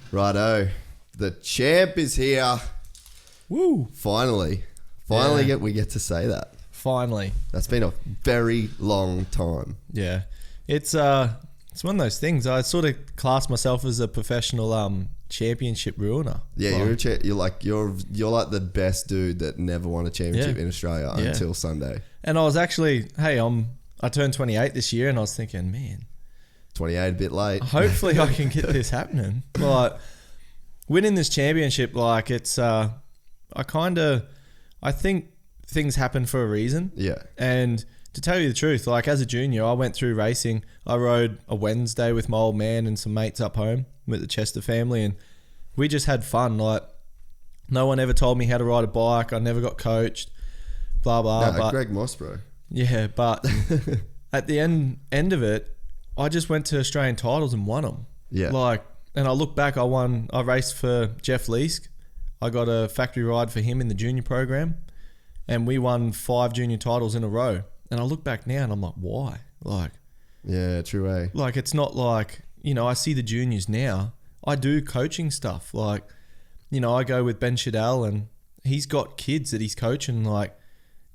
Righto, the champ is here. Woo! Finally, we get to say that. Finally, that's been a very long time. Yeah, it's one of those things. I sort of class myself as a professional championship ruiner. Yeah, you're like the best dude that never won a championship in Australia until Sunday. And I was actually, I turned 28 this year, and I was thinking, man, 28 a bit late. Hopefully I can get this happening. Like winning this championship, like it's I think things happen for a reason. Yeah. And to tell you the truth, like as a junior, I went through racing. I rode a Wednesday with my old man and some mates up home with the Chester family, and we just had fun. Like no one ever told me how to ride a bike. I never got coached. Blah blah. No, but Greg Moss, bro. Yeah, but at the end of it, I just went to Australian titles and won them. Yeah. And I look back, I raced for Jeff Leask. I got a factory ride for him in the junior program, and we won 5 junior titles in a row. And I look back now and I'm like, why? Yeah, true way. It's not like, I see the juniors now. I do coaching stuff. I go with Ben Shadell, and he's got kids that he's coaching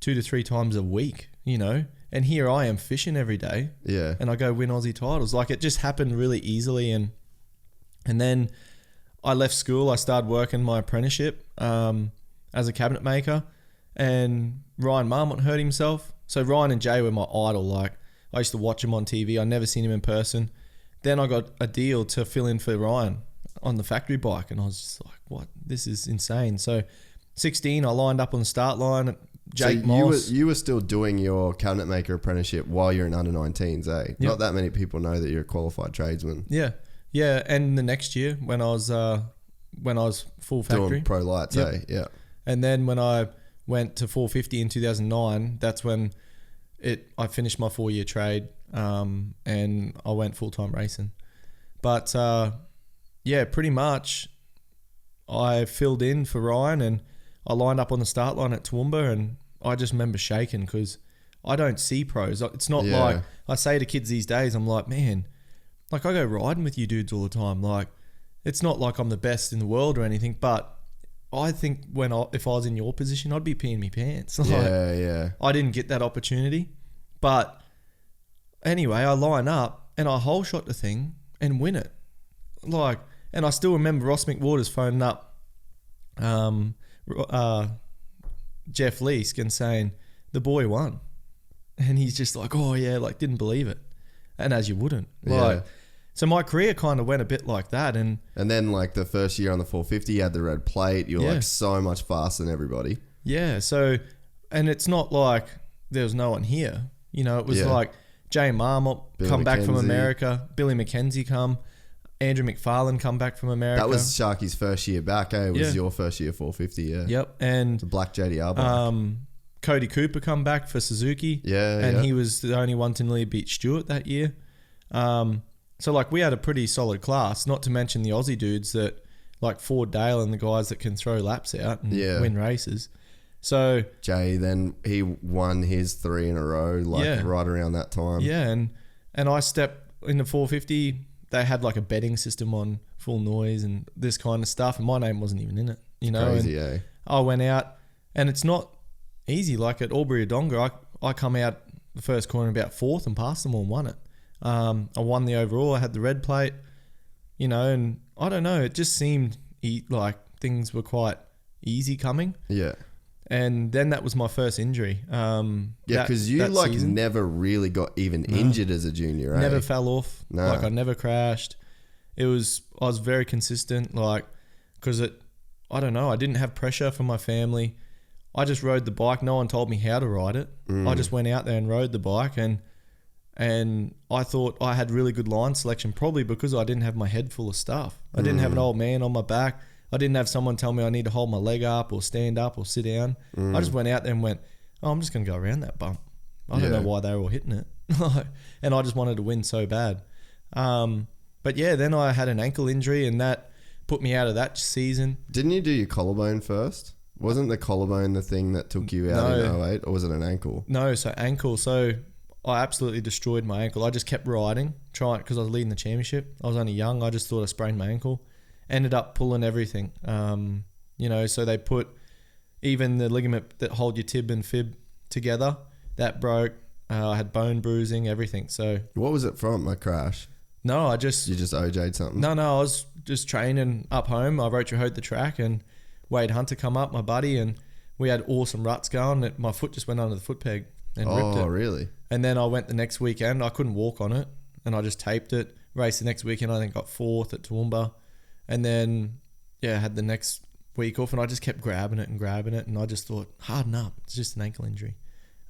2 to 3 times a week, And here I am fishing every day. Yeah. And I go win Aussie titles. It just happened really easily. And then I left school. I started working my apprenticeship as a cabinet maker. And Ryan Marmot hurt himself. So Ryan and Jay were my idol. I used to watch him on TV. I never seen him in person. Then I got a deal to fill in for Ryan on the factory bike. And I was just like, what? This is insane. So 16, I lined up on the start line. Jake Moss. You were still doing your cabinet maker apprenticeship while you're in under 19s, eh? Yep. Not that many people know that you're a qualified tradesman. Yeah. Yeah. And the next year when I was full factory. Doing pro lights, eh? Yeah. And then when I went to 450 in 2009, that's when I finished my 4-year trade and I went full-time racing. But pretty much I filled in for Ryan, and I lined up on the start line at Toowoomba, and I just remember shaking because I don't see pros. It's not like I say to kids these days, I'm like, man, I go riding with you dudes all the time. It's not like I'm the best in the world or anything, but I think if I was in your position, I'd be peeing me pants. I didn't get that opportunity. But anyway, I line up and I hole shot the thing and win it. And I still remember Ross McWaters phoning up Jeff Leask and saying the boy won, and he's just like, oh yeah, didn't believe it. And as you wouldn't, so my career kind of went a bit like that. And then the first year on the 450, you had the red plate. You were so much faster than everybody. Yeah. So, and it's not like there was no one here, it was Jay Marmot come back from America, Billy McKenzie come, Andrew McFarlane come back from America. That was Sharky's first year back, eh? It was your first year 450, yeah. Yep. And the black JDR bike. Cody Cooper come back for Suzuki. Yeah. And he was the only one to nearly beat Stewart that year. So we had a pretty solid class, not to mention the Aussie dudes that Ford Dale and the guys that can throw laps out and win races. So Jay, then he won his 3 in a row, right around that time. Yeah. And I stepped in the 450. They had a betting system on full noise and this kind of stuff, and my name wasn't even in it. Crazy, and I went out, and it's not easy. At Albury Wodonga, I come out the first corner about 4th and passed them all and won it. I won the overall. I had the red plate, and I don't know. It just seemed like things were quite easy coming. Yeah. And then that was my first injury. Because you season, never really got even injured as a junior, Never fell off. No. I never crashed. I was very consistent, because I don't know, I didn't have pressure from my family. I just rode the bike. No one told me how to ride it. I just went out there and rode the bike, and I thought I had really good line selection, probably because I didn't have my head full of stuff. I didn't have an old man on my back. I didn't have someone tell me I need to hold my leg up or stand up or sit down. I just went out there and went, I'm just going to go around that bump. I don't know why they were all hitting it. And I just wanted to win so bad. But yeah, then I had an ankle injury and that put me out of that season. Didn't you do your collarbone first? Wasn't the collarbone the thing that took you out in 08, or was it an ankle? No, so ankle. So I absolutely destroyed my ankle. I just kept riding, trying, because I was leading the championship. I was only young. I just thought I sprained my ankle. Ended up pulling everything. So they put even the ligament that hold your tib and fib together. That broke. I had bone bruising, everything. So what was it from? A crash? No, you just OJ'd something? No, I was just training up home. I rode the track and Wade Hunter come up, my buddy, and we had awesome ruts going. My foot just went under the foot peg and ripped it. Oh, really? And then I went the next weekend. I couldn't walk on it, and I just taped it. Raced the next weekend. I think got 4th at Toowoomba, and then had the next week off, and I just kept grabbing it, and I just thought, harden up. It's just an ankle injury.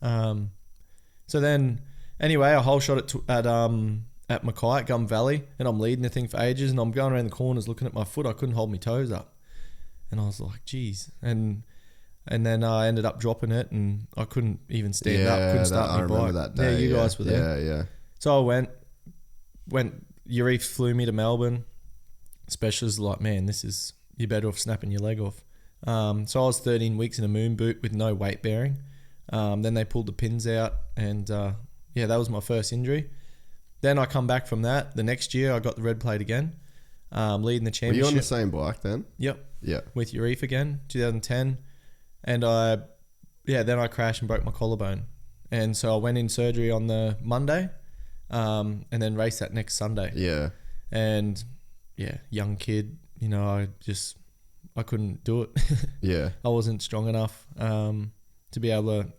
So then, anyway, a whole shot at Mackay at Gum Valley, and I'm leading the thing for ages, and I'm going around the corners looking at my foot. I couldn't hold my toes up. And I was like, geez. And then I ended up dropping it, and I couldn't even stand up. Couldn't start my bike. I remember that day. Yeah, you guys were there. Yeah. So I went. Urife flew me to Melbourne. Specialists were like, man, you're better off snapping your leg off. So I was 13 weeks in a moon boot with no weight bearing. Then they pulled the pins out, and that was my first injury. Then I come back from that. The next year I got the red plate again, leading the championship. Were you on the same bike then? Yep. Yeah. With Urife again, 2010. And then I crashed and broke my collarbone. And so I went in surgery on the Monday, and then raced that next Sunday. Yeah. And young kid, I couldn't do it. Yeah. I wasn't strong enough to be able to,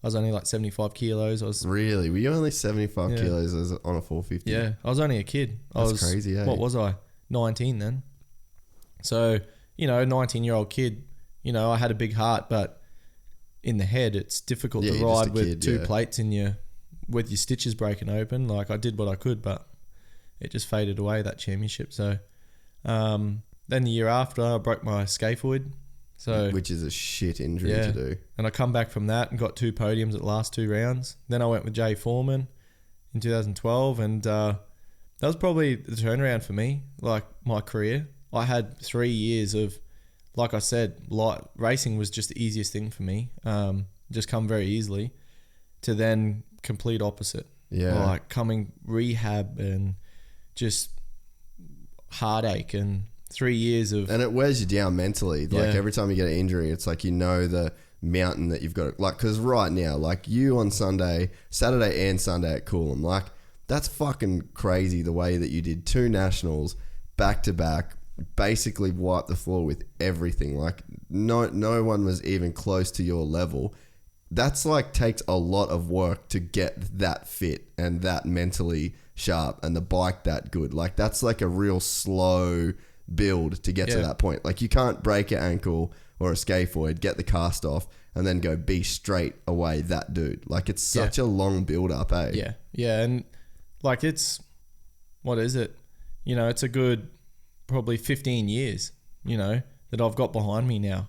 I was only like 75 kilos. Really? Were you only 75 kilos on a 450? Yeah. I was only a kid. That's crazy, eh? What was I? 19 then. So, 19-year-old kid, I had a big heart, but in the head, it's difficult to ride with two plates with your stitches breaking open. Like, I did what I could, but it just faded away, that championship. So, then the year after, I broke my scaphoid. Which is a shit injury to do. And I come back from that and got 2 podiums at the last 2 rounds. Then I went with Jay Foreman in 2012, and that was probably the turnaround for me, like my career. I had 3 years of, like I said, racing was just the easiest thing for me. Just come very easily, to then complete opposite. Yeah. Like coming rehab and just heartache and 3 years of... And it wears you down mentally. Like every time you get an injury, it's like the mountain that you've got to... Like, because right now, like you on Saturday and Sunday at Coolum, like that's fucking crazy the way that you did 2 nationals back to back, basically wiped the floor with everything. Like no one was even close to your level. That's like takes a lot of work to get that fit and that mentally sharp and the bike that good. Like that's like a real slow build to get to that point. Like you can't break your ankle or a scaphoid, get the cast off, and then go be straight away that dude. Like it's such a long build up, eh? Yeah. Yeah. And like what is it? It's a good probably 15 years, that I've got behind me now.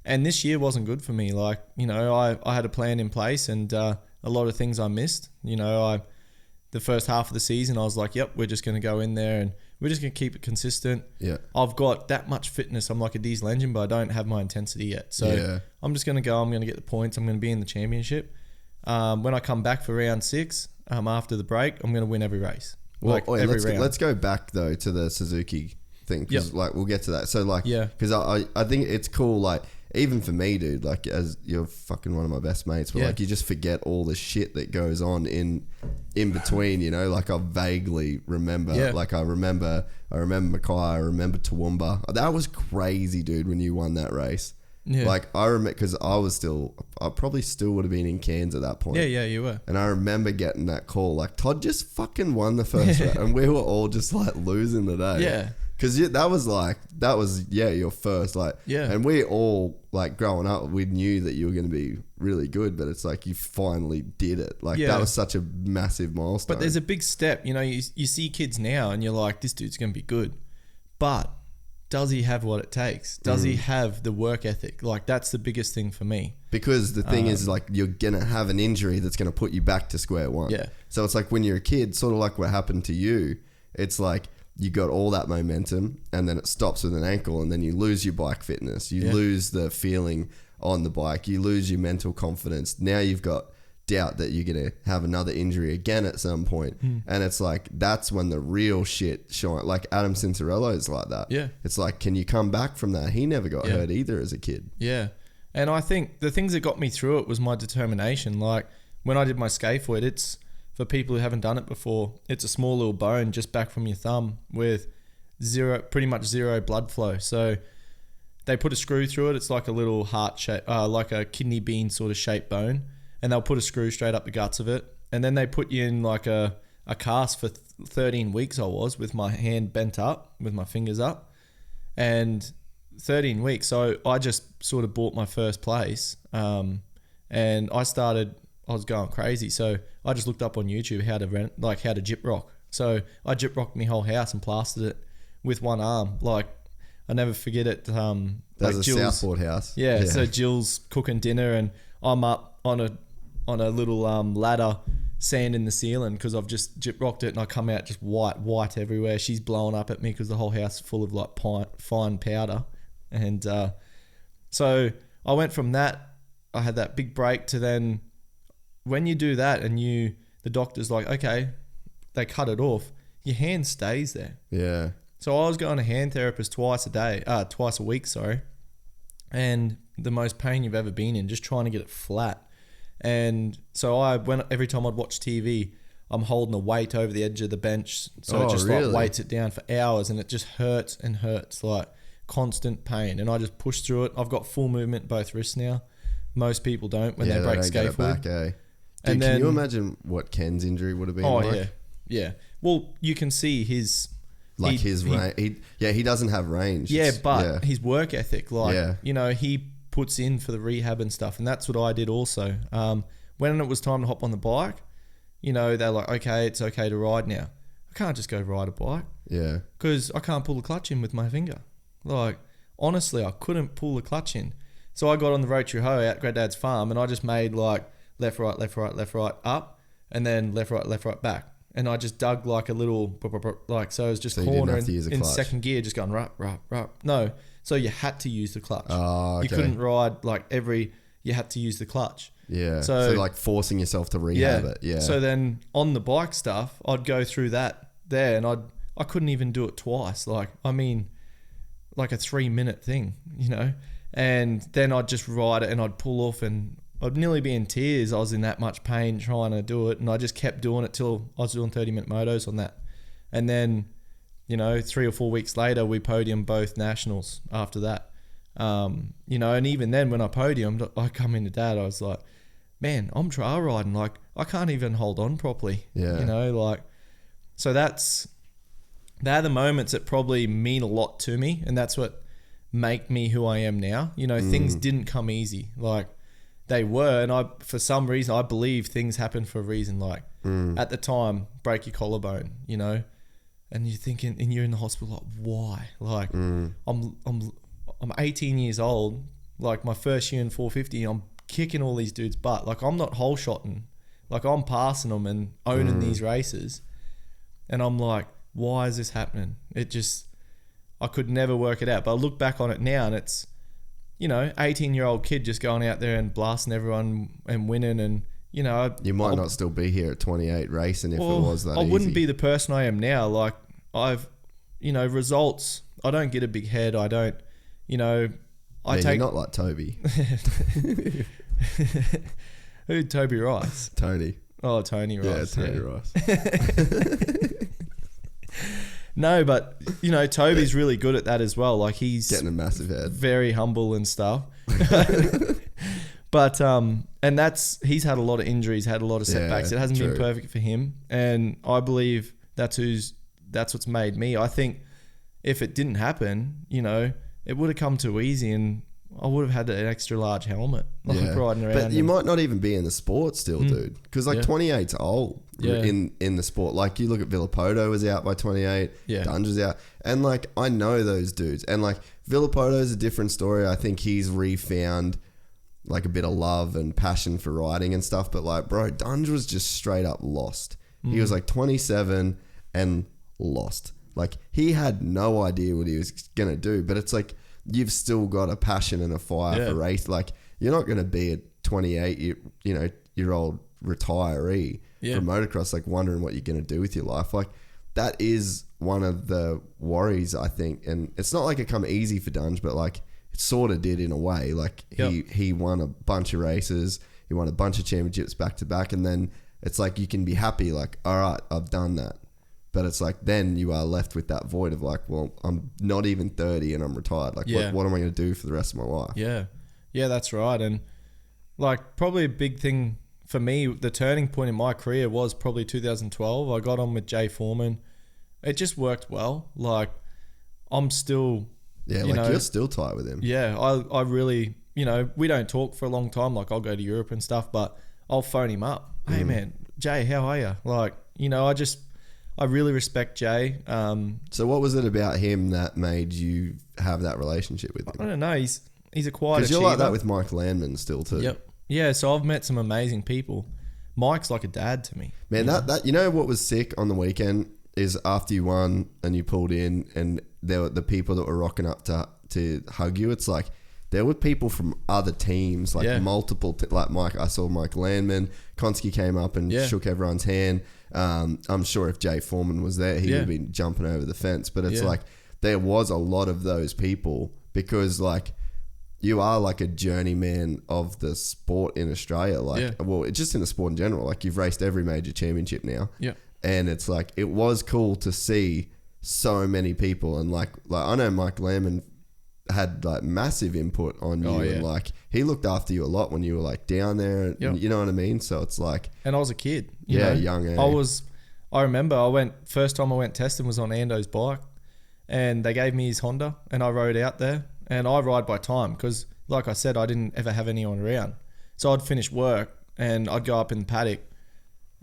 And this year wasn't good for me. Like, I had a plan in place, and a lot of things I missed. The first half of the season, I was like, yep, we're just going to go in there and we're just going to keep it consistent. Yeah. I've got that much fitness. I'm like a diesel engine, but I don't have my intensity yet. So I'm just going to go. I'm going to get the points. I'm going to be in the championship. When I come back for round 6, after the break, I'm going to win every race. Well, let's go back though to the Suzuki thing, because like we'll get to that. So like, because I think it's cool. Like even for me, dude, like as you're fucking one of my best mates, but like you just forget all the shit that goes on in between. Like I vaguely remember. Like I remember Mackay. I remember Toowoomba. That was crazy, dude. When you won that race. Yeah. Like I remember, because I probably still would have been in Cairns at that point. Yeah, you were. And I remember getting that call, like Todd just fucking won the first round, and we were all just like losing the day. Yeah. Because that was your first, like, and we all, like, growing up, we knew that you were going to be really good, but it's like you finally did it. Like, that was such a massive milestone. But there's a big step, you see kids now and you're like, this dude's going to be good. But does he have what it takes? Does he have the work ethic? Like, that's the biggest thing for me. Because the thing is, like, you're going to have an injury that's going to put you back to square one. Yeah. So it's like when you're a kid, sort of like what happened to you, it's like you got all that momentum and then it stops with an ankle and then you lose your bike fitness. You lose the feeling on the bike. You lose your mental confidence. Now you've got doubt that you're going to have another injury again at some point. And it's like, that's when the real shit shine. Like Adam Cincerello is like that. Yeah. It's like, can you come back from that? He never got hurt either as a kid. Yeah. And I think the things that got me through it was my determination. Like when I did my scaphoid, it's, for people who haven't done it before, it's a small little bone just back from your thumb with pretty much zero blood flow. So they put a screw through it. It's like a little heart shape, like a kidney bean sort of shaped bone. And they'll put a screw straight up the guts of it. And then they put you in like a cast for 13 weeks I was, with my hand bent up, with my fingers up. And 13 weeks. So I just sort of bought my first place. And I was going crazy. So I just looked up on YouTube how to gyp rock. So I gyp rocked my whole house and plastered it with one arm. Like, I never forget it. That's like a Southport house. Yeah. So Jill's cooking dinner and I'm up on a little ladder, sand in the ceiling, because I've just gyp rocked it, and I come out just white everywhere. She's blowing up at me because the whole house is full of like fine powder. And so I went from that, I had that big break, to then when you do that and the doctor's like, okay, they cut it off, your hand stays there. Yeah. So I was going to hand therapist twice a week, and the most pain you've ever been in, just trying to get it flat. And so every time I'd watch TV, I'm holding a weight over the edge of the bench. So it just like weights it down for hours, and it just hurts and hurts, like constant pain. And I just push through it. I've got full movement both wrists now. Most people don't when they break scaphoid. Dude, and then, can you imagine what Ken's injury would have been like? Oh, yeah. Well, you can see his... Like he doesn't have range. Yeah, but his work ethic, he puts in for the rehab and stuff, and that's what I did also. When it was time to hop on the bike, they're like, okay, it's okay to ride now. I can't just go ride a bike. Yeah. Because I can't pull the clutch in with my finger. Like, honestly, I couldn't pull the clutch in. So I got on the rotary hoe at Granddad's farm, and I just made like left, right, up, and then left, right, back. And I just dug like a little, like, so it was just cornering in second gear, just going, right. No. So you had to use the clutch. Oh, okay. You couldn't ride you had to use the clutch. Yeah. So like forcing yourself to rehab it. Yeah. So then on the bike stuff, I'd go through that there, and I couldn't even do it twice. Like, I mean, like a 3-minute thing, and then I'd just ride it and I'd pull off, and I'd nearly be in tears. I was in that much pain trying to do it, and I just kept doing it till I was doing 30-minute motos on that. And then, 3 or 4 weeks later, we podiumed both nationals after that. And even then when I podiumed, I come into Dad, I was like, man, I'm trail riding. Like, I can't even hold on properly. Yeah. So they're the moments that probably mean a lot to me, and that's what make me who I am now. Things didn't come easy. Like, they were, and for some reason, I believe things happen for a reason. Like, at the time, break your collarbone, and you're thinking, and you're in the hospital, like, why? Like, I'm 18 years old, like my first year in 450, I'm kicking all these dudes' butt. Like, I'm not hole shotting, like I'm passing them and owning these races, and I'm like, why is this happening? I could never work it out. But I look back on it now, and it's, 18-year-old kid just going out there and blasting everyone and winning, and you might not still be here at 28 racing if it was that I easy. wouldn't be the person I am now. Like, I've, results, I don't get a big head. I don't, you're not like Toby. Who? Toby Rice? Tony. Oh, Tony Rice. Yeah, Tony Rice. No, but Toby's really good at that as well. Like, he's getting a massive head, very humble and stuff. But and he's had a lot of injuries, had a lot of setbacks. It hasn't been perfect for him, and I believe that's what's made me. I think if it didn't happen, it would have come too easy, and I would have had an extra large helmet riding around. But you might not even be in the sport still, dude, because 28's old. in the sport. Like you look at Villapoto was out by 28. Yeah. Dunge was out. And like I know those dudes. And like Villapoto is a different story. I think he's refound like a bit of love and passion for riding and stuff. But like, bro, Dunge was just straight up lost. He was like 27 and lost. Like he had no idea what he was going to do. But it's like, you've still got a passion and a fire for race. Like you're not going to be a 28-year-old retiree from motocross, like wondering what you're going to do with your life. Like that is one of the worries, I think. And it's not like it come easy for Dunge, but like it sort of did in a way. Like he won a bunch of races. He won a bunch of championships back to back. And then it's like, you can be happy. Like, all right, I've done that. But it's like, then you are left with that void of like, well, I'm not even 30 and I'm retired. Like, what am I going to do for the rest of my life? Yeah. Yeah, that's right. And like probably a big thing for me, the turning point in my career was probably 2012. I got on with Jay Foreman. It just worked well. Like I'm still... Yeah, you're still tight with him. Yeah, I really... we don't talk for a long time. Like I'll go to Europe and stuff, but I'll phone him up. Hey man, Jay, how are you? Like, I really respect Jay. So what was it about him that made you have that relationship with him? I don't know. He's a quiet achiever. Because you're like that with Mike Landman still too. Yep. Yeah, so I've met some amazing people. Mike's like a dad to me. Man, that what was sick on the weekend is after you won and you pulled in and there were the people that were rocking up to hug you. It's like there were people from other teams, like multiple, like Mike. I saw Mike Landman. Konski came up and shook everyone's hand. I'm sure if Jay Foreman was there, he would have been jumping over the fence. But it's like there was a lot of those people because like you are like a journeyman of the sport in Australia. Like, well, just in the sport in general. Like you've raced every major championship now. Yeah. And it's like, it was cool to see so many people. And like I know Mike Landman had like massive input on you and like he looked after you a lot when you were like down there, you know what I mean? So it's like, and I was a kid, young age. I remember first time I went testing was on Ando's bike and they gave me his Honda and I rode out there and I ride by time because like I said, I didn't ever have anyone around. So I'd finish work and I'd go up in the paddock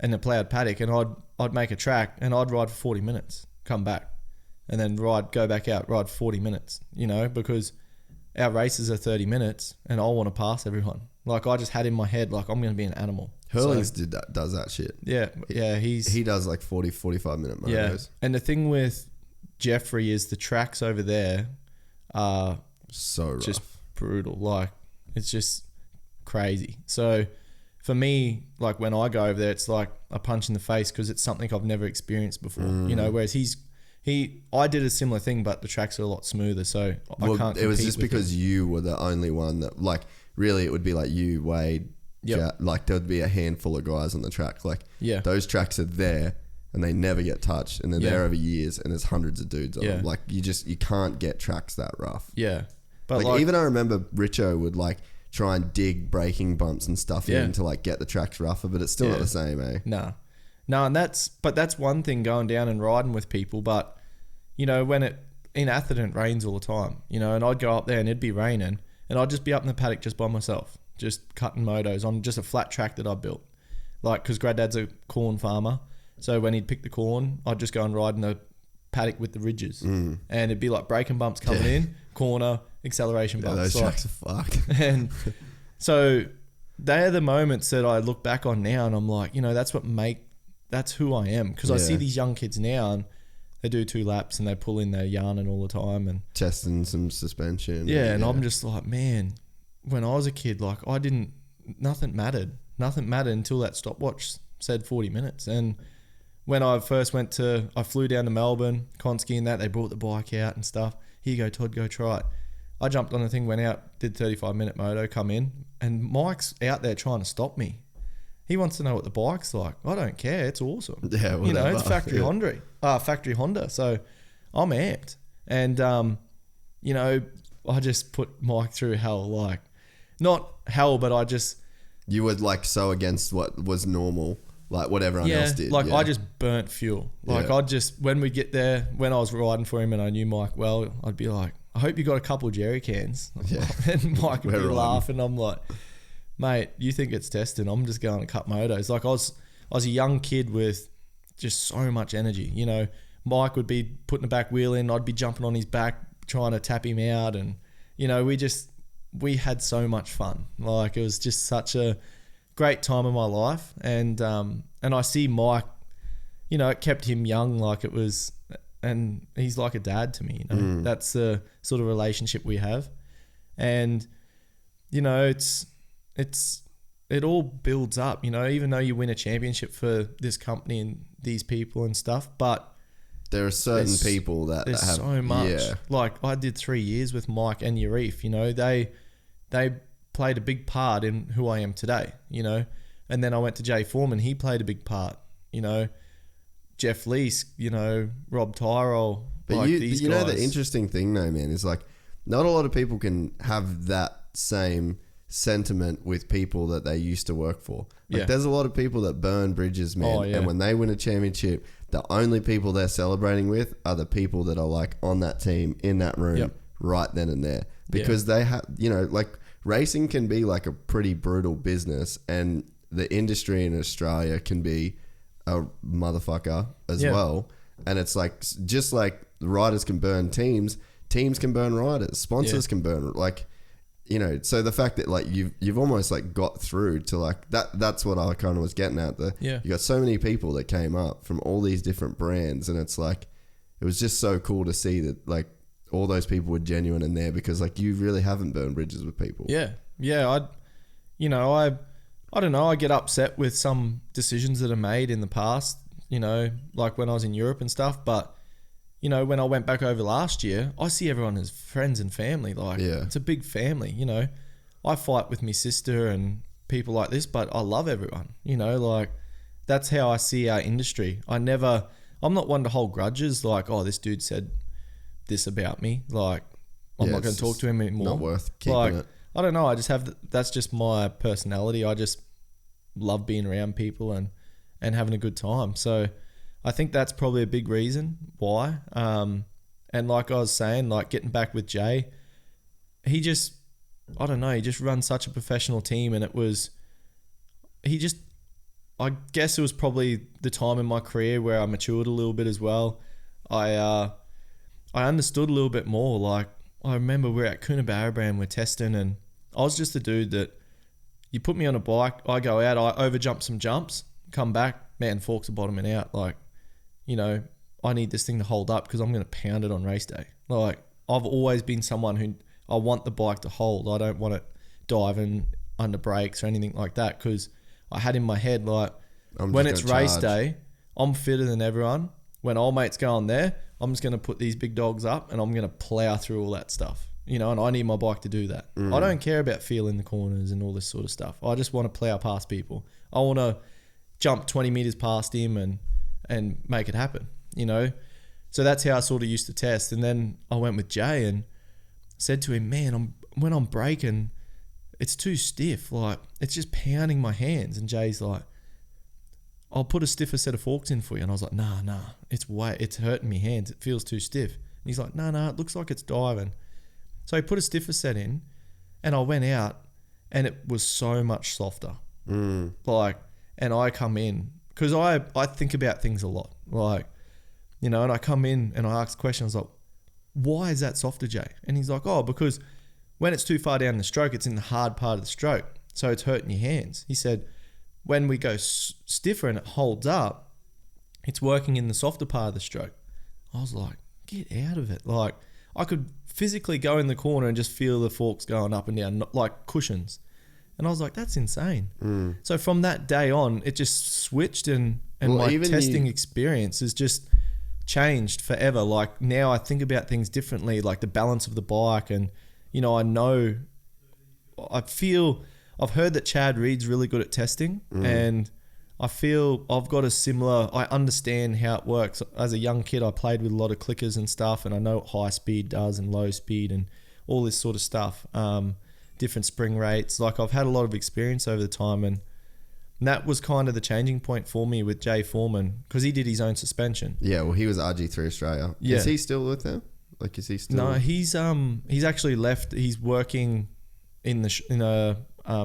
in the ploughed paddock and I'd make a track and I'd ride for 40 minutes, come back. And then go back out, ride 40 minutes, because our races are 30 minutes and I want to pass everyone. Like I just had in my head, like I'm going to be an animal. Hurlings does that shit. Yeah. Yeah. He does like 40, 45 minute motos. Yeah. And the thing with Jeffrey is the tracks over there are so rough. Just brutal. Like it's just crazy. So for me, like when I go over there, it's like a punch in the face because it's something I've never experienced before, whereas I did a similar thing, but the tracks are a lot smoother, so I can't compete. It was just because you were the only one that, like, really it would be like you, Wade, like there would be a handful of guys on the track. Like, those tracks are there and they never get touched and they're there over years and there's hundreds of dudes on them. Like, you can't get tracks that rough. Yeah. But like even I remember Richo would like try and dig braking bumps and stuff in to like get the tracks rougher, but it's still not the same, eh? No, and that's one thing going down and riding with people, but when in Atherton it rains all the time, and I'd go up there and it'd be raining and I'd just be up in the paddock just by myself, just cutting motos on just a flat track that I built. Like, because Granddad's a corn farmer. So when he'd pick the corn, I'd just go and ride in the paddock with the ridges. And it'd be like braking bumps coming in, corner, acceleration bumps. Those tracks are fucked. And so they're the moments that I look back on now and I'm like, that's who I am. Because I see these young kids now and they do 2 laps and they pull in their yarning all the time and testing some suspension. And I'm just like, man, when I was a kid, like nothing mattered until that stopwatch said 40 minutes. And when I first I flew down to Melbourne, Konski and that, they brought the bike out and stuff. Here you go, Todd, go try it. I jumped on the thing, went out, did 35-minute moto, come in, and Mike's out there trying to stop me. He wants to know what the bike's like. I don't care. It's awesome. Yeah, whatever. It's factory Honda. So I'm amped. And, I just put Mike through hell. Like, not hell, but you were like so against what was normal, like what everyone else did. I just burnt fuel. Like when we get there, when I was riding for him and I knew Mike well, I'd be like, I hope you got a couple of jerry cans. And Mike would be laughing. I'm like, mate, you think it's testing? I'm just going to cut motos. Like I was a young kid with just so much energy. You know, Mike would be putting the back wheel in, I'd be jumping on his back trying to tap him out, and you know, we had so much fun. Like, it was just such a great time in my life, and I see Mike, you know, it kept him young, like it was, and he's like a dad to me, you know. That's the sort of relationship we have. And you know, it all builds up, you know, even though you win a championship for this company and these people and stuff, but there are certain people that there's have so much. Yeah. Like, I did 3 years with Mike and Yarif, you know, they played a big part in who I am today, you know. And then I went to Jay Foreman, he played a big part, you know. Jeff Lease, you know, Rob Tyrell, but like you these know, guys. the interesting thing though, man, is like not a lot of people can have that same sentiment with people that they used to work for. Like, there's a lot of people that burn bridges, man. And when they win a championship, the only people they're celebrating with are the people that are like on that team in that room right then and there, because they have, you know, like racing can be like a pretty brutal business, and the industry in Australia can be a motherfucker as well. And it's like, just like riders can burn teams can burn riders, sponsors can burn, like, you know. So the fact that like you've almost like got through to like that's what I kind of was getting at. You got so many people that came up from all these different brands, and it's like, it was just so cool to see that like all those people were genuine in there, because like you really haven't burned bridges with people. I don't know, I get upset with some decisions that are made in the past, you know, like when I was in Europe and stuff, but you know, when I went back over last year, I see everyone as friends and family. Like, it's a big family, you know. I fight with my sister and people like this, but I love everyone, you know. Like, that's how I see our industry. I'm not one to hold grudges, like, oh, this dude said this about me, like, I'm not going to talk to him anymore. Not worth keeping it. I don't know, I just have, that's just my personality. I just love being around people and having a good time. So I think that's probably a big reason why. And like I was saying, like getting back with Jay, he just runs such a professional team, and I guess it was probably the time in my career where I matured a little bit as well. I understood a little bit more. Like, I remember we're at Coonabarabran, we're testing, and I was just the dude that you put me on a bike, I go out, I overjump some jumps, come back, man, forks are bottoming out. Like, you know, I need this thing to hold up because I'm going to pound it on race day. Like, I've always been someone who, I want the bike to hold. I don't want it diving under brakes or anything like that, because I had in my head, like, when it's race day, I'm fitter than everyone. When old mate's going there, I'm just going to put these big dogs up and I'm going to plow through all that stuff, you know, and I need my bike to do that. I don't care about feeling the corners and all this sort of stuff. I just want to plow past people. I want to jump 20 meters past him and make it happen, you know. So that's how I sort of used to test. And then I went with Jay and said to him, man, when I'm braking, it's too stiff. Like, it's just pounding my hands. And Jay's like, I'll put a stiffer set of forks in for you. And I was like, nah, it's hurting me hands. It feels too stiff. And he's like, nah, it looks like it's diving. So he put a stiffer set in, and I went out, and it was so much softer. Like, and I come in, because I think about things a lot. Like, you know, and I come in and I ask questions like, why is that softer, Jay? And he's like, oh, because when it's too far down the stroke, it's in the hard part of the stroke. So it's hurting your hands. He said, when we go stiffer and it holds up, it's working in the softer part of the stroke. I was like, get out of it. Like, I could physically go in the corner and just feel the forks going up and down, like cushions. And I was like, that's insane. So from that day on, it just switched, and my testing experience has just changed forever. Like, now I think about things differently, like the balance of the bike. And, you know, I've heard that Chad Reed's really good at testing, and I feel I've got I understand how it works. As a young kid, I played with a lot of clickers and stuff, and I know what high speed does and low speed and all this sort of stuff. Different spring rates. Like, I've had a lot of experience over the time, and that was kind of the changing point for me with Jay Foreman, because he did his own suspension. Yeah, well, he was RG3 Australia. Yeah. Is he still with them? Like, is he still? No, he's actually left. He's working in a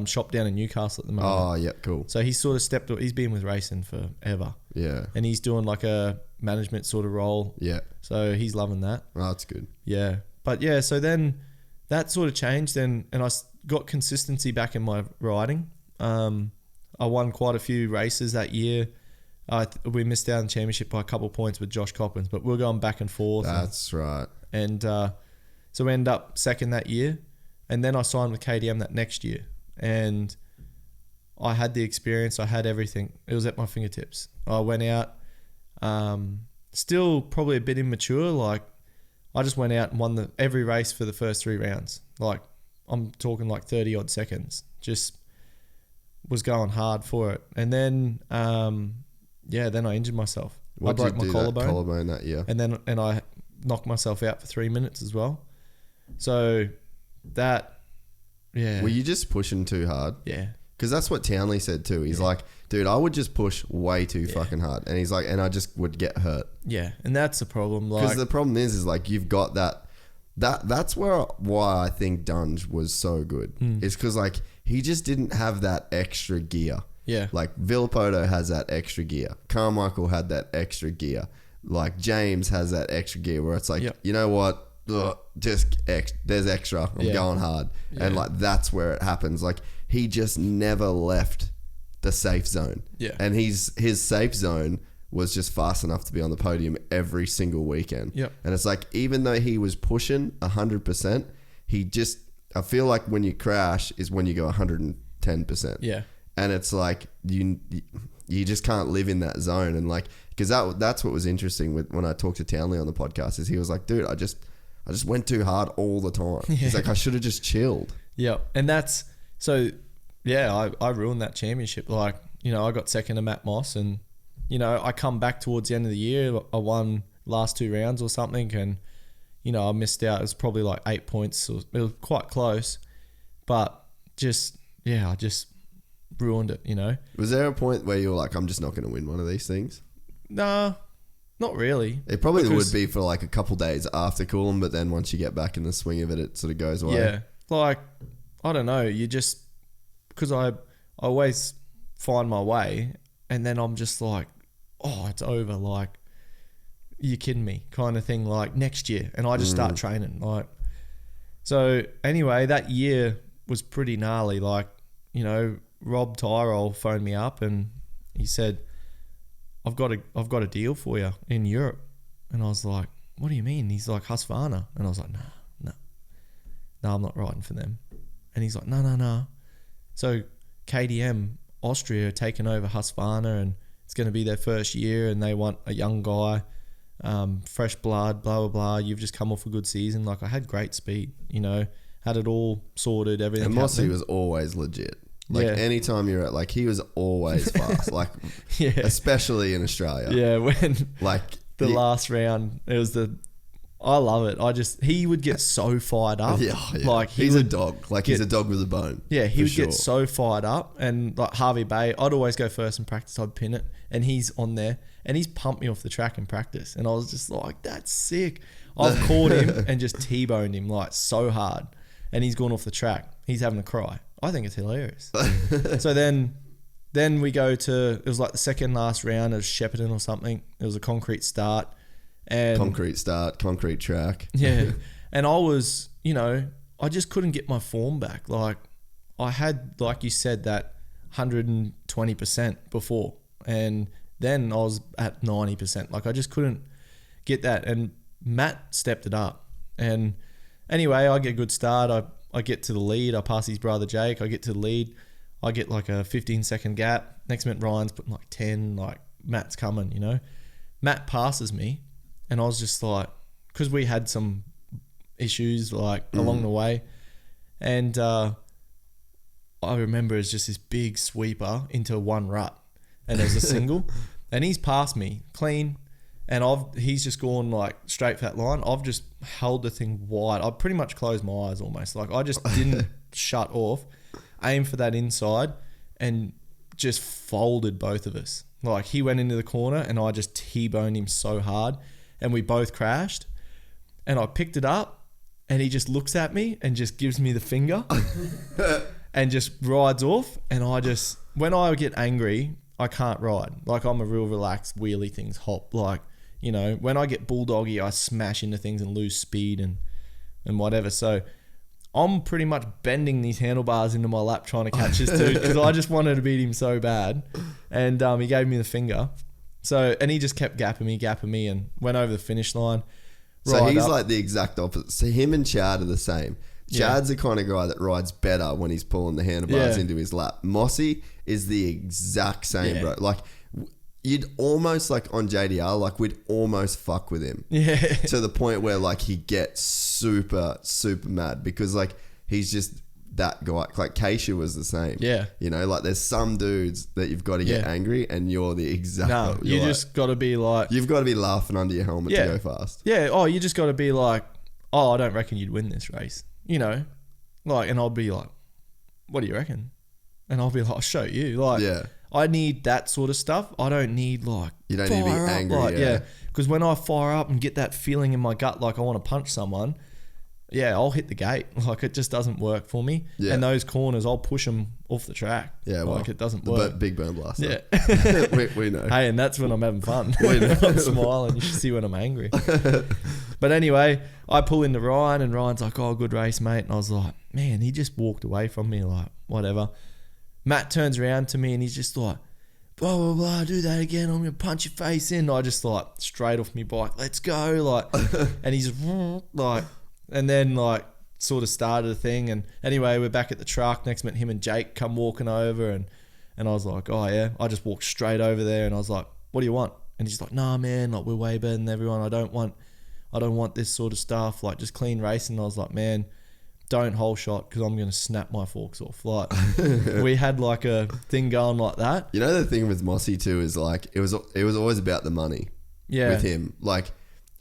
shop down in Newcastle at the moment. Oh, yeah, cool. So he's sort of he's been with racing forever. Yeah. And he's doing like a management sort of role. Yeah. So he's loving that. Oh, that's good. Yeah. But yeah, so then that sort of changed and I got consistency back in my riding. I won quite a few races that year. We missed out on the championship by a couple of points with Josh Coppins, but we were going back and forth. That's right. And so we ended up second that year. And then I signed with KDM that next year. And I had the experience. I had everything. It was at my fingertips. I went out, still probably a bit immature. Like, I just went out and won every race for the first 3 rounds. Like, I'm talking like 30 odd seconds. Just was going hard for it. And then, then I injured myself. I broke my collarbone that year. And I knocked myself out for 3 minutes as well. So that, yeah. Were you just pushing too hard? Yeah. Because that's what Townley said too. He's like, dude, I would just push way too fucking hard. And he's like, and I just would get hurt. Yeah. And that's the problem. Because the problem is like, you've got that's why I think Dunge was so good. Is because like, he just didn't have that extra gear. Yeah. Like Villapoto has that extra gear. Carmichael had that extra gear. Like James has that extra gear where it's like, you know what? Ugh, there's extra. I'm going hard. Yeah. And like, that's where it happens. Like, he just never left the safe zone. Yeah. And his safe zone was just fast enough to be on the podium every single weekend. Yep. And it's like, even though he was pushing 100%, I feel like when you crash is when you go 110%. Yeah. And it's like, you just can't live in that zone. And like, because that's what was interesting with when I talked to Townley on the podcast, is he was like, dude, I just went too hard all the time. Yeah. He's like, I should have just chilled. Yeah. And that's, so yeah, I ruined that championship. Like, you know, I got second to Matt Moss and, you know, I come back towards the end of the year, I won last 2 rounds or something. And, you know, I missed out. It was probably like 8 points. It was quite close, but I just ruined it, you know. Was there a point where you were like, I'm just not going to win one of these things? Nah, not really. It probably would be for like a couple days after Coolum, but then once you get back in the swing of it, it sort of goes away. Yeah. Like, I don't know. You just, because I always find my way and then I'm just like, oh, it's over. Like, you're kidding me kind of thing, like next year. And I just start training. Like, so anyway, that year was pretty gnarly. Like, you know, Rob Tyrell phoned me up and he said, I've got a deal for you in Europe. And I was like, what do you mean? He's like, Husqvarna. And I was like, no, I'm not riding for them. And he's like, no. So KDM Austria are taking over Husqvarna and it's going to be their first year and they want a young guy, fresh blood, blah, blah, blah. You've just come off a good season. Like, I had great speed, you know, had it all sorted, everything. And Mossy was always legit. Like, anytime you're at, like, he was always fast. Like, especially in Australia. Yeah, when like the last round, it was I love it. He would get so fired up. Yeah. Like, he's a dog. Like, he's a dog with a bone. Yeah, he would get so fired up. And like Harvey Bay, I'd always go first in practice. I'd pin it. And he's on there. And he's pumped me off the track in practice. And I was just like, that's sick. I've caught him and just T-boned him like so hard. And he's gone off the track. He's having a cry. I think it's hilarious. So then we go to, it was like the second last round of Shepparton or something. It was a concrete start. And concrete track. Yeah. And I was, you know, I just couldn't get my form back. Like, I had, like you said, that 120% before. And then I was at 90%. Like, I just couldn't get that. And Matt stepped it up. And anyway, I get a good start. I get to the lead. I pass his brother Jake. I get to the lead. I get like a 15-second gap. Next minute, Ryan's putting like 10. Like, Matt's coming, you know. Matt passes me. And I was just like, because we had some issues like along the way. And I remember it's just this big sweeper into one rut. And there's a single. And he's passed me clean. And he's just gone like straight for that line. I've just held the thing wide. I pretty much closed my eyes almost. Like, I just didn't shut off, aim for that inside and just folded both of us. Like, he went into the corner and I just T-boned him so hard and we both crashed. And I picked it up and he just looks at me and just gives me the finger. and just rides off. And when I get angry, I can't ride. Like, I'm a real relaxed, wheelie things, hop. Like, you know, when I get bulldoggy, I smash into things and lose speed and whatever. So I'm pretty much bending these handlebars into my lap trying to catch this dude because I just wanted to beat him so bad. And he gave me the finger. So, and he just kept gapping me and went over the finish line. So he's like the exact opposite. So him and Chad are the same. Chad's the kind of guy that rides better when he's pulling the handlebars into his lap. Mossy is the exact same, bro. Like, you'd almost, like, on JDR, like, we'd almost fuck with him. Yeah. To the point where, like, he gets super, super mad because, like, he's just that guy. Like, Keisha was the same. Yeah. You know, like, there's some dudes that you've got to get angry and you're the exact... No, you just got to be like... You've got to be laughing under your helmet to go fast. Yeah. Oh, you just got to be like, oh, I don't reckon you'd win this race. You know? Like, and I'll be like, what do you reckon? And I'll be like, I'll show you. Like, I need that sort of stuff. I don't need, like... You don't need to be angry, like, because when I fire up and get that feeling in my gut like I want to punch someone, I'll hit the gate. Like, it just doesn't work for me. Yeah. And those corners, I'll push them off the track. Yeah, well, like, it doesn't work. Big burn blaster. Yeah. we know. Hey, and that's when I'm having fun. I'm smiling. You should see when I'm angry. But anyway, I pull into Ryan and Ryan's like, oh, good race, mate. And I was like, man, he just walked away from me, like, whatever. Matt turns around to me and he's just like, blah, blah, blah, do that again. I'm going to punch your face in. I just, like, straight off my bike, let's go. Like, and he's like, and then, like, sort of started a thing. And anyway, we're back at the truck. Next minute, him and Jake come walking over and I was like, oh, yeah. I just walked straight over there and I was like, what do you want? And he's like, nah, man, like, we're way better than everyone. I don't want this sort of stuff, like, just clean racing. And I was like, man, don't whole shot because I'm going to snap my forks off. Like, we had like a thing going like that. You know, the thing with Mossy too is, like, it was always about the money with him. Like,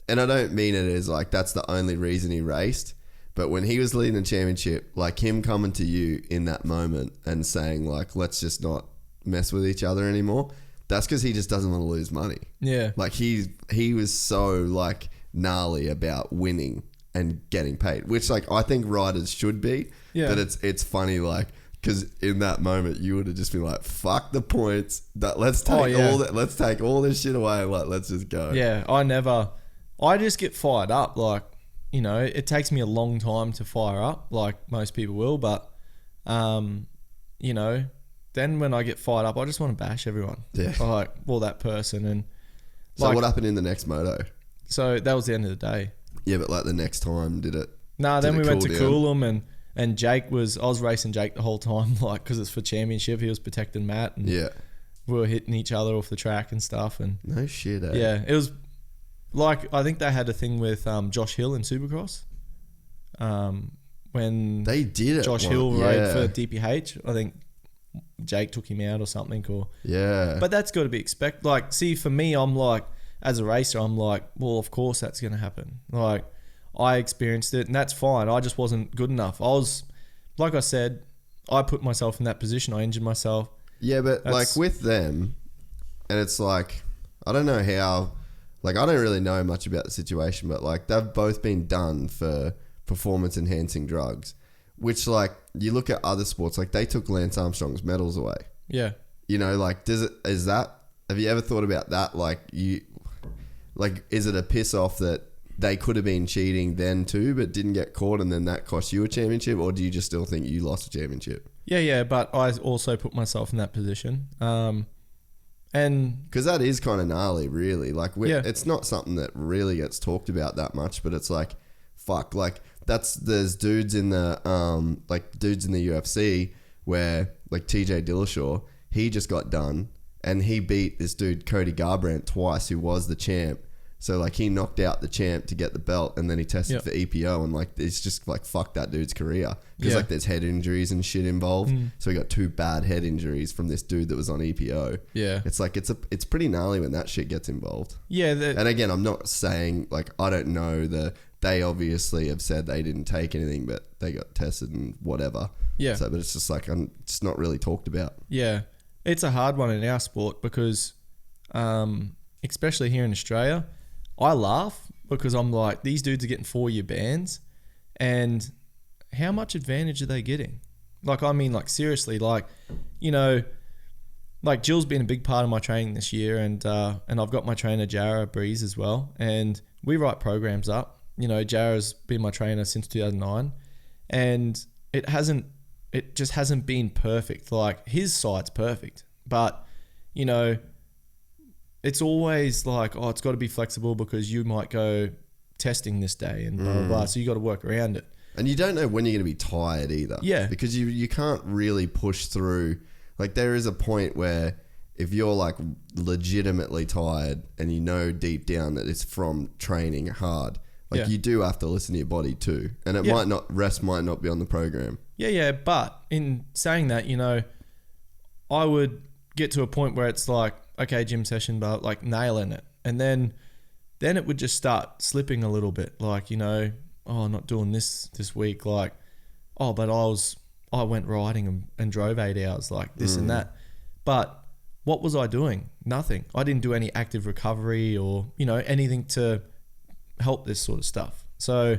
and I don't mean it as, like, that's the only reason he raced. But when he was leading the championship, like, him coming to you in that moment and saying, like, let's just not mess with each other anymore, that's because he just doesn't want to lose money. Yeah. Like, he was so, like, gnarly about winning and getting paid, which, like, I think riders should be. Yeah. But it's funny, like, because in that moment you would have just been like, fuck the points, that let's take all this shit away, like, let's just go. Yeah, I just get fired up. Like, you know, it takes me a long time to fire up, like most people will, but you know, then when I get fired up, I just want to bash everyone. Yeah. Like, well, that person. And so, like, what happened in the next moto? So that was the end of the day. Yeah, but, like, the next time, did it? No, then we went to Coolum and Jake I was racing Jake the whole time, like, because it's for championship. He was protecting Matt and we were hitting each other off the track and stuff. And no shit, eh? Yeah, it was like, I think they had a thing with Josh Hill in Supercross. When they did it, Josh Hill rode for DPH, I think Jake took him out or something. But that's got to be expected. Like, see, for me, I'm like, as a racer, I'm like, well, of course that's going to happen. Like, I experienced it and that's fine. I just wasn't good enough. I was, like I said, I put myself in that position. I injured myself. Yeah, but like with them, and it's like, I don't know how, like, I don't really know much about the situation, but, like, they've both been done for performance enhancing drugs, which, like, you look at other sports, like, they took Lance Armstrong's medals away. Yeah. You know, like, have you ever thought about that? Like, is it a piss off that they could have been cheating then too, but didn't get caught, and then that cost you a championship? Or do you just still think you lost a championship? Yeah, but I also put myself in that position. And because that is kind of gnarly, really. Like, it's not something that really gets talked about that much, but it's like, fuck, like, there's dudes in the UFC where, like, TJ Dillashaw, he just got done. And he beat this dude, Cody Garbrandt, twice, who was the champ. So, like, he knocked out the champ to get the belt, and then he tested for EPO, and, like, it's just, like, fuck that dude's career. Because, like, there's head injuries and shit involved. So he got 2 bad head injuries from this dude that was on EPO. Yeah. It's like, it's pretty gnarly when that shit gets involved. Yeah. And again, I'm not saying, like, I don't know, they obviously have said they didn't take anything, but they got tested and whatever. Yeah. So, but it's just, like, it's not really talked about. Yeah. It's a hard one in our sport because, especially here in Australia, I laugh because I'm like, these dudes are getting 4-year bans, and how much advantage are they getting? Like, I mean, like, seriously, like, you know, like Jill's been a big part of my training this year, and I've got my trainer Jara Breeze as well, and we write programs up. You know, Jara's been my trainer since 2009, and it just hasn't been perfect. Like, his side's perfect, but, you know, it's always like, oh, it's got to be flexible because you might go testing this day and blah, blah, blah. So you got to work around it. And you don't know when you're going to be tired either. Yeah. Because you can't really push through. Like, there is a point where if you're like legitimately tired and you know deep down that it's from training hard, like you do have to listen to your body too. And it rest might not be on the program. Yeah. But in saying that, you know, I would get to a point where it's like, okay, gym session, but like nailing it. And then it would just start slipping a little bit. Like, you know, oh, not doing this week. Like, oh, but I went riding and drove 8 hours, like this and that. But what was I doing? Nothing. I didn't do any active recovery or, you know, anything to help this sort of stuff. So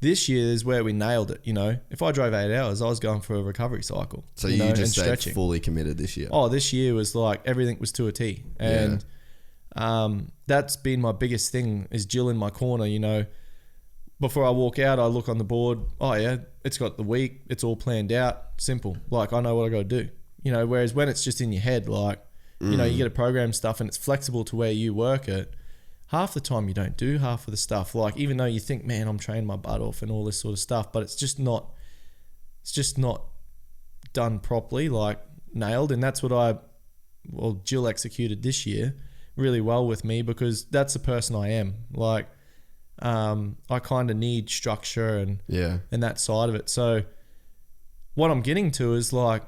this year is where we nailed it. You know, if I drove 8 hours, I was going for a recovery cycle. So you just stayed fully committed this year. Oh, this year was like everything was to a T. And that's been my biggest thing is Jill in my corner. You know, before I walk out, I look on the board. Oh yeah, it's got the week. It's all planned out. Simple. Like, I know what I got to do. You know, whereas when it's just in your head, like, you know, you get a program stuff and it's flexible to where you work it. Half the time you don't do half of the stuff. Like, even though you think, man, I'm training my butt off and all this sort of stuff, but it's just not done properly, like nailed. And that's what Jill executed this year really well with me, because that's the person I am. Like, I kind of need structure and that side of it. So what I'm getting to is like,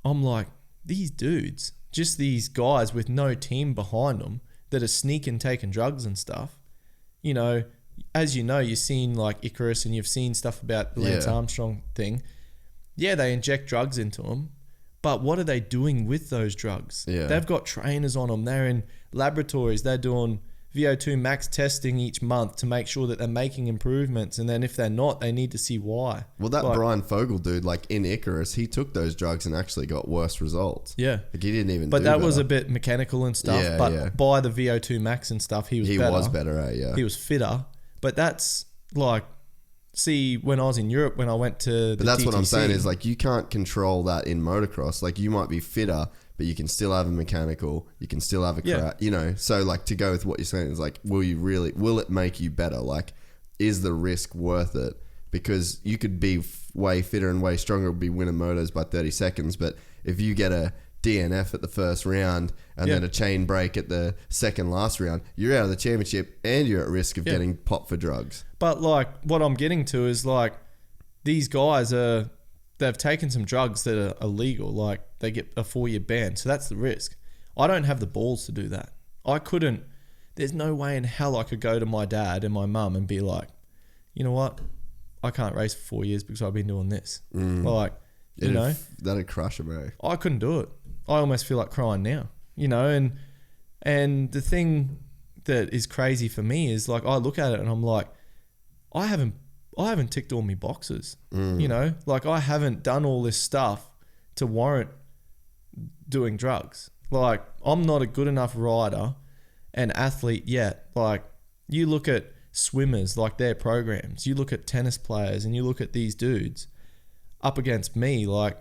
I'm like, these dudes, just these guys with no team behind them that are sneaking, taking drugs and stuff. You know, as you know, you've seen like Icarus and you've seen stuff about the Lance Armstrong thing. Yeah, they inject drugs into them, but what are they doing with those drugs? Yeah. They've got trainers on them. They're in laboratories. They're doing VO2 max testing each month to make sure that they're making improvements. And then if they're not, they need to see why. Well, that Brian Fogel dude, like in Icarus, he took those drugs and actually got worse results. Yeah. Like, he didn't even But that was a bit mechanical and stuff. Yeah, but by the VO2 max and stuff, he was better. He was better, yeah. He was fitter. But that's like, see, when I was in Europe, when I went to the But that's TTC, what I'm saying is like, you can't control that in motocross. Like, you might be fitter, but you can still have a mechanical, you can still have a you know. So like, to go with what you're saying is like, will it make you better? Like, is the risk worth it? Because you could be way fitter and way stronger, be winning motos by 30 seconds, but if you get a DNF at the first round and then a chain break at the second last round, you're out of the championship and you're at risk of getting popped for drugs. But like, what I'm getting to is like, these guys they've taken some drugs that are illegal. Like, they get a 4-year ban. So that's the risk. I don't have the balls to do that. I couldn't. There's no way in hell I could go to my dad and my mum and be like, you know what? I can't race for 4 years because I've been doing this. Like, you know. That'd crush him, bro. I couldn't do it. I almost feel like crying now, you know. And the thing that is crazy for me is like, I look at it and I'm like, I haven't ticked all my boxes, you know, like I haven't done all this stuff to warrant doing drugs. Like, I'm not a good enough rider and athlete yet. Like, you look at swimmers, like their programs, you look at tennis players and you look at these dudes up against me, like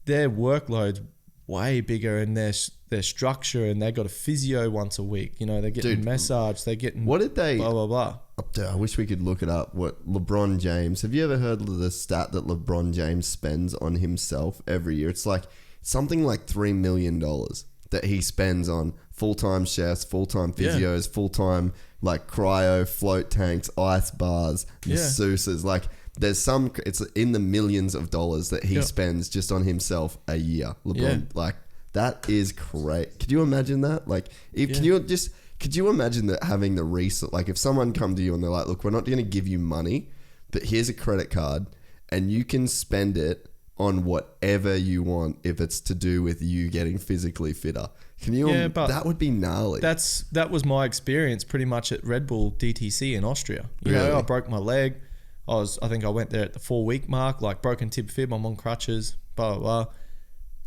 their workload's way bigger and their structure, and they got a physio once a week, you know, they're getting massage, they're getting blah, blah, blah. I wish we could look it up. What LeBron James, have you ever heard of the stat that LeBron James spends on himself every year? It's like something like $3 million that he spends on full-time chefs, full-time physios, full-time like cryo, float tanks, ice bars, masseuses. Like, there's it's in the millions of dollars that he spends just on himself a year. LeBron, like, that is great. Could you imagine that? Like, could you imagine that having the research, like if someone come to you and they're like, look, we're not going to give you money, but here's a credit card and you can spend it on whatever you want if it's to do with you getting physically fitter. Can you? But that would be gnarly. That was my experience pretty much at Red Bull DTC in Austria. You know, I broke my leg. I think I went there at the 4-week mark, like broken tib fib. I'm on crutches, blah, blah, blah.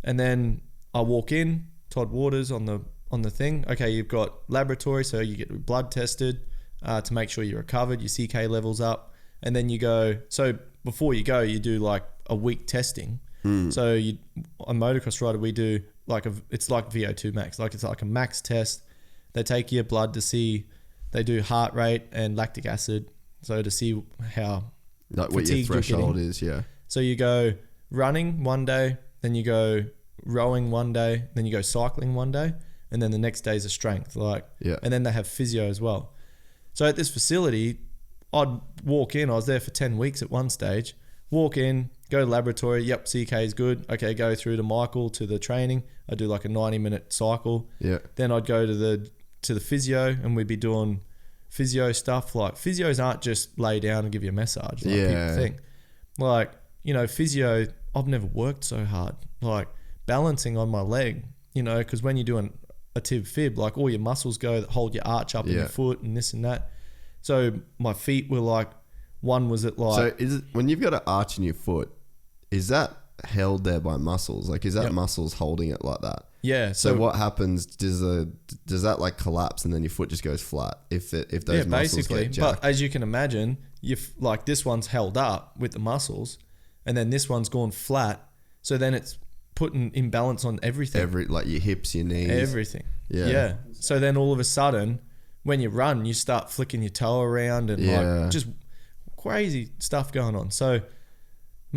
And then I walk in, Todd Waters on the thing. Okay, you've got laboratory, so you get your blood tested to make sure you're recovered, your CK levels up. And then you go, so before you go, you do like a week testing. So on motocross rider, we do it's like VO2 max. Like it's like a max test. They take your blood to see, they do heart rate and lactic acid. So to see how like what your threshold is, yeah. So you go running one day, then you go rowing one day, then you go cycling one day, and then the next day is a strength. And then they have physio as well. So at this facility, I'd walk in, I was there for 10 weeks at one stage, walk in, go to laboratory, yep, CK is good. Okay, go through to Michael to the training. I do like a 90-minute cycle. Yeah. Then I'd go to the physio, and we'd be doing physio stuff. Like physios aren't just lay down and give you a massage like people think. Like, physio, I've never worked so hard. Like balancing on my leg, because when you're doing a tib fib, like all your muscles go that hold your arch up in your foot and this and that. So my feet were like, one was at like... So is it, when you've got an arch in your foot, is that held there by muscles? Like is that muscles holding it like that? Yeah. So what happens, does that like collapse and then your foot just goes flat if those muscles get jacked? But as you can imagine, like this one's held up with the muscles and then this one's gone flat. So then it's putting imbalance on everything. Like your hips, your knees. Everything. Yeah. So then all of a sudden, when you run, you start flicking your toe around and like just crazy stuff going on. So the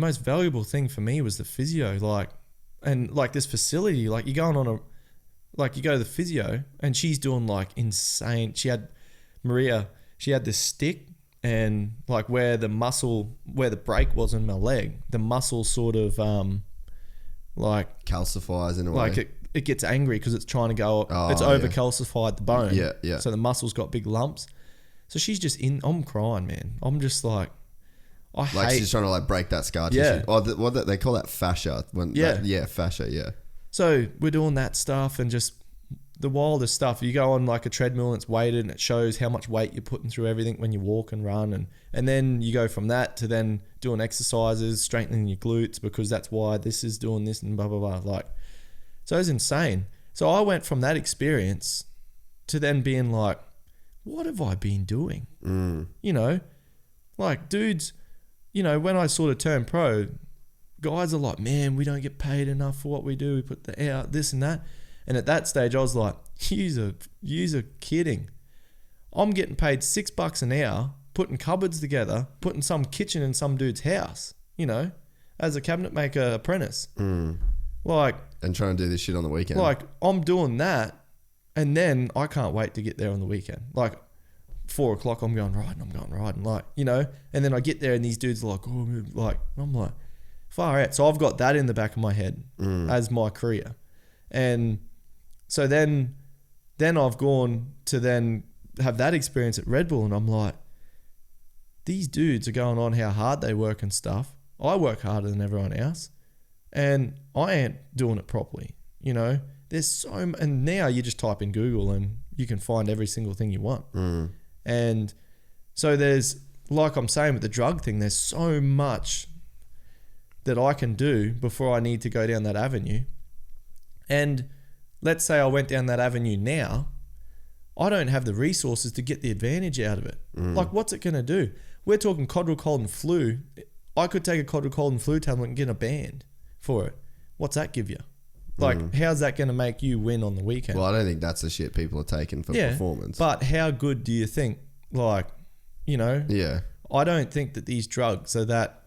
most valuable thing for me was the physio, and this facility, like you're going on you go to the physio and she's doing like insane. Maria had this stick and like where the break was in my leg, the muscle sort of like calcifies in a way. Like it gets angry because it's trying to go, it's over calcified the bone. Yeah. So the muscle's got big lumps. So she's just I'm crying, man. I'm just like, she's trying to like break that scar tissue. Oh, they call that fascia. Fascia, yeah. So we're doing that stuff and just the wildest stuff. You go on like a treadmill and it's weighted and it shows how much weight you're putting through everything when you walk and run. And then you go from that to then doing exercises, strengthening your glutes because that's why this is doing this and blah, blah, blah. So it was insane. So I went from that experience to then being like, what have I been doing? Like dudes, when I sort of turned pro, guys are like, man, we don't get paid enough for what we do. We put the out, this and that. And at that stage, I was like, you're kidding. I'm getting paid $6 an hour, putting cupboards together, putting some kitchen in some dude's house, as a cabinet maker apprentice. And trying to do this shit on the weekend. Like, I'm doing that, and then I can't wait to get there on the weekend. Like, 4 o'clock, I'm going riding, like, and then I get there and these dudes are like, I'm like, far out. So I've got that in the back of my head as my career. And so then I've gone to then have that experience at Red Bull and I'm like, these dudes are going on how hard they work and stuff. I work harder than everyone else and I ain't doing it properly. There's and now you just type in Google and you can find every single thing you want. And so there's, like I'm saying with the drug thing, there's so much that I can do before I need to go down that avenue. And let's say I went down that avenue now, I don't have the resources to get the advantage out of it. Like, what's it going to do? We're talking Codral and flu. I could take a Codral and flu tablet and get a band for it. What's that give you? Like, how's that going to make you win on the weekend? Well, I don't think that's the shit people are taking for performance. But how good do you think? Like, Yeah. I don't think that these drugs are that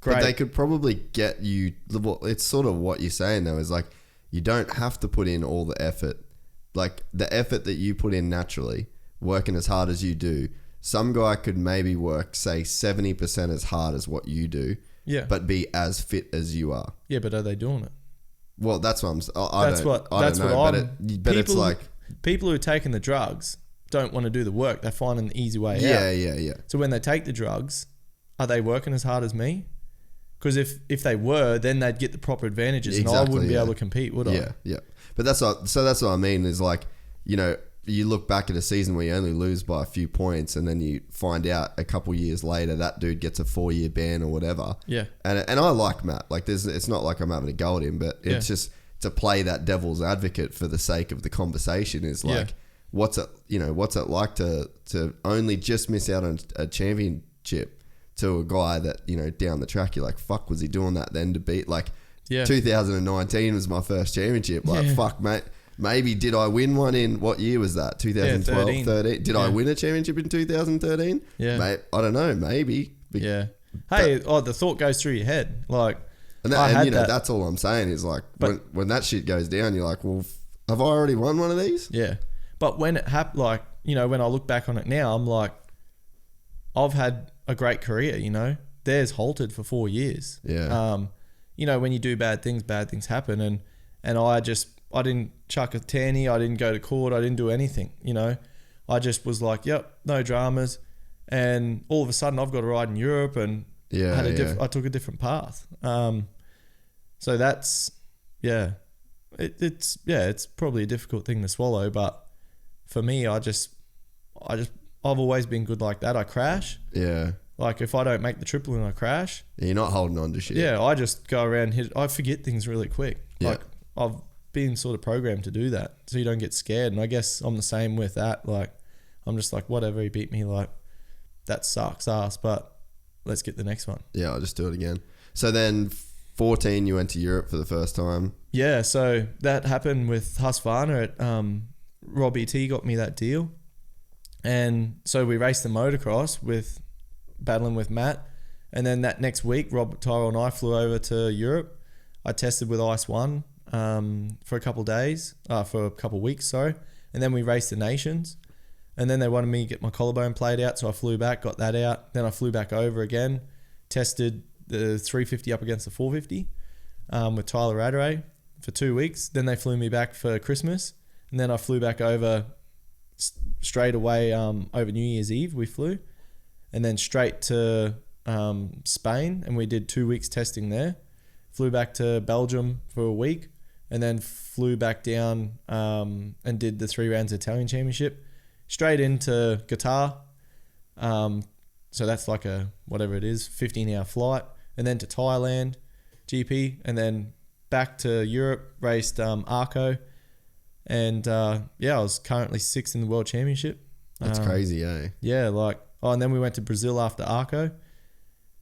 great. But they could probably get you... Well, it's sort of what you're saying, though, is like, you don't have to put in all the effort. Like, the effort that you put in naturally, working as hard as you do, some guy could maybe work, say, 70% as hard as what you do, but be as fit as you are. Yeah, but are they doing it? Well, that's what I don't know. But it's like... People who are taking the drugs don't want to do the work. They're finding the easy way out. Yeah. So when they take the drugs, are they working as hard as me? Because if they were, then they'd get the proper advantages and I wouldn't be able to compete, would I? Yeah. But that's what I mean is like, you look back at a season where you only lose by a few points, and then you find out a couple years later that dude gets a 4-year ban or whatever. Yeah. And I like Matt. Like, it's not like I'm having a go at him, but it's just to play that devil's advocate for the sake of the conversation is like, what's it like to only just miss out on a championship to a guy that, you know, down the track you're like, fuck, was he doing that then to beat? Like, 2019 was my first championship. Like, fuck, mate. Maybe did I win one in, what year was that? 2012, 13. Did I win a championship in 2013? Yeah. Mate, I don't know. Maybe. Yeah. Hey, the thought goes through your head. Like, and that's all I'm saying is like, when that shit goes down, you're like, well, have I already won one of these? Yeah. But when it happened, like, you know, when I look back on it now, I'm like, I've had a great career, you know. Theirs halted for 4 years. Yeah. You know, when you do bad things happen. And I didn't chuck a tanny. I didn't go to court. I didn't do anything, you know. I just was like, yep, no dramas. And all of a sudden I've got to ride in Europe and I took a different path. So that's, it's probably a difficult thing to swallow, but for me, I've always been good like that. I crash. Yeah. Like if I don't make the triple and I crash. You're not holding on to shit. Yeah. I just go around, I forget things really quick. Yeah. Like I've been sort of programmed to do that. So you don't get scared. And I guess I'm the same with that. Like I'm just like, whatever, he beat me. Like that sucks ass, but let's get the next one. Yeah. I'll just do it again. So then 14, you went to Europe for the first time. Yeah. So that happened with Husqvarna at, Robbie T got me that deal. And so we raced the motocross battling with Matt. And then that next week, Rob, Tyrell and I flew over to Europe. I tested with LXII for a couple of weeks. And then we raced the Nations. And then they wanted me to get my collarbone played out. So I flew back, got that out. Then I flew back over again, tested the 350 up against the 450 with Tyler Raderay for 2 weeks. Then they flew me back for Christmas. And then I flew back over straight away over New Year's Eve. We flew. And then straight to Spain. And we did 2 weeks testing there. Flew back to Belgium for a week. And then flew back down and did the 3 rounds Italian Championship. Straight into Qatar. So that's like a, whatever it is, 15-hour flight. And then to Thailand, GP. And then back to Europe, raced Arco. And I was currently 6th in the World Championship. That's crazy, eh? Yeah, and then we went to Brazil after Arco.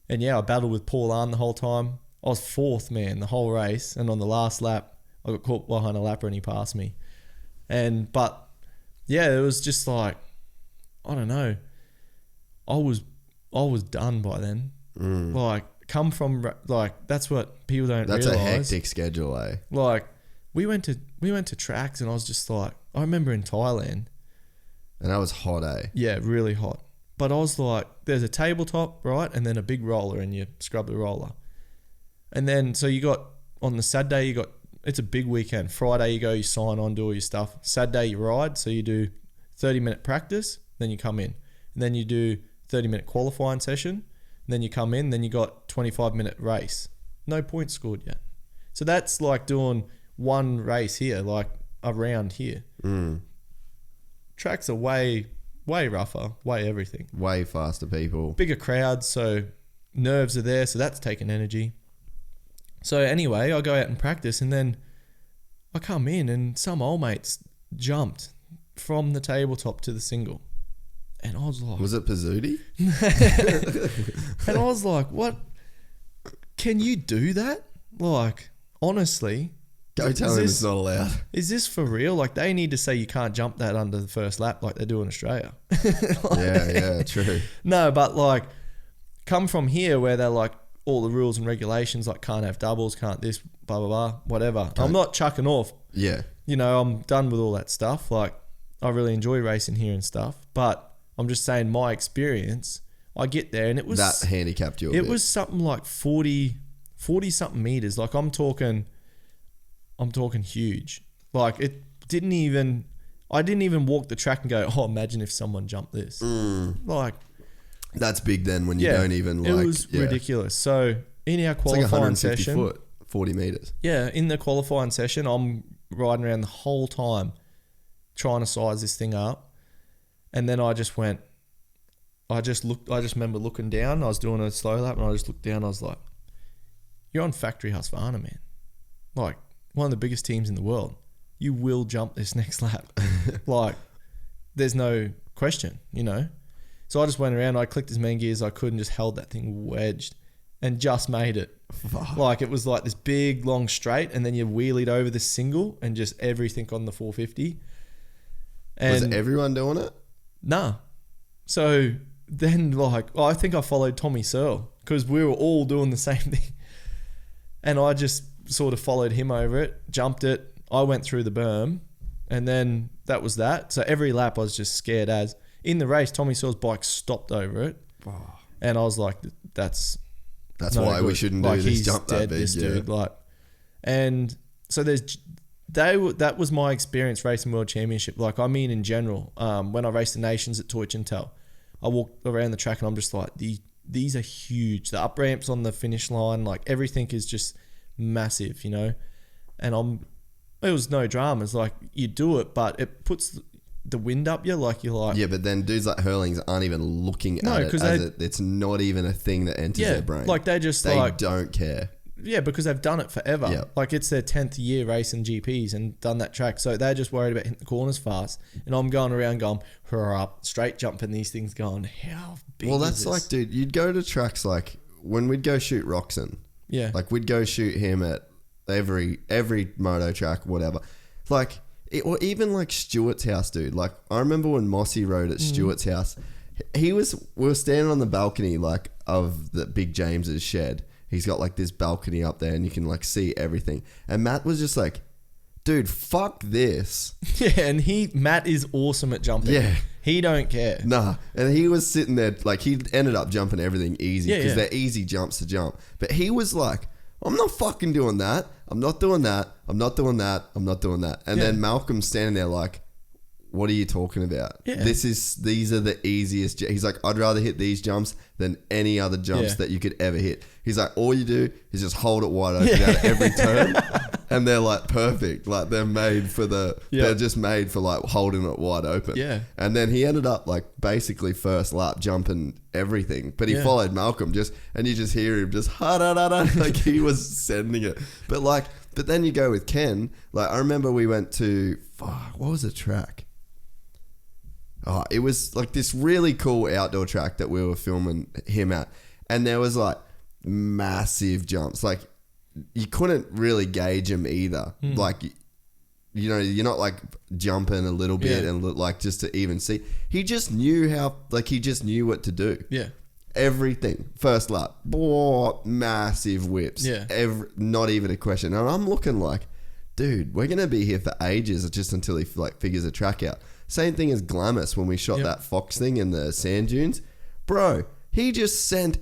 And I battled with Paul Arn the whole time. I was 4th, man, the whole race. And on the last lap, I got caught behind a lapper and he passed me. It was just like, I don't know. I was done by then. Like, come from, like, that's what people don't realize. That's a hectic schedule, eh? Like, we went to tracks and I was just like, I remember in Thailand. And that was hot, eh? Yeah, really hot. But I was like, there's a tabletop, right? And then a big roller and you scrub the roller. And then, so you got, on the Saturday, it's a big weekend. Friday you go, you sign on, do all your stuff. Saturday you ride, so you do 30-minute practice, then you come in. And then you do 30-minute qualifying session, and then you come in, then you got 25-minute race. No points scored yet. So that's like doing one race here, like a round here. Tracks are way rougher, way everything. Way faster people. Bigger crowds, so nerves are there, so that's taking energy. So anyway, I go out and practice and then I come in and some old mates jumped from the tabletop to the single. And I was like... Was it Pizzuti? And I was like, what? Can you do that? Like, honestly... Go tell him it's not allowed. Is this for real? Like, they need to say you can't jump that under the first lap like they do in Australia. Yeah, true. No, but like, come from here where they're like, all the rules and regulations, like can't have doubles, can't this, blah, blah, blah, whatever. I'm not chucking off. Yeah. You know, I'm done with all that stuff. Like, I really enjoy racing here and stuff. But I'm just saying my experience, I get there and it was... That handicapped you a bit. It was something like 40-something meters. Like, I'm talking huge. Like, it didn't even... I didn't even walk the track and go, oh, imagine if someone jumped this. Like... That's big then when you don't even like... It was ridiculous. So, in our qualifying session... 150 foot, 40 meters. Yeah, in the qualifying session, I'm riding around the whole time trying to size this thing up. And then I just remember looking down. I was doing a slow lap and I just looked down. I was like, you're on Factory Husqvarna, man. Like, one of the biggest teams in the world. You will jump this next lap. Like, there's no question, you know? So I just went around, I clicked as many gears as I could and just held that thing wedged and just made it. Fuck. Like, it was like this big, long straight, and then you wheelied over this single and just everything on the 450. And was everyone doing it? Nah. So then, like, I think I followed Tommy Searle because we were all doing the same thing. And I just sort of followed him over it, jumped it. I went through the berm, and then that was that. So every lap I was just scared as. In the race, Tommy Searle's bike stopped over it. Oh. And I was like, that's why we shouldn't do this jump that big. Dude. Like, and so that was my experience racing World Championship. Like, I mean, in general, when I raced the Nations at Toy Chintel, I walked around the track and I'm just like, these are huge. The up ramps on the finish line, like everything is just massive, you know? And it was no drama. It's like, you do it, but it puts the wind up you, like you're like... Yeah, but then dudes like Hurlings aren't even looking at it as it's not even a thing that enters their brain. Like they don't care. Yeah, because they've done it forever. Yep. Like it's their 10th year racing GPs and done that track. So they're just worried about hitting the corners fast. And I'm going around going, hurrah up, straight jumping these things going, how big Well, is that's this? like, dude, you'd go to tracks like when we'd go shoot Roxon. Yeah. Like we'd go shoot him at every moto track, whatever. Like, or even like Stuart's house, dude. Like I remember when Mossy rode at Stuart's house, we were standing on the balcony like of the Big James's shed. He's got like this balcony up there and you can like see everything. And Matt was just like, dude, fuck this. Yeah, and Matt is awesome at jumping. Yeah. He don't care. Nah. And he was sitting there, like he ended up jumping everything easy because they're easy jumps to jump. But he was like, I'm not fucking doing that. I'm not doing that. I'm not doing that. I'm not doing that. And then Malcolm's standing there like, what are you talking about? Yeah. These are the easiest. He's like, I'd rather hit these jumps than any other jumps that you could ever hit. He's like, all you do is just hold it wide open out of every turn. And they're like perfect. Like they're made for they're just made for like holding it wide open. Yeah. And then he ended up like basically first lap jumping everything. But he followed Malcolm and you just hear him just like he was sending it. But then you go with Ken. Like I remember we went to, what was the track? Oh, it was like this really cool outdoor track that we were filming him at. And there was like massive jumps. Like you couldn't really gauge him either. Like, you know, you're not like jumping a little bit and like just to even see. He just knew he just knew what to do. Yeah. Everything. First lap. Massive whips. Yeah. Not even a question. And I'm looking like, dude, we're going to be here for ages just until he like figures a track out. Same thing as Glamis when we shot that Fox thing in the sand dunes. Bro, he just sent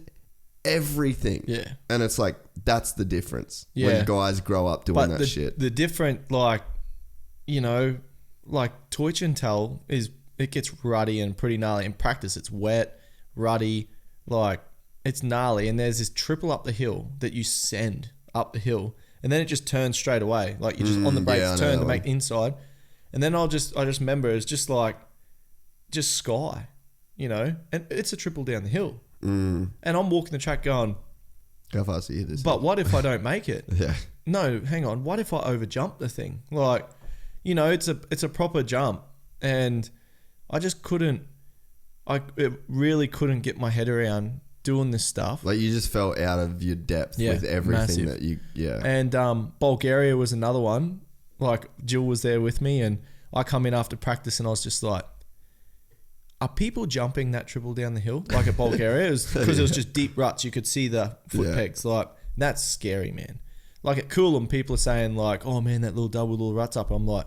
everything. Yeah. And it's like, that's the difference when guys grow up doing that shit. The different, like, you know, like Toy Chintel it gets ruddy and pretty gnarly. In practice, it's wet, ruddy, like, it's gnarly. And there's this triple up the hill that you send up the hill. And then it just turns straight away. Like, you're just on the brakes, turn to make the inside. And then I just remember it's just like, just sky, you know, and it's a triple down the hill. And I'm walking the track going, how fast are you this? But what if I don't make it? Yeah. No, hang on. What if I overjump the thing? Like, you know, it's a proper jump, and I just it really couldn't get my head around doing this stuff. Like you just fell out of your depth with everything massive. And Bulgaria was another one. Like Jill was there with me and I come in after practice and I was just like, are people jumping that triple down the hill? Like at Bulgaria, because it was just deep ruts. You could see the foot pegs. Like that's scary, man. Like at Coolum, people are saying like, oh man, that little ruts up. I'm like,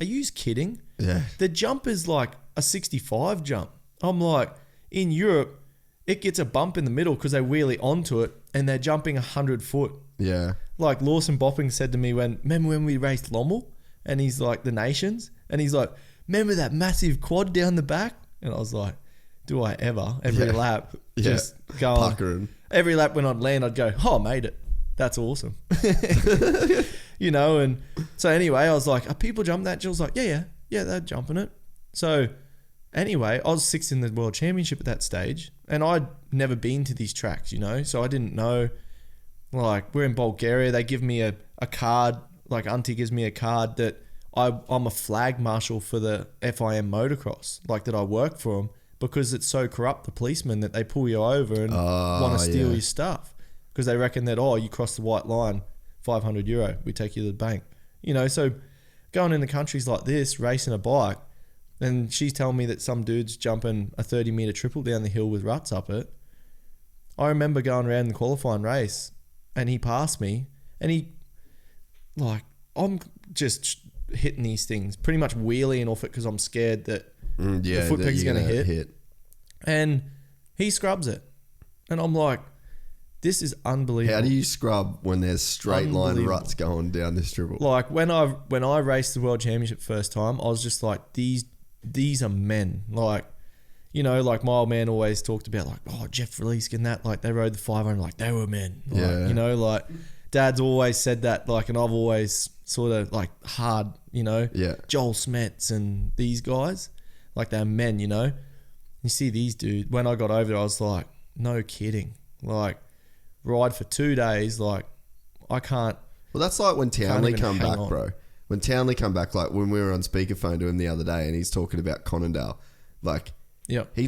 are you kidding? Yeah. The jump is like a 65 jump. I'm like, in Europe, it gets a bump in the middle because they wheelie onto it and they're jumping 100 foot. Yeah. Like Lawson Bopping said to me remember when we raced Lommel and he's like the Nations and he's like, remember that massive quad down the back? And I was like, do I ever? Every lap just go on. Puckering. Every lap when I'd land, I'd go, oh, I made it. That's awesome. You know, and so anyway, I was like, are people jumping that? Jill's like, yeah. Yeah, they're jumping it. So anyway, I was sixth in the world championship at that stage, and I'd never been to these tracks, you know, so I didn't know. Like, we're in Bulgaria, they give me a card, like Auntie gives me a card that I'm a flag marshal for the FIM motocross, like that I work for them, because it's so corrupt, the policemen, that they pull you over and want to steal your stuff because they reckon that, you crossed the white line, €500, we take you to the bank. You know, so going into countries like this, racing a bike, and she's telling me that some dude's jumping a 30-metre triple down the hill with ruts up it. I remember going around the qualifying race and he passed me and I'm just hitting these things, pretty much wheeling off it because I'm scared that the foot peg's going to hit. And he scrubs it. And I'm like, this is unbelievable. How do you scrub when there's straight line ruts going down this triple? Like, when I raced the World Championship first time, I was just like, these are men. Like, you know, like my old man always talked about, like, Jeff Releask and that, like they rode the 500, like they were men. Like, you know, like Dad's always said that, like, and I've always sort of like hard, you know, Joel Smets and these guys, like they're men, you know. You see these dudes, when I got over there, I was like, no kidding. Like, ride for 2 days, like I can't. Well, that's like when Townley come back, bro. When Townley come back, like when we were on speakerphone to him the other day and he's talking about Conondale, like,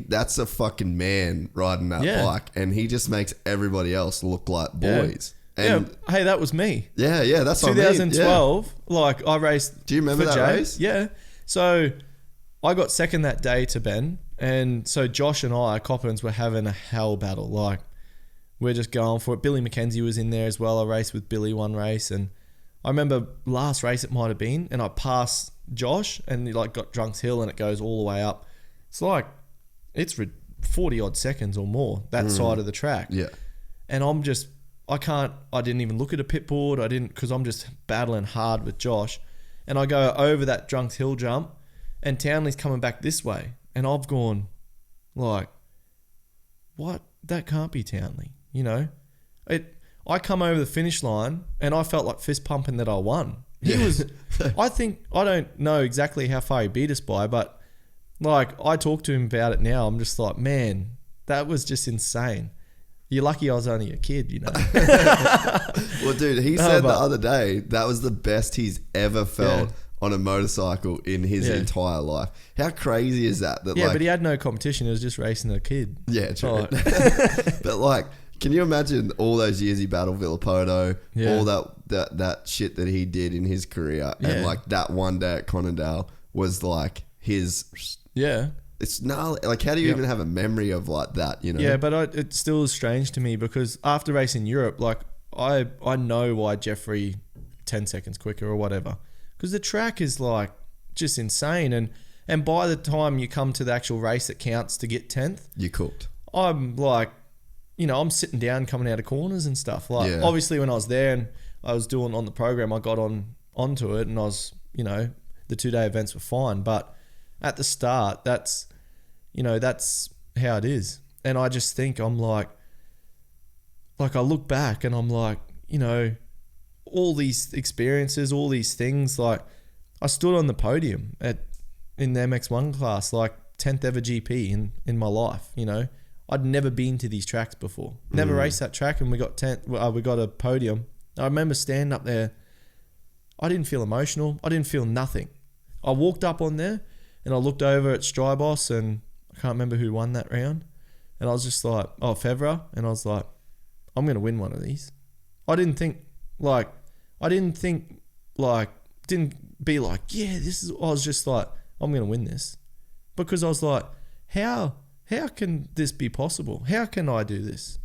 that's a fucking man riding that bike, and he just makes everybody else look like boys. And hey, that was me. Yeah, that's what 2012. Like, I raced. Do you remember that race? Yeah. So I got second that day to Ben, and so Josh and I, Coppins, were having a hell battle. Like, we're just going for it. Billy McKenzie was in there as well. I raced with Billy one race, and I remember last race it might have been, and I passed Josh and like got Drunks Hill, and it goes all the way up. It's like, it's 40 odd seconds or more that side of the track. Yeah. And I didn't even look at a pit board. I didn't, because I'm just battling hard with Josh. And I go over that Drunks Hill jump, and Townley's coming back this way. And I've gone, like, what? That can't be Townley, you know? I come over the finish line, and I felt like fist pumping that I won. He was, I don't know exactly how far he beat us by, but like, I talk to him about it now. I'm just like, man, that was just insane. You're lucky I was only a kid, you know. Well, dude, he said the other day that was the best he's ever felt on a motorcycle in his entire life. How crazy is that? Yeah, but he had no competition. He was just racing a kid. Yeah, true. But like, can you imagine all those years he battled Villapoto, all that shit that he did in his career, and like that one day at Conondale was like his... Yeah. It's gnarly. Like, how do you even have a memory of like that, you know? Yeah, but it still is strange to me because after racing Europe, like, I know why Jeffrey 10 seconds quicker or whatever, because the track is like just insane, and by the time you come to the actual race that counts to get 10th, you're cooked. I'm like, you know, I'm sitting down coming out of corners and stuff. Like, obviously when I was there and I was doing on the program, I got onto it, and I was, you know, the 2-day events were fine, but at the start, that's how it is. And I just think, I'm like I look back and I'm like, you know, all these experiences, all these things, like I stood on the podium in the MX1 class, like 10th ever GP in my life, you know. I'd never been to these tracks before. Never raced that track, and we got 10th, we got a podium. I remember standing up there. I didn't feel emotional. I didn't feel nothing. I walked up on there, and I looked over at Strybos, and I can't remember who won that round. And I was just like, Fevra. And I was like, I'm going to win one of these. Didn't be like, yeah, this is, I was just like, I'm going to win this. Because I was like, how can this be possible? How can I do this?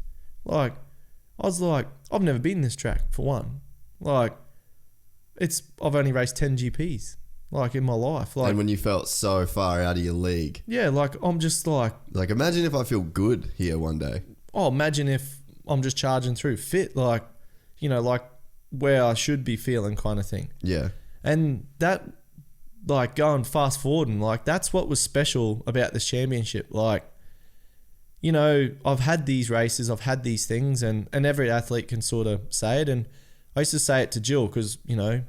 Like, I was like, I've never been in this track for one. Like, I've only raced 10 GPs. Like, in my life. Like, and when you felt so far out of your league. Yeah, like, I'm just like... Like, imagine if I feel good here one day. Oh, imagine if I'm just charging through fit, like, you know, like where I should be feeling kind of thing. Yeah. And that, like, going fast forward, and like, that's what was special about this championship. Like, you know, I've had these races, I've had these things, and every athlete can sort of say it. And I used to say it to Jill because, you know,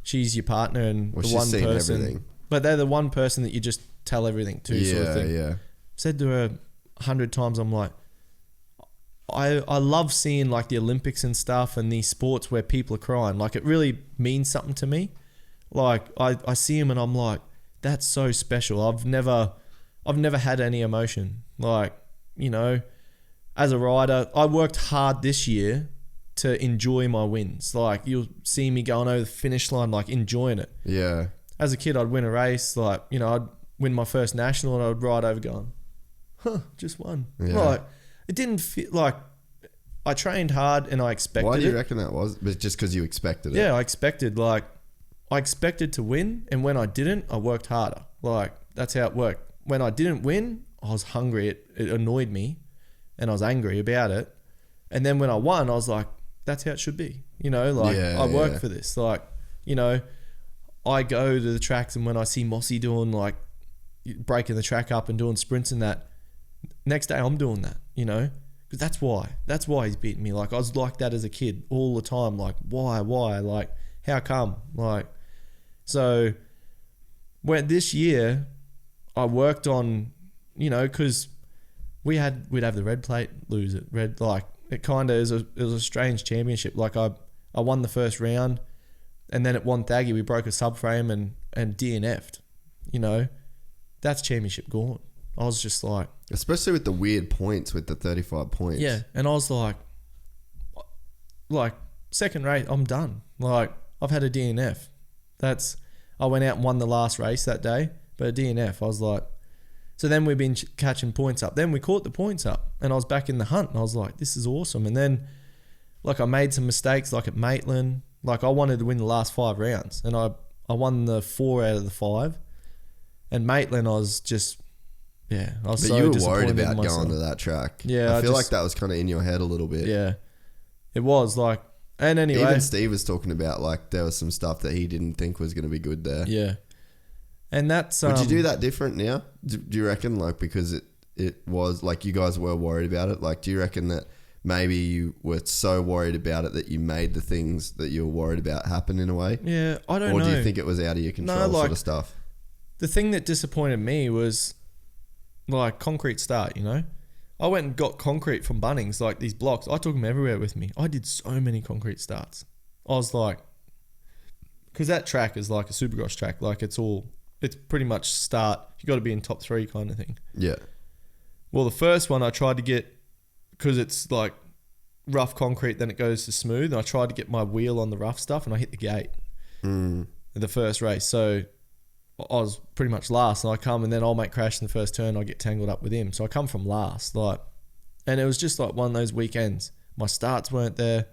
she's your partner and the one person. Everything. but they're the one person that you just tell everything to, sort of thing. Yeah. Said to her 100 times, I'm like, I love seeing like the Olympics and stuff and these sports where people are crying. Like, it really means something to me. Like, I see them and I'm like, that's so special. I've never had any emotion. Like, you know, as a rider, I worked hard this year to enjoy my wins. Like, you'll see me going over the finish line, like enjoying it. Yeah. As a kid, I'd win a race, like, you know, I'd win my first national and I'd ride over going, just won. Yeah. Like, it didn't feel like I trained hard and I expected it. Why do you reckon that was? But just because you expected it? Yeah, I expected to win, and when I didn't, I worked harder. Like, that's how it worked. When I didn't win, I was hungry. It annoyed me and I was angry about it. And then when I won, I was like, that's how it should be. You know, like, I worked for this. Like, you know, I go to the tracks and when I see Mossy doing like breaking the track up and doing sprints and that, next day I'm doing that, you know, because that's why he's beating me. Like, I was like that as a kid all the time. Like, why, like, how come? Like, so when this year I worked on, you know, because we'd have the red plate, lose it, red, like, it kind of is it was a strange championship. Like, I won the first round, and then at Wonthaggi we broke a subframe and DNF'd, you know, that's championship gone. I was just like... Especially with the weird points, with the 35 points. Yeah, and I was like, second race, I'm done. Like, I've had a DNF. I went out and won the last race that day, but a DNF, I was like... So then we've been catching points up. Then we caught the points up, and I was back in the hunt, and I was like, this is awesome. And then, like, I made some mistakes, like at Maitland. Like, I wanted to win the last 5 rounds, and I won the 4 out of the 5. And Maitland, I was just... Yeah, I was so disappointed. But you were worried about going to that track. Yeah, I feel like that was kind of in your head a little bit. Yeah, it was like, and anyway, even Steve was talking about like there was some stuff that he didn't think was going to be good there. Yeah, and that's would you do that different now? Do you reckon, like, because it was like you guys were worried about it? Like, do you reckon that maybe you were so worried about it that you made the things that you were worried about happen in a way? Yeah, I don't know. Or do you think it was out of your control, sort of stuff? The thing that disappointed me was, like, concrete start, you know? I went and got concrete from Bunnings, like these blocks. I took them everywhere with me. I did so many concrete starts. I was like... Because that track is like a supercross track. Like, it's pretty much start. You got to be in top 3 kind of thing. Yeah. Well, the first one I tried to get... Because it's like rough concrete, then it goes to smooth. And I tried to get my wheel on the rough stuff and I hit the gate. In the first race. So... I was pretty much last, and I come and then I'll make crash in the first turn. I get tangled up with him, so I come from last. Like, and it was just like one of those weekends. My starts weren't there.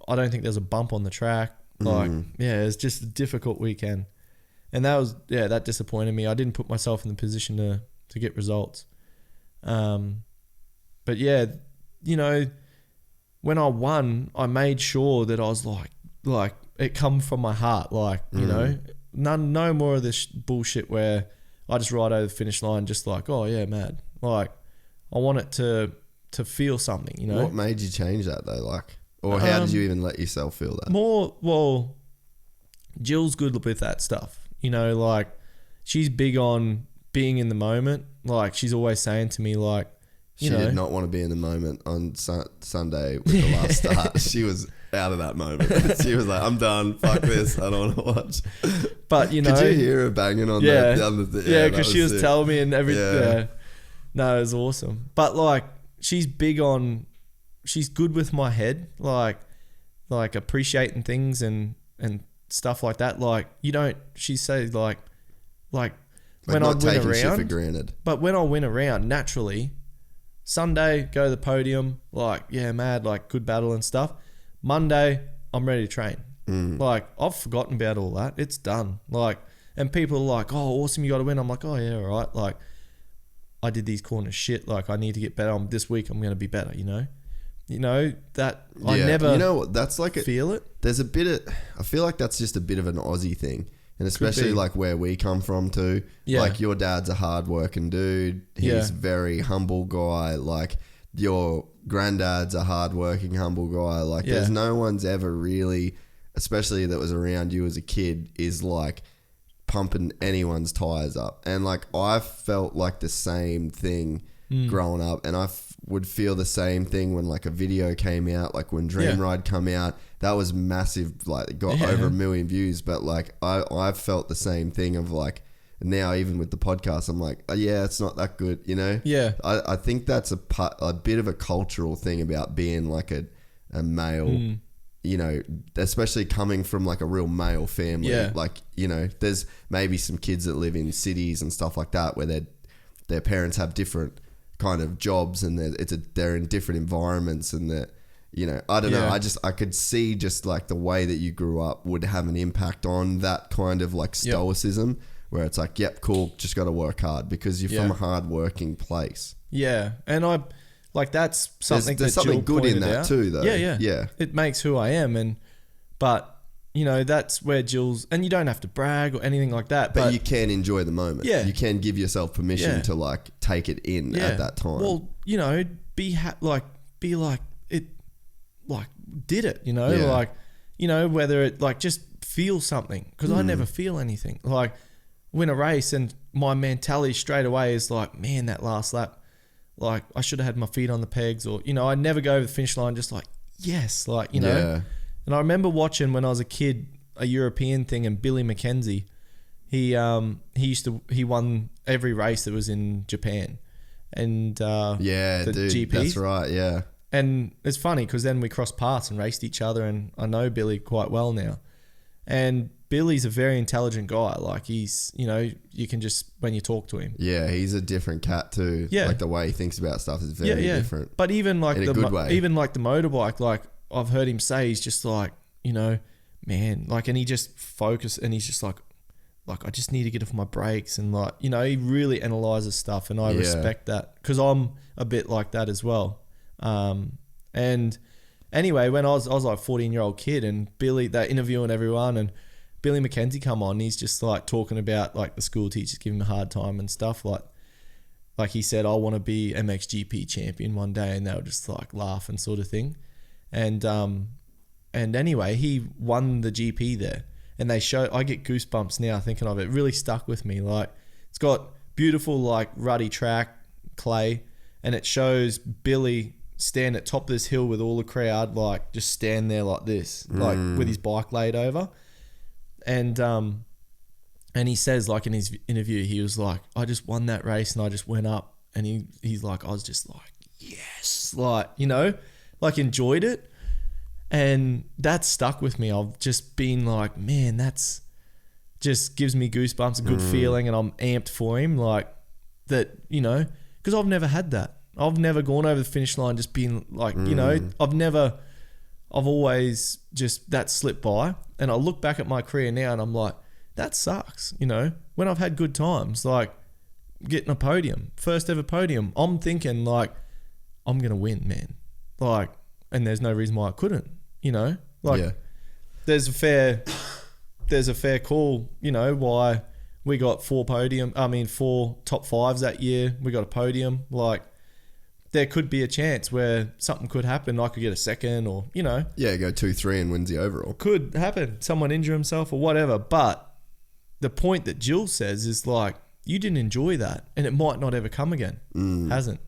I don't think there's a bump on the track. Like, yeah, it was just a difficult weekend, and that disappointed me. I didn't put myself in the position to get results. But yeah, you know, when I won, I made sure that I was like it come from my heart. Like, you know. No more of this bullshit where I just ride over the finish line just like, oh yeah, mad. Like, I want it to feel something, you know? What made you change that though? Like, or how did you even let yourself feel that? Well, Jill's good with that stuff. You know, like, she's big on being in the moment. Like, she's always saying to me, like, she did not want to be in the moment on Sunday with the last start. She was out of that moment. She was like, I'm done. Fuck this. I don't want to watch. But, you know. Could you hear her banging on the other thing? Yeah, because she was telling me and everything. Yeah. No, it was awesome. But, like, she's big on... She's good with my head. Like appreciating things and stuff like that. Like, you don't... She says, like when I win a round... Shit for granted. But when I win a round, naturally... Sunday, go to the podium, like, yeah, mad, like, good battle and stuff. Monday, I'm ready to train. Like, I've forgotten about all that. It's done. Like, and people are like, oh, awesome, you got to win. I'm like, oh, yeah, all right. Like, I did these corners shit. Like, I need to get better. This week, I'm going to be better, you know? You know, that I never you know, that's like feel it. There's a bit of... I feel like that's just a bit of an Aussie thing. And especially like where we come from too. Yeah. Like, your dad's a hard-working dude. He's very humble guy. Like, your granddad's a hard-working, humble guy. Like, there's no one's ever really, especially that was around you as a kid, is like pumping anyone's tires up. And like I felt like the same thing growing up, and I would feel the same thing when like a video came out, like when Dream Ride come out. That was massive, like it got over 1 million views. But like I felt the same thing of like, now even with the podcast, I'm like, oh, yeah, it's not that good, you know? Yeah. I think that's a bit of a cultural thing about being like a male, you know, especially coming from like a real male family. Yeah. Like, you know, there's maybe some kids that live in cities and stuff like that where their parents have different kind of jobs, and they're in different environments, and that, you know, I don't know. I could see just like the way that you grew up would have an impact on that kind of like stoicism, where it's like, yep, cool, just got to work hard because you're from a hard working place. Yeah. And I like, that's something there's that something Jill good in that out. too, though. Yeah. It makes who I am. But you know, that's where Jill's, and you don't have to brag or anything like that. But you can enjoy the moment. Yeah. You can give yourself permission to like take it in at that time. Well, you know, be like it, like did it, you know, like, you know, whether it like just feel something, because I never feel anything. Like win a race and my mentality straight away is like, man, that last lap, like I should have had my feet on the pegs, or, you know, I never go over the finish line just like, yes, like, you know. Yeah. And I remember watching when I was a kid a European thing, and Billy McKenzie, he won every race that was in Japan, and the dude, GPs. that's right, yeah. And it's funny because then we crossed paths and raced each other, and I know Billy quite well now. And Billy's a very intelligent guy. Like he's, you know, you can just, when you talk to him. Yeah, he's a different cat too. Yeah. Like the way he thinks about stuff is very different. But even like in a good way. Even like the motorbike, like I've heard him say, he's just like, you know, man, like, and he just focus, and he's just like I just need to get off my brakes, and like, you know, he really analyzes stuff, and I respect that because I'm a bit like that as well. And anyway, when I was like 14-year-old kid, and Billy, they're interviewing everyone, and Billy McKenzie come on, he's just like talking about like the school teachers giving him a hard time and stuff, like he said, I want to be MXGP champion one day, and they were just like laughing sort of thing. And anyway, he won the GP there, and I get goosebumps now thinking of it. It really stuck with me. Like it's got beautiful like ruddy track, clay, and it shows Billy stand at top of this hill with all the crowd, like just stand there like this, like with his bike laid over. And he says, like in his interview, he was like, I just won that race and I just went up, and he's like, I was just like, yes, like, you know, like enjoyed it. And that stuck with me. I've just been like, man, that's just gives me goosebumps, a good feeling, and I'm amped for him. Like that, you know, because I've never had that. I've never gone over the finish line just been like, you know, I've always just, that slipped by. And I look back at my career now and I'm like, that sucks, you know, when I've had good times, like getting a podium, first ever podium, I'm thinking like, I'm going to win, man. Like, and there's no reason why I couldn't, you know, like there's a fair call, you know, why we got 4 top 5s that year. We got a podium. Like there could be a chance where something could happen. I could get a second, or, you know. Yeah, go 2-3 and wins the overall. Could happen. Someone injure himself or whatever. But the point that Jill says is like, you didn't enjoy that, and it might not ever come again. Hasn't.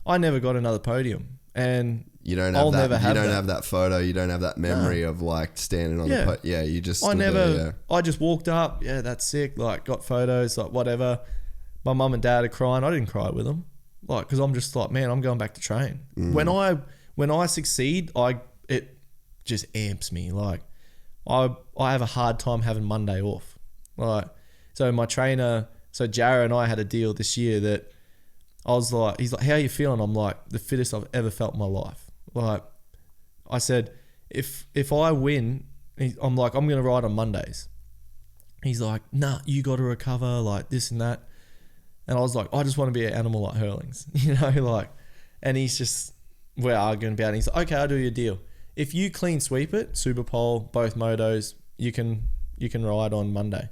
I never got another podium, and you don't have have that photo. You don't have that memory of like standing on the you just I just walked up. Yeah, that's sick. Like got photos, like whatever. My mum and dad are crying. I didn't cry with them, like, because I'm just like, man, I'm going back to train. When I succeed, it just amps me. Like I have a hard time having Monday off. Like, so my trainer, Jarrah and I had a deal this year that I was like, he's like, how are you feeling? I'm like, the fittest I've ever felt in my life. Like I said, if I win, I'm like, I'm going to ride on Mondays. He's like, nah, you got to recover, like this and that. And I was like, I just want to be an animal like Hurlings, you know, like, and he's just, we're arguing about it. He's like, okay, I'll do you a deal. If you clean sweep it, Super Pole, both motos, you can ride on Monday.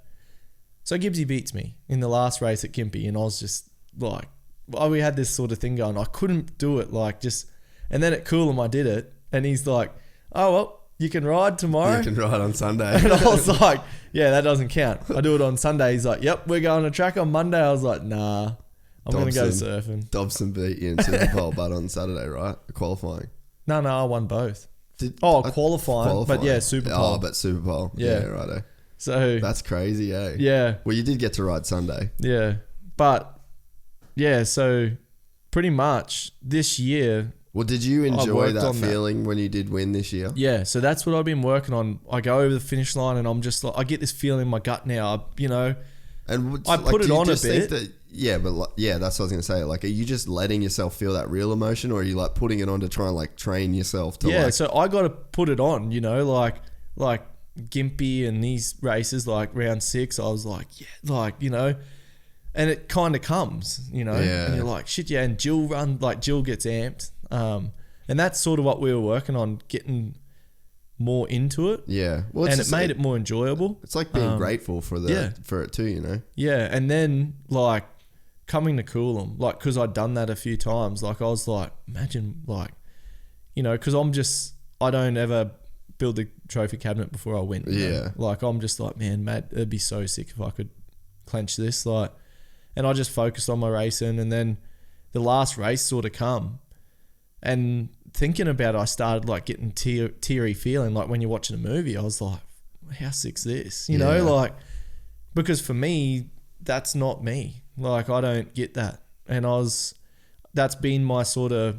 So Gibbsy beats me in the last race at Gympie, and I was just like, we had this sort of thing going. I couldn't do it, like just, and then at Coolum I did it, and he's like, oh well, you can ride tomorrow. You can ride on Sunday. And I was like, yeah, that doesn't count. I do it on Sunday. He's like, yep, we're going to track on Monday. I was like, nah, I'm going to go surfing. Dobson beat you in Super Bowl, but on Saturday, right? Qualifying. No, I won both. Qualifying, but yeah, Super Bowl. Oh, but Super Bowl. Yeah, righto. So that's crazy, eh? Yeah. Well, you did get to ride Sunday. Yeah, but yeah, so pretty much this year. Well, did you enjoy that feeling when you did win this year? Yeah, so that's what I've been working on. I go over the finish line and I'm just like, I get this feeling in my gut now, And I put it on a bit. That's what I was gonna say. Like, are you just letting yourself feel that real emotion, or are you like putting it on to try and like train yourself to? Yeah, so I got to put it on. Like Gympie and these races, like round 6, I was like, and it kind of comes, and you're like, shit, yeah. And Jill gets amped, and that's sort of what we were working on, getting more into it. Yeah, well, and it made it more enjoyable. It's like being grateful for it too, Yeah, and then like coming to Coolum, like because I'd done that a few times, like I was like, imagine because I don't ever build the trophy cabinet before I win. Like I'm just like, man, Matt, it'd be so sick if I could clench this, like, and I just focused on my racing, and then the last race sort of come, and thinking about it, I started like getting teary feeling, like when you're watching a movie. I was like, how sick's this? Like, because for me, that's not me. Like I don't get that, and that's been my sort of.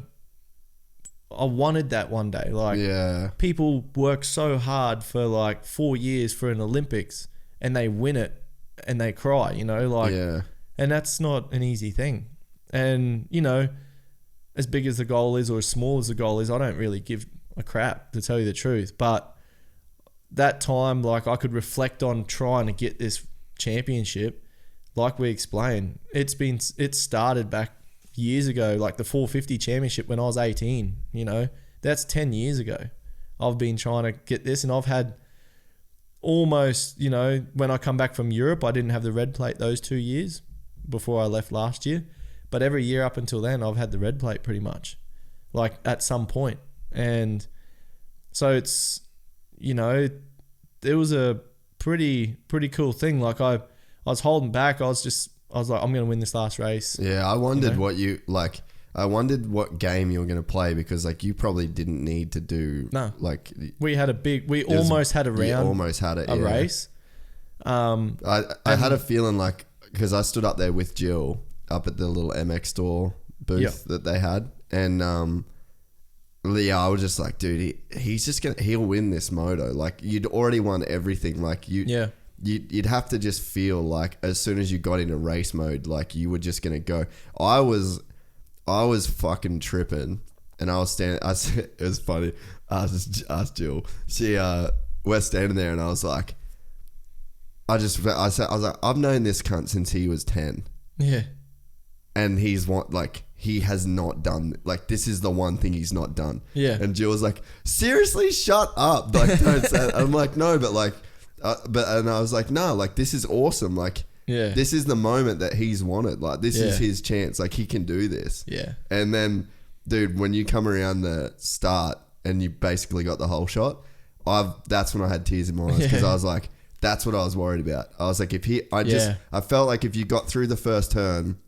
I wanted that one day. Like, people work so hard for like 4 years for an Olympics, and they win it, and they cry. And that's not an easy thing. And as big as the goal is or as small as the goal is, I don't really give a crap, to tell you the truth. But that time, like, I could reflect on trying to get this championship. Like we explained, it started back years ago, like the 450 championship when I was 18, that's 10 years ago. I've been trying to get this, and I've had almost, when I come back from Europe, I didn't have the red plate those 2 years before I left last year. But every year up until then, I've had the red plate pretty much, like at some point. And so it's, it was a pretty cool thing. Like I was holding back. I was like, I'm going to win this last race. Yeah, I wondered I wondered what game you were going to play, because like you probably didn't need to do. No. Like we almost had a round. You almost had it. A race. I had a feeling like, because I stood up there with Jill up at the little MX store booth that they had, and I was just like, dude, he'll win this moto. Like, you'd already won everything. Like you'd have to just feel like as soon as you got into race mode, like you were just gonna go. I was fucking tripping, and I was standing. It was funny. I just asked Jill. We're standing there, and I was like, I was like, I've known this cunt since he was 10. Yeah. And he has not done, like, this is the one thing he's not done. Yeah. And Jill was like, seriously, shut up. Like, don't say that. I'm like, no, but like, and I was like, no, like, this is awesome. Like, this is the moment that he's wanted. Like, this is his chance. Like, he can do this. Yeah. And then, dude, when you come around the start and you basically got the whole shot, that's when I had tears in my eyes, because I was like, that's what I was worried about. I was like, I felt like if you got through the first turn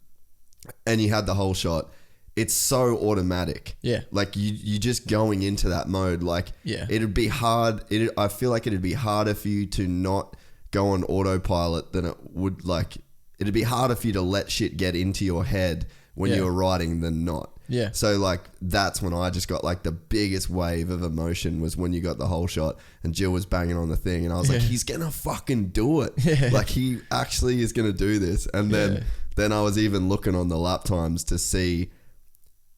and you had the whole shot, it's so automatic. Yeah. Like you just going into that mode, like it'd be hard. I feel like it'd be harder for you to not go on autopilot than it would, like, it'd be harder for you to let shit get into your head when you were riding than not. Yeah. So like that's when I just got like the biggest wave of emotion, was when you got the whole shot and Jill was banging on the thing, and I was like, he's gonna fucking do it. Yeah. Like he actually is gonna do this. And then I was even looking on the lap times to see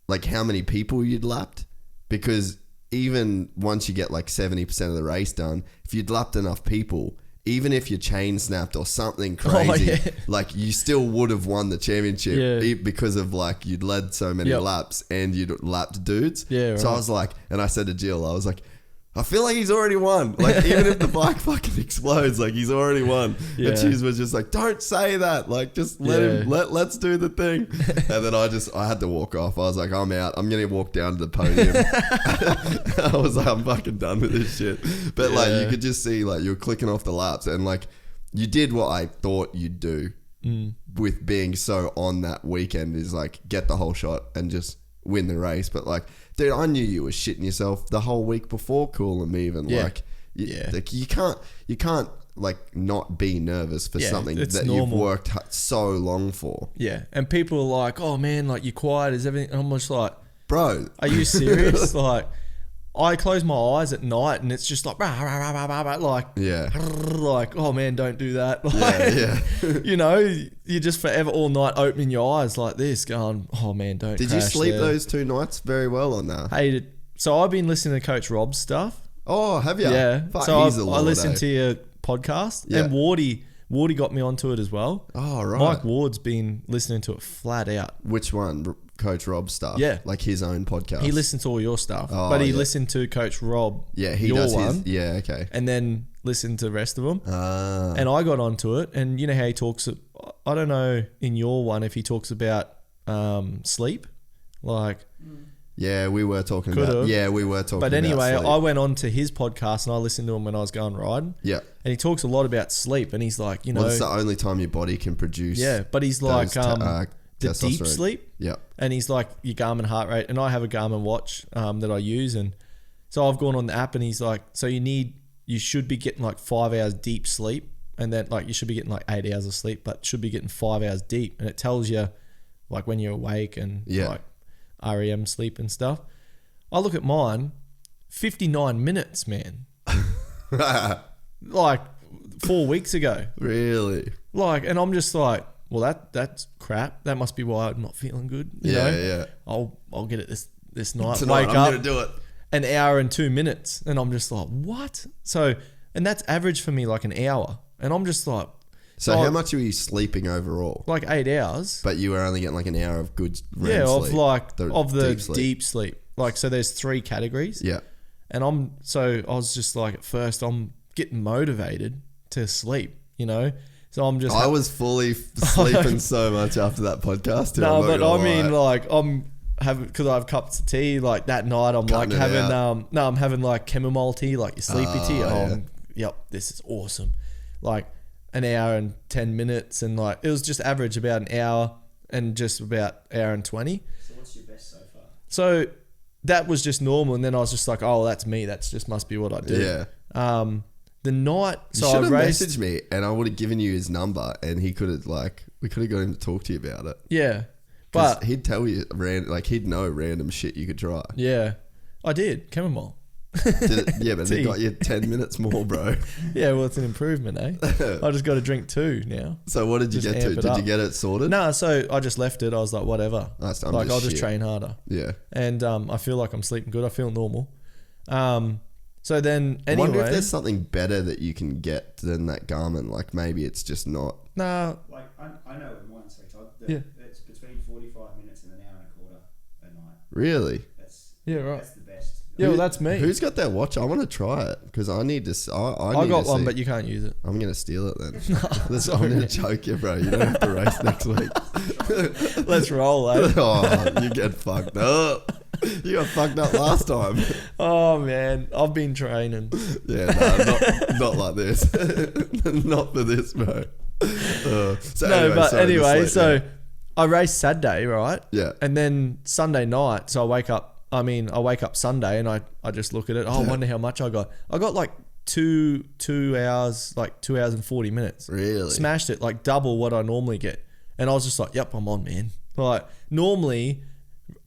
like how many people you'd lapped, because even once you get like 70% of the race done, if you'd lapped enough people, even if your chain snapped or something crazy, like you still would have won the championship because of like you'd led so many laps and you'd lapped dudes. Yeah, right. So I was like, and I said to Jill, I was like, I feel like he's already won. Like, even if the bike fucking explodes, like, he's already won. Yeah. And she was just like, don't say that. Like, just let's do the thing. And then I had to walk off. I was like, I'm out. I'm going to walk down to the podium. I was like, I'm fucking done with this shit. But like, you could just see, like, you were clicking off the laps, and like, you did what I thought you'd do with being so on that weekend, is like, get the whole shot and just win the race. But like, dude, I knew you were shitting yourself the whole week before Coolum even. Like, like, you can't like not be nervous for something that normal. You've worked so long for. Yeah. And people are like, oh man, like, you're quiet, is everything? And I'm just like, bro, are you serious? Like, I close my eyes at night and it's just like, rah, rah, rah, rah, rah, rah, like, like, oh man, don't do that. Like, you know, you're just forever all night opening your eyes like this, going, oh man, don't. Did you sleep those 2 nights very well or nah? Hated. So I've been listening to Coach Rob's stuff. Oh, have you? Yeah. Fuck, so I listened to your podcast, and Wardy got me onto it as well. Oh, right. Mike Ward's been listening to it flat out. Which one? Coach Rob's stuff? Yeah. Like his own podcast? He listens to all your stuff, but he listened to Coach Rob. Yeah, he does his. Yeah, okay. And then listened to the rest of them. Ah. And I got onto it, and you know how he talks, I don't know in your one if he talks about sleep, like... Yeah, we were talking about. Yeah, we were talking. But anyway, about sleep. I went on to his podcast and I listened to him when I was going riding. Yeah, and he talks a lot about sleep, and he's like, you know, it's the only time your body can produce. Yeah, but he's like the deep sleep. Yeah, and he's like your Garmin heart rate, and I have a Garmin watch that I use, and so I've gone on the app, and he's like, so you should be getting like 5 hours deep sleep, and then like you should be getting like 8 hours of sleep, but should be getting 5 hours deep, and it tells you like when you're awake and like REM sleep and stuff. I look at mine, 59 minutes, man. Like 4 weeks ago. Really? Like, and I'm just like, well, that's crap. That must be why I'm not feeling good. You know? Yeah. I'll get it this night. Tonight, Wake I'm up, gonna do it. an hour and 2 minutes, and I'm just like, what? So, and that's average for me, like an hour, and I'm just like. So how much were you sleeping overall? Like 8 hours. But you were only getting like an hour of good REM sleep. Of like the deep sleep. Like, so there's 3 categories. Yeah. And I was just like, at first I'm getting motivated to sleep, you know? So I'm just... I was fully sleeping so much after that podcast. Too, no, but I mean, like, I'm having... Because I have cups of tea, like that night I'm like having... I'm having like chamomile tea, like your sleepy tea. Yep, this is awesome. Like... an hour and 10 minutes, and like it was just average about an hour and just about hour and 20. So what's your best so far? So that was just normal, and then I was just like, oh, that's me, that's just must be what I do. Yeah. The night, so you should have messaged me and I would have given you his number, and he could have we could have got him to talk to you about it. Yeah, but he'd tell you he'd know random shit you could try. Yeah, I did chamomile. Yeah, but they got you 10 minutes more, bro. Yeah, well, it's an improvement, eh? I just got to drink 2 now. So what did you get to? Did you get it sorted? No, so I just left it. I was like, whatever. I'll just train harder. Yeah. And I feel like I'm sleeping good. I feel normal. So then anyway. I wonder if there's something better that you can get than that Garmin. Like maybe it's just not. Nah. Like I know with mine, so Todd, it's between 45 minutes and an hour and a quarter a night. Really? That's the best. Yeah, well, that's me. Who's got their watch? I want to try it because I need to. I got one, but you can't use it. I'm going to steal it then. I'm going to choke you, bro. You don't have to race next week. Let's roll, eh? Oh, you get fucked up. You got fucked up last time. Oh, man. I've been training. Yeah, no, not like this. Not for this, bro. So I raced Saturday, right? Yeah. And then Sunday night, so I wake up Sunday and I just look at it. Oh, I wonder how much I got. I got like two hours, like 2 hours and 40 minutes. Really? Smashed it, like double what I normally get. And I was just like, yep, I'm on, man. Like normally,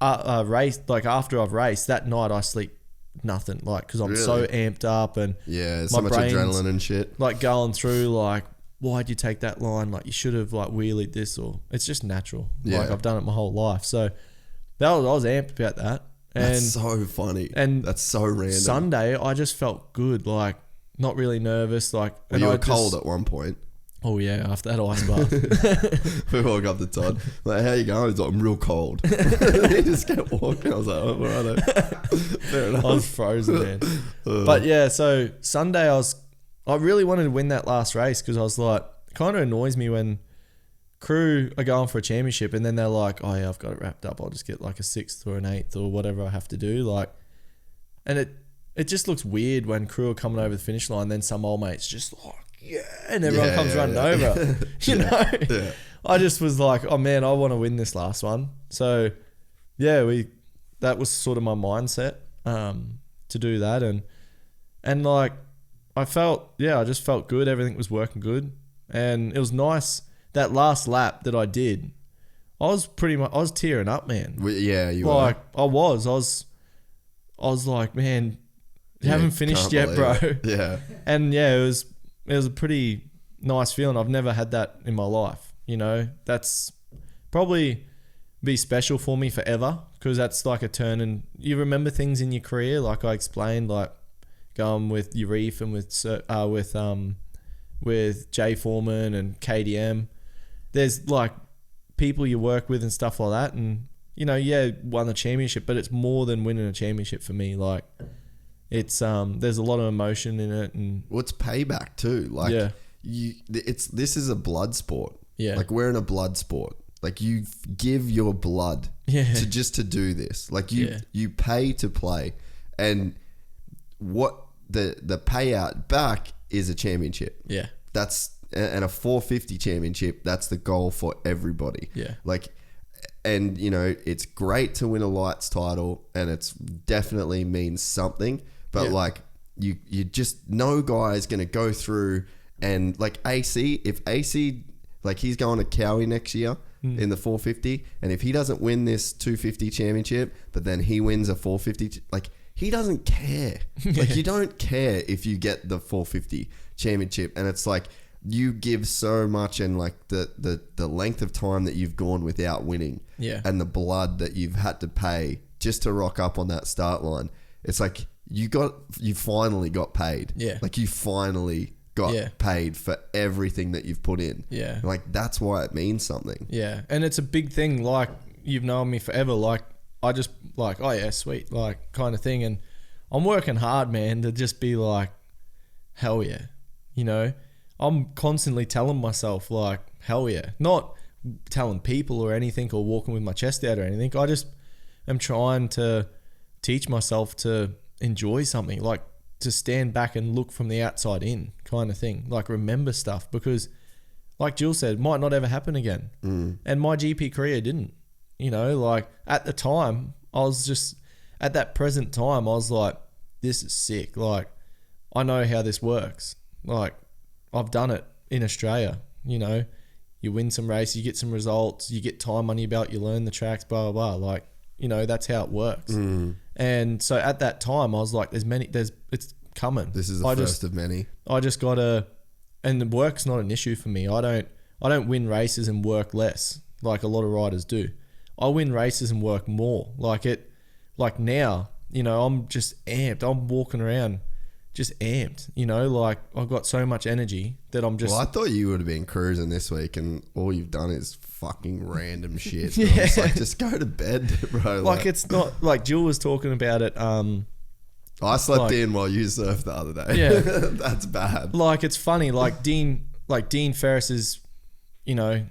like after I've raced, that night I sleep nothing. Like, because I'm so amped up and so much adrenaline and shit. Like going through like, why'd you take that line? Like you should have like wheelied this, or it's just natural. Yeah. Like I've done it my whole life. So I was amped about that. And that's so funny. And that's so random. Sunday, I just felt good, like not really nervous. Like, you were cold at one point. Oh yeah, after that ice bath. We walk up to Todd. Like, how you going? He's like, I'm real cold. He just kept walking. I was like, oh, right. Fair enough. I was frozen, man. But yeah, so Sunday I really wanted to win that last race because I was like, it kind of annoys me when crew are going for a championship and then they're like, oh yeah, I've got it wrapped up. I'll just get like a 6th or an 8th or whatever I have to do. Like, and it just looks weird when crew are coming over the finish line, then some old mate's just like, yeah, and everyone comes running over. You know? Yeah. I just was like, oh man, I want to win this last one. So yeah, that was sort of my mindset to do that. And like I just felt good. Everything was working good. And it was nice. That last lap that I did, I was tearing up, man. Yeah, you like, were. I was like, man, you haven't finished yet, bro. Yeah. And yeah, it was a pretty nice feeling. I've never had that in my life. You know, that's probably be special for me forever because that's like a turn and you remember things in your career. Like I explained, like going with Urif and with Jay Foreman and KDM. There's like people you work with and stuff like that. And, you know, yeah, won the championship, but it's more than winning a championship for me. Like it's, there's a lot of emotion in it. And it's payback too. Like this is a blood sport. Yeah. Like we're in a blood sport. Like you give your blood to do this. Like you pay to play, and what the payout back is a championship. Yeah. And a 450 championship, that's the goal for everybody. Yeah. Like, and you know, it's great to win a lights title and it's definitely means something, but like you just no guy is going to go through and like if AC, like he's going to Cowie next year in the 450. And if he doesn't win this 250 championship, but then he wins a 450, like he doesn't care. Like you don't care if you get the 450 championship. And it's like, you give so much and like the length of time that you've gone without winning and the blood that you've had to pay just to rock up on that start line. It's like you finally got paid. Yeah. Like you finally got paid for everything that you've put in. Yeah. Like that's why it means something. Yeah. And it's a big thing. Like you've known me forever. Like I just like, oh yeah, sweet. Like kind of thing. And I'm working hard, man, to just be like, hell yeah. You know, I'm constantly telling myself like, hell yeah. Not telling people or anything or walking with my chest out or anything. I just am trying to teach myself to enjoy something, like to stand back and look from the outside in kind of thing. Like remember stuff because like Jill said, might not ever happen again. And my GP career didn't, you know, like at the time at that present time, I was like, this is sick. Like I know how this works. Like I've done it in Australia, you know, you win some race, you get some results, you get time under your belt, you learn the tracks, blah, blah, blah. Like, you know, that's how it works. And so at that time I was like, it's coming. This is the first of many. I just gotta, and the work's not an issue for me. I don't win races and work less like a lot of riders do. I win races and work more. Like now, you know, I'm just amped. I'm walking around just amped, you know, like I've got so much energy that I'm just... Well, I thought you would have been cruising this week and all you've done is fucking random shit. It's like, just go to bed, bro. Like it's not... Like Jill was talking about it. I slept in while you surfed the other day. Yeah. That's bad. Like it's funny, like Dean Ferris is, you know,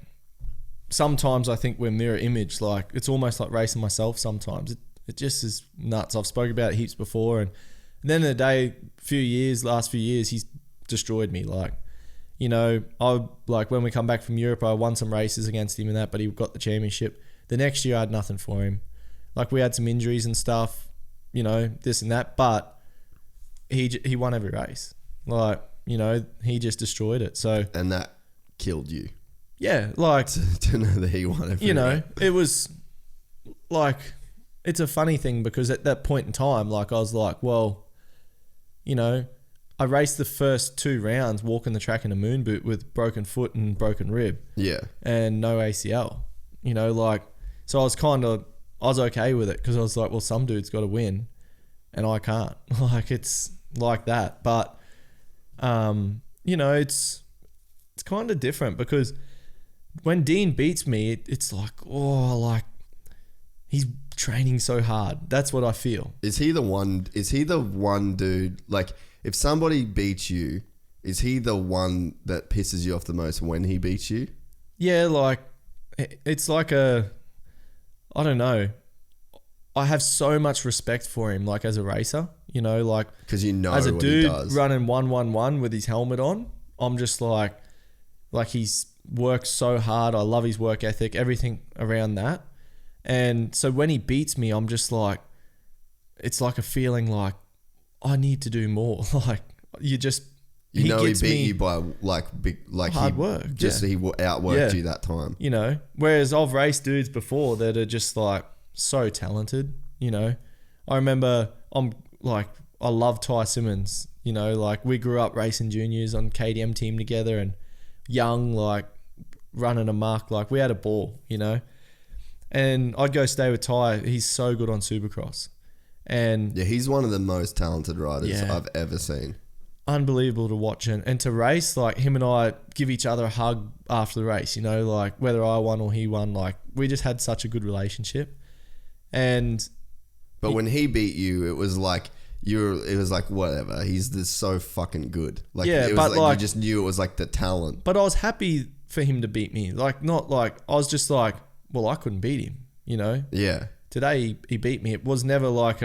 sometimes I think we're mirror image. Like it's almost like racing myself sometimes. It just is nuts. I've spoken about it heaps before and at the end of the day, last few years, he's destroyed me. Like, you know, when we come back from Europe, I won some races against him and that, but he got the championship. The next year, I had nothing for him. Like, we had some injuries and stuff, you know, this and that, but he won every race. Like, you know, he just destroyed it. So, and that killed you. Yeah, like to know that he won every you know, race. It was like, it's a funny thing because at that point in time, like I was like, well, you know, I raced the first 2 rounds walking the track in a moon boot with broken foot and broken rib. Yeah. And no ACL. You know, like, so I was okay with it because I was like, well, some dude's got to win and I can't. Like, it's like that. But, you know, it's kind of different because when Dean beats me, it's like, oh, like he's training so hard. That's what I feel. Is he the one dude, like if somebody beats you, is he the one that pisses you off the most when he beats you? Yeah, like it's like I don't know. I have so much respect for him, like as a racer, you know, like because you know as a what dude he does. running 111 with his helmet on, I'm just like he's worked so hard. I love his work ethic, everything around that. And so when he beats me, I'm just like, it's like a feeling like I need to do more. Like he beat you by hard work. Just he outworked you that time. You know, whereas I've raced dudes before that are just like so talented. You know, I remember I love Ty Simmons. You know, like we grew up racing juniors on KTM team together and young, like running amok. Like we had a ball, you know. And I'd go stay with Ty. He's so good on Supercross. And yeah, he's one of the most talented riders I've ever seen. Unbelievable to watch and to race. Like him and I give each other a hug after the race, you know, like whether I won or he won, like we just had such a good relationship. But when he beat you, it was like whatever. He's just so fucking good. Like it was like you just knew it was like the talent. But I was happy for him to beat me. Like not like I was just like, well, I couldn't beat him, you know? Yeah. Today he beat me. It was never like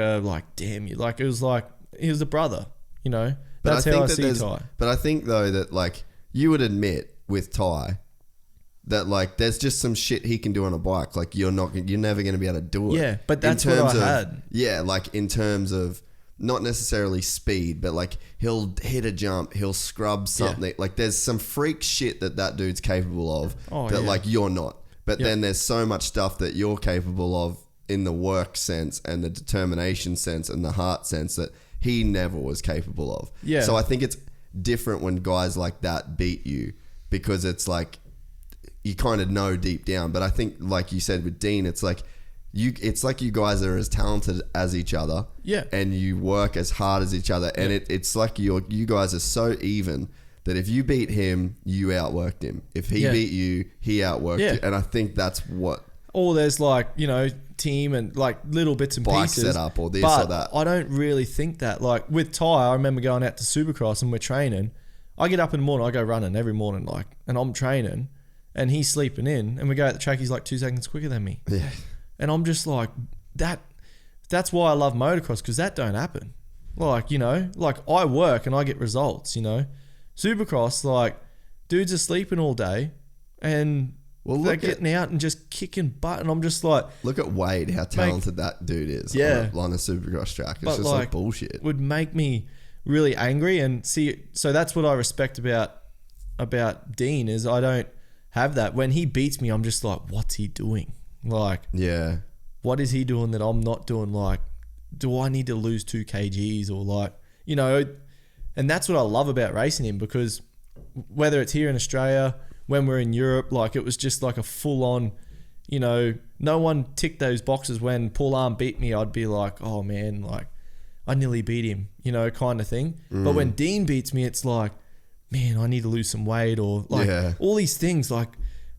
damn you. Like it was like he was a brother, you know? That's how I see Ty. But I think though that like you would admit with Ty that like there's just some shit he can do on a bike. Like you're never going to be able to do it. Yeah, but that's what I had. Yeah, like in terms of not necessarily speed, but like he'll hit a jump, he'll scrub something. Yeah. Like there's some freak shit that dude's capable of like you're not. But then there's so much stuff that you're capable of in the work sense and the determination sense and the heart sense that he never was capable of. Yeah. So I think it's different when guys like that beat you because it's like you kind of know deep down. But I think like you said with Dean, it's like you guys are as talented as each other. Yeah. And you work as hard as each other. And it's like you guys are so even that if you beat him, you outworked him. If he beat you, he outworked you. And I think that's what... Or there's like, you know, team and like little bits and bike pieces. Setup or this but or that. I don't really think that. Like with Ty, I remember going out to Supercross and we're training. I get up in the morning, I go running every morning, like, and I'm training and he's sleeping in and we go at the track, he's like 2 seconds quicker than me. Yeah. And I'm just like, that's why I love motocross because that don't happen. Like, you know, like I work and I get results, you know. Supercross, like, dudes are sleeping all day and they're getting out and just kicking butt. And I'm just like... Look at Wade, how talented that dude is on a Supercross track. It's just like bullshit. Would make me really angry and see... So that's what I respect about Dean is I don't have that. When he beats me, I'm just like, what's he doing? Like... Yeah. What is he doing that I'm not doing? Like, do I need to lose 2 kgs or like... You know... And that's what I love about racing him because whether it's here in Australia, when we're in Europe, like it was just like a full on, you know, no one ticked those boxes. When Paul Arm beat me, I'd be like, oh man, like I nearly beat him, you know, kind of thing. But when Dean beats me, it's like, man, I need to lose some weight or like all these things like,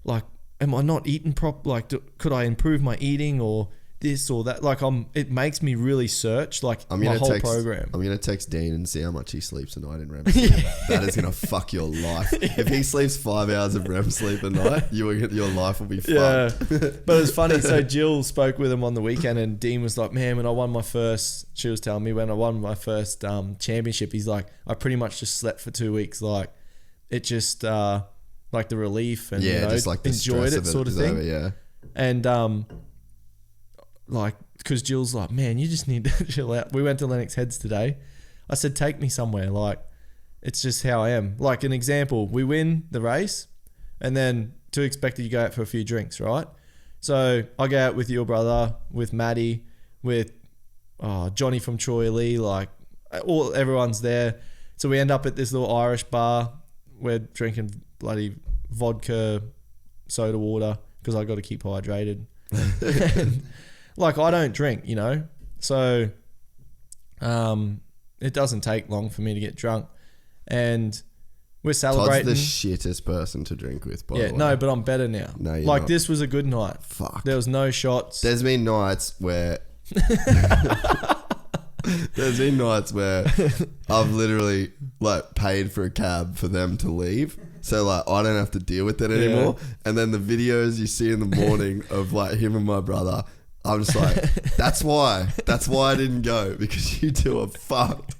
am I not eating like, could I improve my eating or this or that? Like it makes me really search like my whole program. I'm gonna text Dean and see how much he sleeps a night in REM sleep. That is gonna fuck your life. If he sleeps 5 hours of REM sleep a night, your life will be fucked. Yeah, but it's funny. So Jill spoke with him on the weekend, and Dean was like, "Man, when I won my first," she was telling me when I won my first championship, he's like, "I pretty much just slept for 2 weeks. Like, it just like the relief and you know, just like the enjoyed it sort of thing." Over, and like, because Jill's like, man, you just need to chill out. We went to Lennox Heads today. I said, take me somewhere. Like, it's just how I am. Like, an example, we win the race and then to expect that you go out for a few drinks, right? So I go out with your brother, with Maddie, with Johnny from Troy Lee, like everyone's there. So we end up at this little Irish bar. We're drinking bloody vodka, soda water because I got to keep hydrated. Like, I don't drink, you know, so it doesn't take long for me to get drunk. And We're celebrating. Todd's the shittest person to drink with, by the way. No, but I'm better now. No, you're like not. This was a good night. Fuck. There was no shots. There's been nights where I've literally like paid for a cab for them to leave, so like I don't have to deal with it anymore. And then the videos you see in the morning of like him and my brother, I'm just like, that's why I didn't go, because you two are fucked.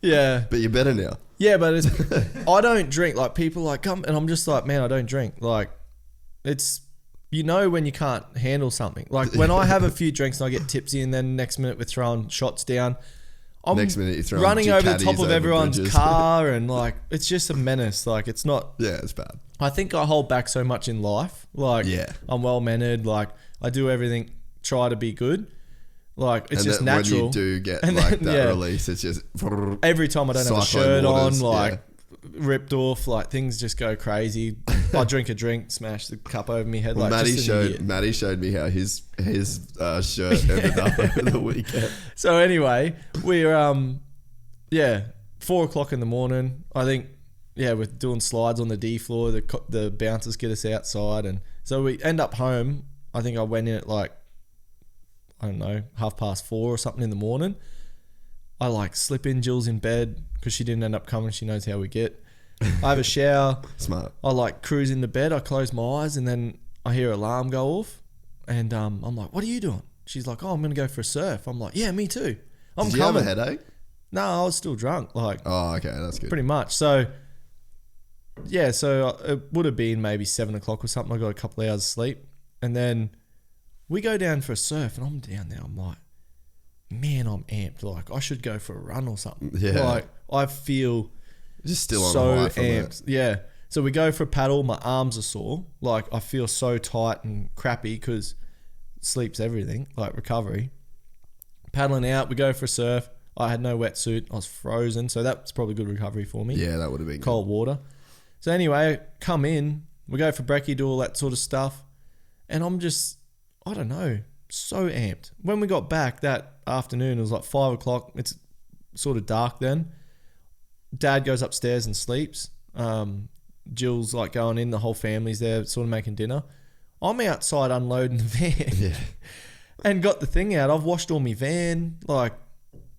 Yeah, but you're better now. Yeah, but it's I don't drink. Like people like come and I'm just like, man, I don't drink. Like it's, you know, when you can't handle something. Like when I have a few drinks and I get tipsy, and then next minute we're throwing shots down. I'm next minute you're throwing running over the Ducatis top of over everyone's bridges. car, and like it's just a menace. Like it's not. Yeah, it's bad. I think I hold back so much in life. Like I'm well mannered. Like I do everything, try to be good. Like it's just natural. When you do get like that release, it's just every time I don't have a shirt waters, on, like ripped off, like things just go crazy. I drink a drink, smash the cup over my head. Well, like Matty showed me how his shirt ended up over the weekend. So anyway, we're 4:00 in the morning. I think we're doing slides on the D floor. The bouncers get us outside, and so we end up home. I think I went in at like, I don't know, 4:30 or something in the morning. I like slip in, Jill's in bed because she didn't end up coming. She knows how we get. I have a shower. Smart. I like cruise into bed. I close my eyes and then I hear alarm go off. And I'm like, what are you doing? She's like, oh, I'm going to go for a surf. I'm like, yeah, me too. Did you have a headache? No, I was still drunk. Like, oh, okay, that's good. Pretty much. So, so it would have been maybe 7:00 or something. I got a couple of hours of sleep. And then we go down for a surf, and I'm down there. I'm like, man, I'm amped. Like, I should go for a run or something. Yeah. Like, I feel just still on so high from amped. It. Yeah. So we go for a paddle. My arms are sore. Like, I feel so tight and crappy because sleep's everything. Like, recovery. Paddling out, we go for a surf. I had no wetsuit. I was frozen. So that's probably good recovery for me. Yeah, that would have been cold water. So anyway, come in. We go for brekkie, do all that sort of stuff. And I'm just, I don't know, so amped. When we got back that afternoon, it was like 5:00. It's sort of dark then. Dad goes upstairs and sleeps. Jill's like going in. The whole family's there sort of making dinner. I'm outside unloading the van. Yeah. And got the thing out. I've washed all my van. Like,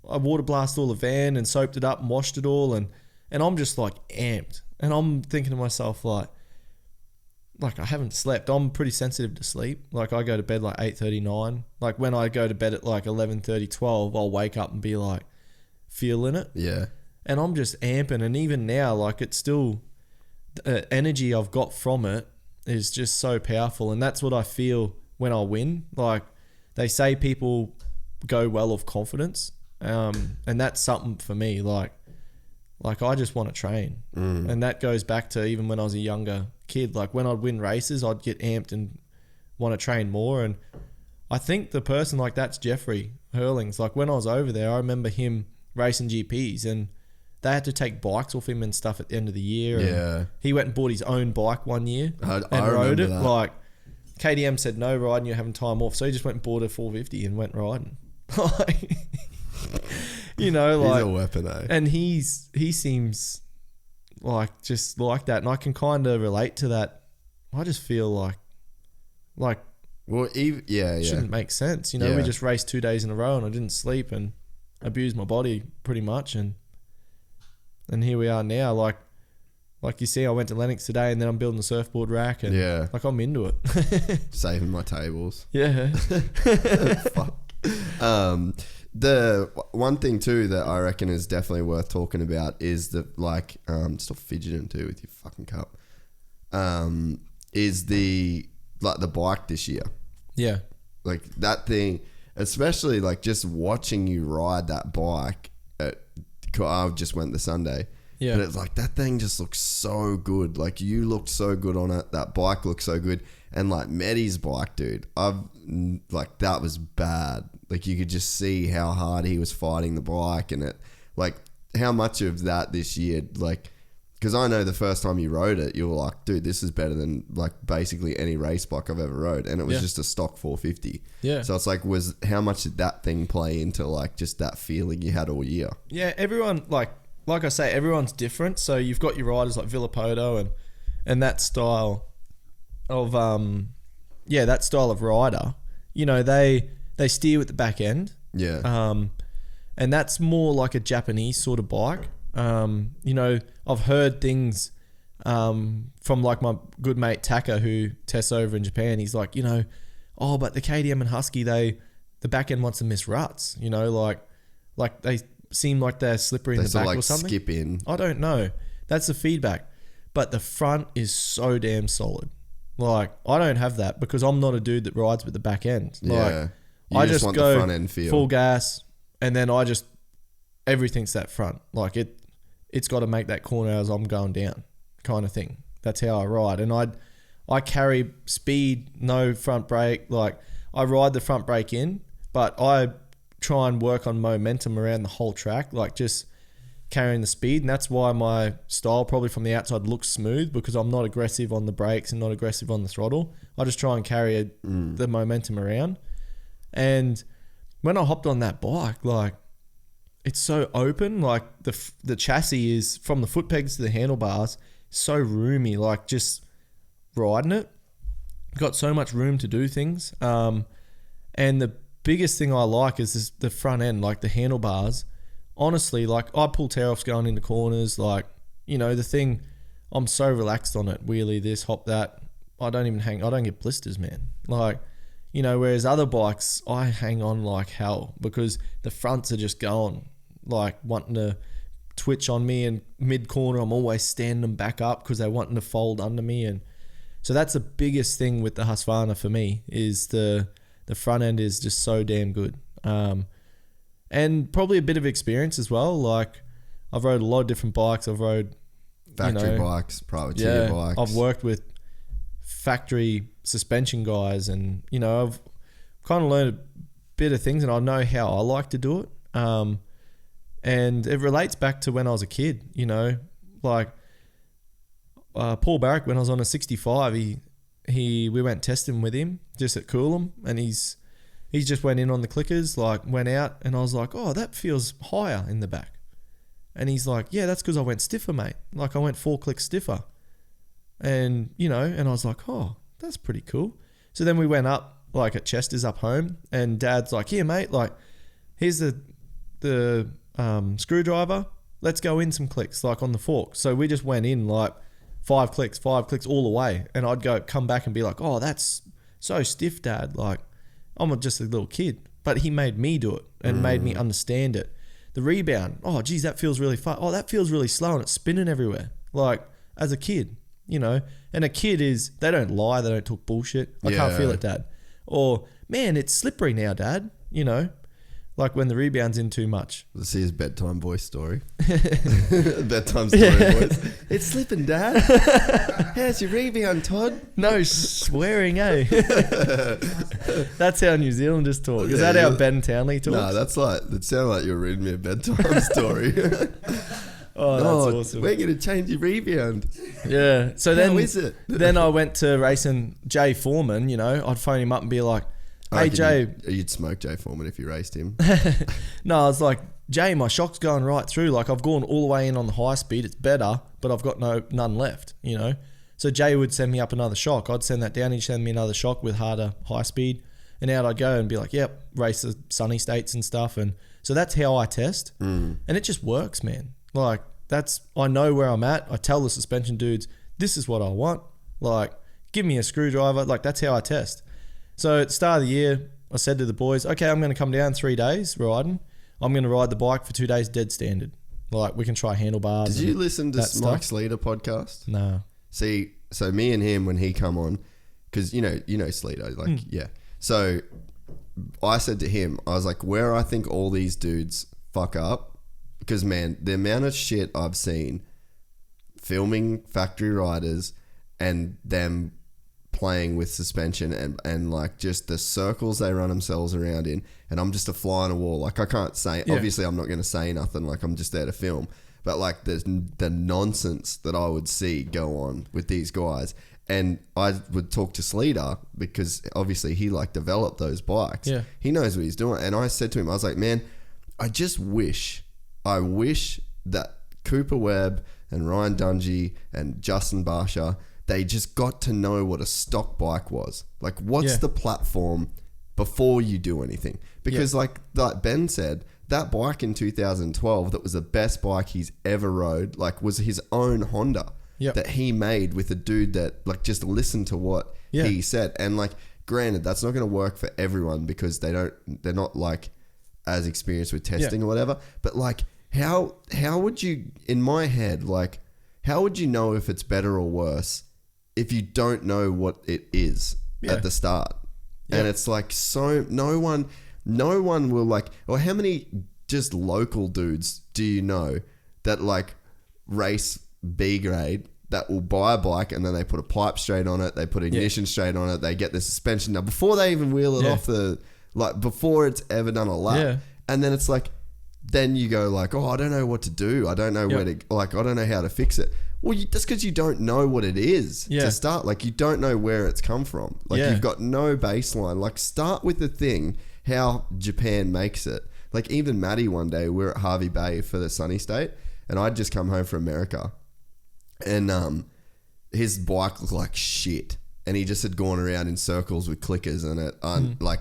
I water blasted all the van and soaped it up and washed it all. And I'm just like amped. And I'm thinking to myself like I haven't slept. I'm pretty sensitive to sleep. Like I go to bed like 8:30, 9. Like when I go to bed at like 11:30, 12, I'll wake up and be like feeling it. Yeah. And I'm just amping. And even now, like it's still, the energy I've got from it is just so powerful. And that's what I feel when I win. Like they say people go well of confidence. And that's something for me. Like I just want to train. And that goes back to even when I was a younger kid. Like when I'd win races, I'd get amped and want to train more. And I think the person like that's Jeffrey Hurlings. Like when I was over there, I remember him racing GPs and they had to take bikes off him and stuff at the end of the year. Yeah. And he went and bought his own bike one year I rode it. That. Like KDM said no riding, you're having time off. So he just went and bought a 450 and went riding. Like, you know, like he's a weapon, eh? And he seems like just like that, and I can kind of relate to that. I just feel like well, it shouldn't make sense. You know, we just raced 2 days in a row, and I didn't sleep and abused my body pretty much, and here we are now. Like you see, I went to Lennox today, and then I'm building a surfboard rack, and like I'm into it. Saving my tables. Yeah. Fuck. The one thing too that I reckon is definitely worth talking about is the stop fidgeting too with your fucking cup. Is the bike this year. Yeah. Like that thing, especially like just watching you ride that bike. I just went the Sunday. Yeah. But it's like that thing just looks so good. Like you looked so good on it. That bike looks so good. And like Meddy's bike, dude, that was bad. Like you could just see how hard he was fighting the bike, and it like how much of that this year, like, because I know the first time you rode it, you were like, dude, this is better than like basically any race bike I've ever rode, and it was just a stock 450. Yeah. So it's like, how much did that thing play into like just that feeling you had all year? Yeah, everyone like like I say, everyone's different. So you've got your riders like Villapoto and that style of that style of rider. You know, they steer with the back end. Yeah. And that's more like a Japanese sort of bike. You know, I've heard things from like my good mate Taka, who tests over in Japan. He's like, you know, but the KTM and Husky, the back end wants to miss ruts. You know, like they seem like they're slippery in the back or something. Skip in. I don't know. That's the feedback. But the front is so damn solid. Like, I don't have that because I'm not a dude that rides with the back end. Yeah. Like, I just want go the front end feel. Full gas, and then everything's that front. Like, it's got to make that corner as I'm going down, kind of thing. That's how I ride. And I carry speed, no front brake. Like, I ride the front brake in, but I try and work on momentum around the whole track, like just carrying the speed. And that's why my style probably from the outside looks smooth, because I'm not aggressive on the brakes and not aggressive on the throttle. I just try and carry the momentum around. And when I hopped on that bike, like, it's so open. Like, the chassis is from the foot pegs to the handlebars, so roomy. Like, just riding it, got so much room to do things. And the biggest thing I like is the front end, like the handlebars. Honestly, like, I pull tear-offs going into corners. Like, you know, the thing, I'm so relaxed on it. Wheelie this, hop that. I don't get blisters, man. Like, you know, whereas other bikes, I hang on like hell because the fronts are just going, like, wanting to twitch on me, and mid-corner, I'm always standing them back up because they're wanting to fold under me. And so that's the biggest thing with the Husqvarna for me, is the front end is just so damn good. And probably a bit of experience as well. Like, I've rode a lot of different bikes. I've rode factory bikes, privateer bikes. I've worked with factory suspension guys, and, you know, I've kind of learned a bit of things, and I know how I like to do it. And it relates back to when I was a kid, you know, like Paul Barrack, when I was on a 65, we went testing with him just at Coolum, and he's just went in on the clickers, like, went out, and I was like, oh, that feels higher in the back. And he's like, yeah, that's because I went stiffer, mate. Like, I went 4 clicks stiffer. And, you know, and I was like, oh, that's pretty cool. So then we went up, like, at Chester's up home, and Dad's like, here, mate, like, here's the screwdriver. Let's go in some clicks, like, on the fork. So we just went in, like, 5 clicks all the way. And I'd come back and be like, oh, that's so stiff, Dad. Like, I'm just a little kid. But he made me do it and made me understand it. The rebound, oh, geez, that feels really fast. Oh, that feels really slow, and it's spinning everywhere. Like, as a kid, you know. And a kid they don't lie, they don't talk bullshit. I can't feel it, Dad. Or, man, it's slippery now, Dad. You know, like when the rebound's in too much. Let's see his bedtime voice story. Bedtime story voice. It's slipping, Dad. How's your rebound, Todd? No swearing, eh? That's how New Zealanders talk. Is that how Ben Townley talks? No, it sounded like you were reading me a bedtime story. Oh, that's awesome. We're going to change your rebound. Yeah. So then, how is it? Then I went to racing Jay Foreman, you know. I'd phone him up and be like, hey, Jay. You'd smoke Jay Foreman if you raced him. No, I was like, Jay, my shock's going right through. Like, I've gone all the way in on the high speed. It's better, but I've got none left, you know. So Jay would send me up another shock. I'd send that down. He'd send me another shock with harder high speed. And out I'd go and be like, yep, race the sunny states and stuff. And so that's how I test. And it just works, man. Like, I know where I'm at. I tell the suspension dudes, this is what I want. Like, give me a screwdriver. Like, that's how I test. So at the start of the year, I said to the boys, okay, I'm going to come down 3 days riding. I'm going to ride the bike for 2 days dead standard. Like, we can try handlebars. Did you listen to Mike Sleater podcast? No. See, so me and him, when he come on, because you know Sleater, like, yeah. So I said to him, I was like, where I think all these dudes fuck up, because, man, the amount of shit I've seen filming factory riders and them playing with suspension and like just the circles they run themselves around in, and I'm just a fly on a wall. Like, I can't say, obviously I'm not going to say nothing, like, I'm just there to film, but like the nonsense that I would see go on with these guys. And I would talk to Sleater because obviously he like developed those bikes. Yeah. He knows what he's doing. And I said to him, I was like, man, I wish that Cooper Webb and Ryan Dungey and Justin Barsha, they just got to know what a stock bike was. Like, what's the platform before you do anything? Because like Ben said, that bike in 2012 that was the best bike he's ever rode, like, was his own Honda that he made with a dude that like just listened to what he said. And like, granted, that's not going to work for everyone because they're not like as experienced with testing or whatever. But like, how would you, in my head, like, how would you know if it's better or worse if you don't know what it is at the start? And it's like, so no one will like, or how many just local dudes do you know that like race B grade that will buy a bike and then they put a pipe straight on it, they put ignition straight on it, they get the suspension now before they even wheel it off before it's ever done a lap. And then it's like, then you go like, oh, I don't know what to do. I don't know where to, like, I don't know how to fix it. Well, that's because you don't know what it is to start. Like, you don't know where it's come from. Like, you've got no baseline. Like, start with the thing, how Japan makes it. Like, even Matty one day, we were at Harvey Bay for the Sunny State, and I'd just come home from America, and his bike looked like shit, and he just had gone around in circles with clickers in it. Like,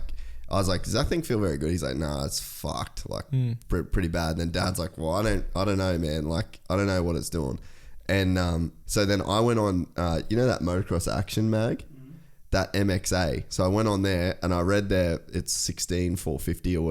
I was like, does that thing feel very good? He's like, nah, it's fucked, like pretty bad. And then Dad's like, well, I don't know, man. Like, I don't know what it's doing. And so then I went on, you know that Motocross Action mag, that MXA. So I went on there and I read there, it's 16450 or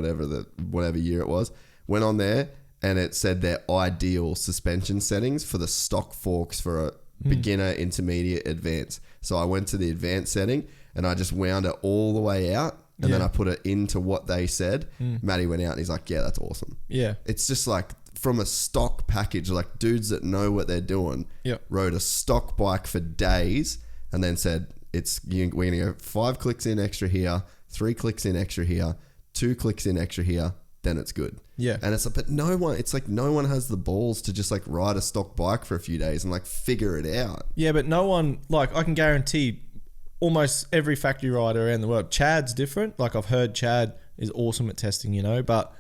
whatever year it was. Went on there and it said their ideal suspension settings for the stock forks for a beginner, intermediate, advanced. So I went to the advanced setting and I just wound it all the way out. And then I put it into what they said. Matty went out and he's like, yeah, that's awesome. Yeah. It's just like from a stock package, like dudes that know what they're doing, rode a stock bike for days and then said, we're going to go 5 clicks in extra here, 3 clicks in extra here, 2 clicks in extra here, then it's good. Yeah. And it's like, but no one has the balls to just like ride a stock bike for a few days and like figure it out. Yeah, but no one, like, I can guarantee almost every factory rider around the world. Chad's different. Like, I've heard Chad is awesome at testing, you know, but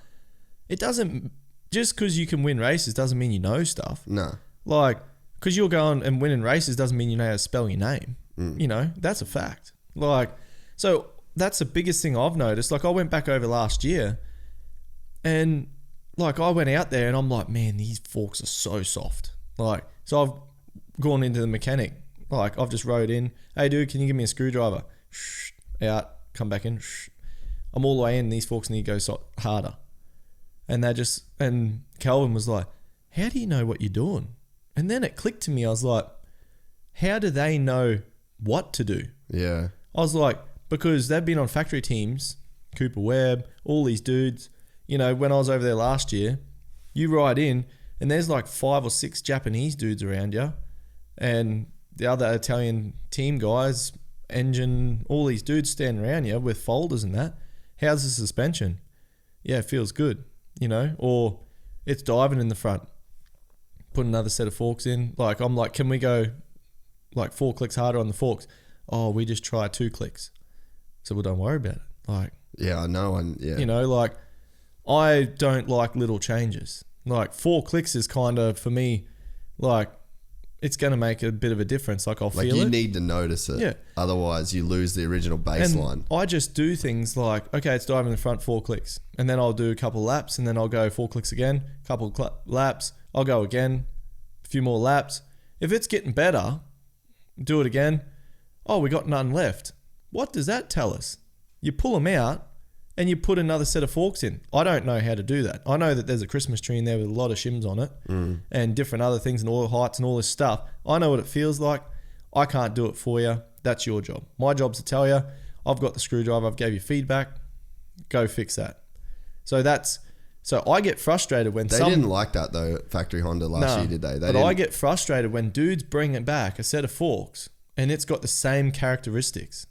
it doesn't, just because you can win races doesn't mean you know stuff. No. Like, because you're going and winning races doesn't mean you know how to spell your name. You know, that's a fact. Like, so that's the biggest thing I've noticed. Like, I went back over last year and like I went out there and I'm like, man, these forks are so soft. Like, so I've gone into the mechanic. Like, I've just rode in, hey dude, can you give me a screwdriver? Shh, out, come back in. Shh. I'm all the way in, these forks need to go harder. And and Calvin was like, how do you know what you're doing? And then it clicked to me. I was like, how do they know what to do? Yeah. I was like, because they've been on factory teams, Cooper Webb, all these dudes. You know, when I was over there last year, you ride in and there's like 5 or 6 Japanese dudes around you. And the other Italian team guys, engine, all these dudes standing around you with folders and that. How's the suspension? Yeah, it feels good, you know, or it's diving in the front. Put another set of forks in. Like, I'm like, can we go like 4 clicks harder on the forks? Oh, we just try 2 clicks. So, well, don't worry about it. Like, yeah, I know. And yeah, you know, like, I don't like little changes. Like, 4 clicks is kind of, for me, like, it's going to make a bit of a difference. Like, I'll feel it. Like, you need to notice it. Yeah. Otherwise, you lose the original baseline. And I just do things like, okay, it's diving in the front, 4 clicks. And then I'll do a couple laps and then I'll go 4 clicks again, couple laps. I'll go again, a few more laps. If it's getting better, do it again. Oh, we got none left. What does that tell us? You pull them out and you put another set of forks in. I don't know how to do that. I know that there's a Christmas tree in there with a lot of shims on it and different other things and oil heights and all this stuff. I know what it feels like. I can't do it for you. That's your job. My job's to tell you, I've got the screwdriver, I've gave you feedback, go fix that. So I get frustrated when they didn't like that though at Factory Honda last year, did they? I get frustrated when dudes bring it back, a set of forks, and it's got the same characteristics.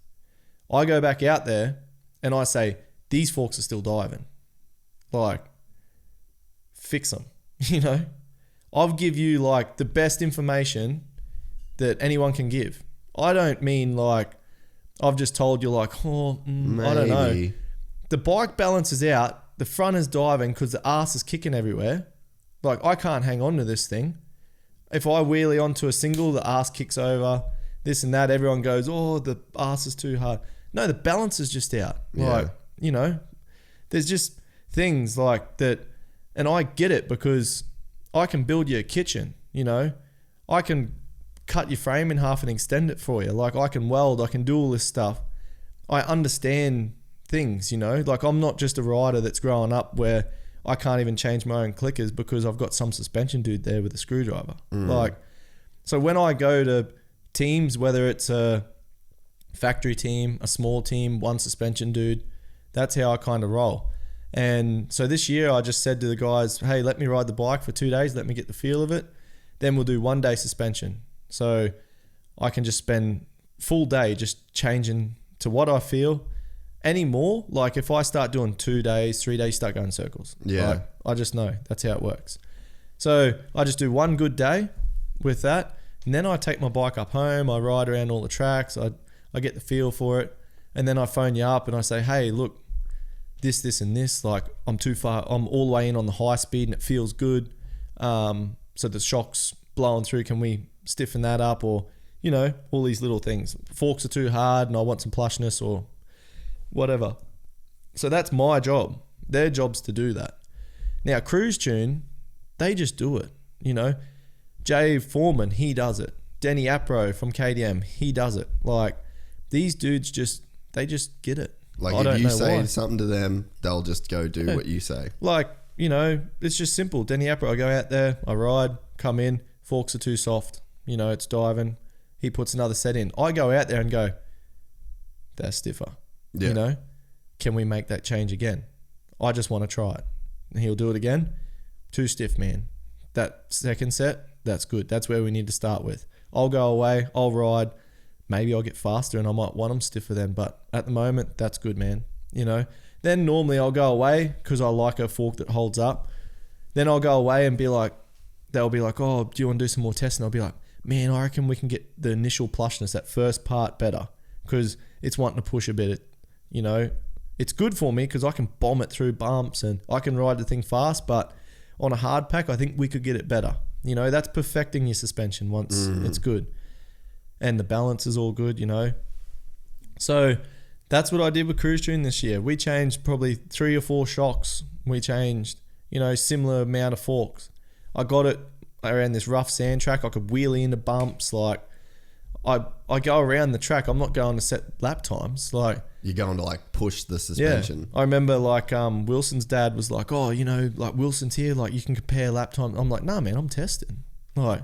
I go back out there and I say, these forks are still diving. Like, fix them, you know? I'll give you like the best information that anyone can give. I don't mean like, I've just told you like, I don't know. The bike balances out, the front is diving because the ass is kicking everywhere. Like, I can't hang on to this thing. If I wheelie onto a single, the ass kicks over, this and that. Everyone goes, oh, the ass is too hard. No, the balance is just out. Yeah. Like, you know, there's just things like that. And I get it because I can build you a kitchen, you know. I can cut your frame in half and extend it for you. Like, I can weld, I can do all this stuff. I understand things, you know. Like, I'm not just a rider that's growing up where I can't even change my own clickers because I've got some suspension dude there with a screwdriver. Like, so when I go to teams, whether it's a factory team, a small team, one suspension dude, that's how I kind of roll. And so this year I just said to the guys, hey, let me ride the bike for 2 days, let me get the feel of it. Then we'll do 1 day suspension. So I can just spend full day just changing to what I feel. Anymore, like if I start doing 2 days, 3 days, start going in circles. Yeah. Like, I just know that's how it works. So I just do one good day with that. And then I take my bike up home. I ride around all the tracks. I get the feel for it. And then I phone you up and I say, hey, look, this and this, like I'm too far. I'm all the way in on the high speed and it feels good. So the shock's blowing through. Can we stiffen that up? Or, you know, all these little things. Forks are too hard and I want some plushness or whatever. So that's my job. Their job's to do that. Now, Cruise Tune, they just do it. You know, Jay Foreman, he does it. Denny Apro from KDM, he does it. Like, these dudes they just get it. Like, I if you say something to them, they'll just go do what you say. Like, you know, it's just simple. Denny Apro, I go out there, I ride, come in, forks are too soft. You know, it's diving. He puts another set in. I go out there and go, that's stiffer. Yeah. You know, can we make that change again? I just want to try it. And he'll do it again. Too stiff, man. That second set, that's good. That's where we need to start with. I'll go away, I'll ride. Maybe I'll get faster and I might want them stiffer then. But at the moment, that's good, man. You know, then normally I'll go away because I like a fork that holds up. Then I'll go away and be like, they'll be like, oh, do you want to do some more tests? And I'll be like, man, I reckon we can get the initial plushness, that first part better because it's wanting to push a bit. You know, it's good for me because I can bomb it through bumps and I can ride the thing fast, but on a hard pack, I think we could get it better. You know, that's perfecting your suspension once it's good. And the balance is all good, you know. So that's what I did with Cruise Tune this year. We changed probably 3 or 4 shocks. We changed, you know, similar amount of forks. I got it around this rough sand track. I could wheelie into bumps. Like, I go around the track. I'm not going to set lap times. Like, you're going to like push the suspension. Yeah. I remember like Wilson's dad was like, oh, you know, like Wilson's here. Like, you can compare lap time. I'm like, nah, man, I'm testing. Like,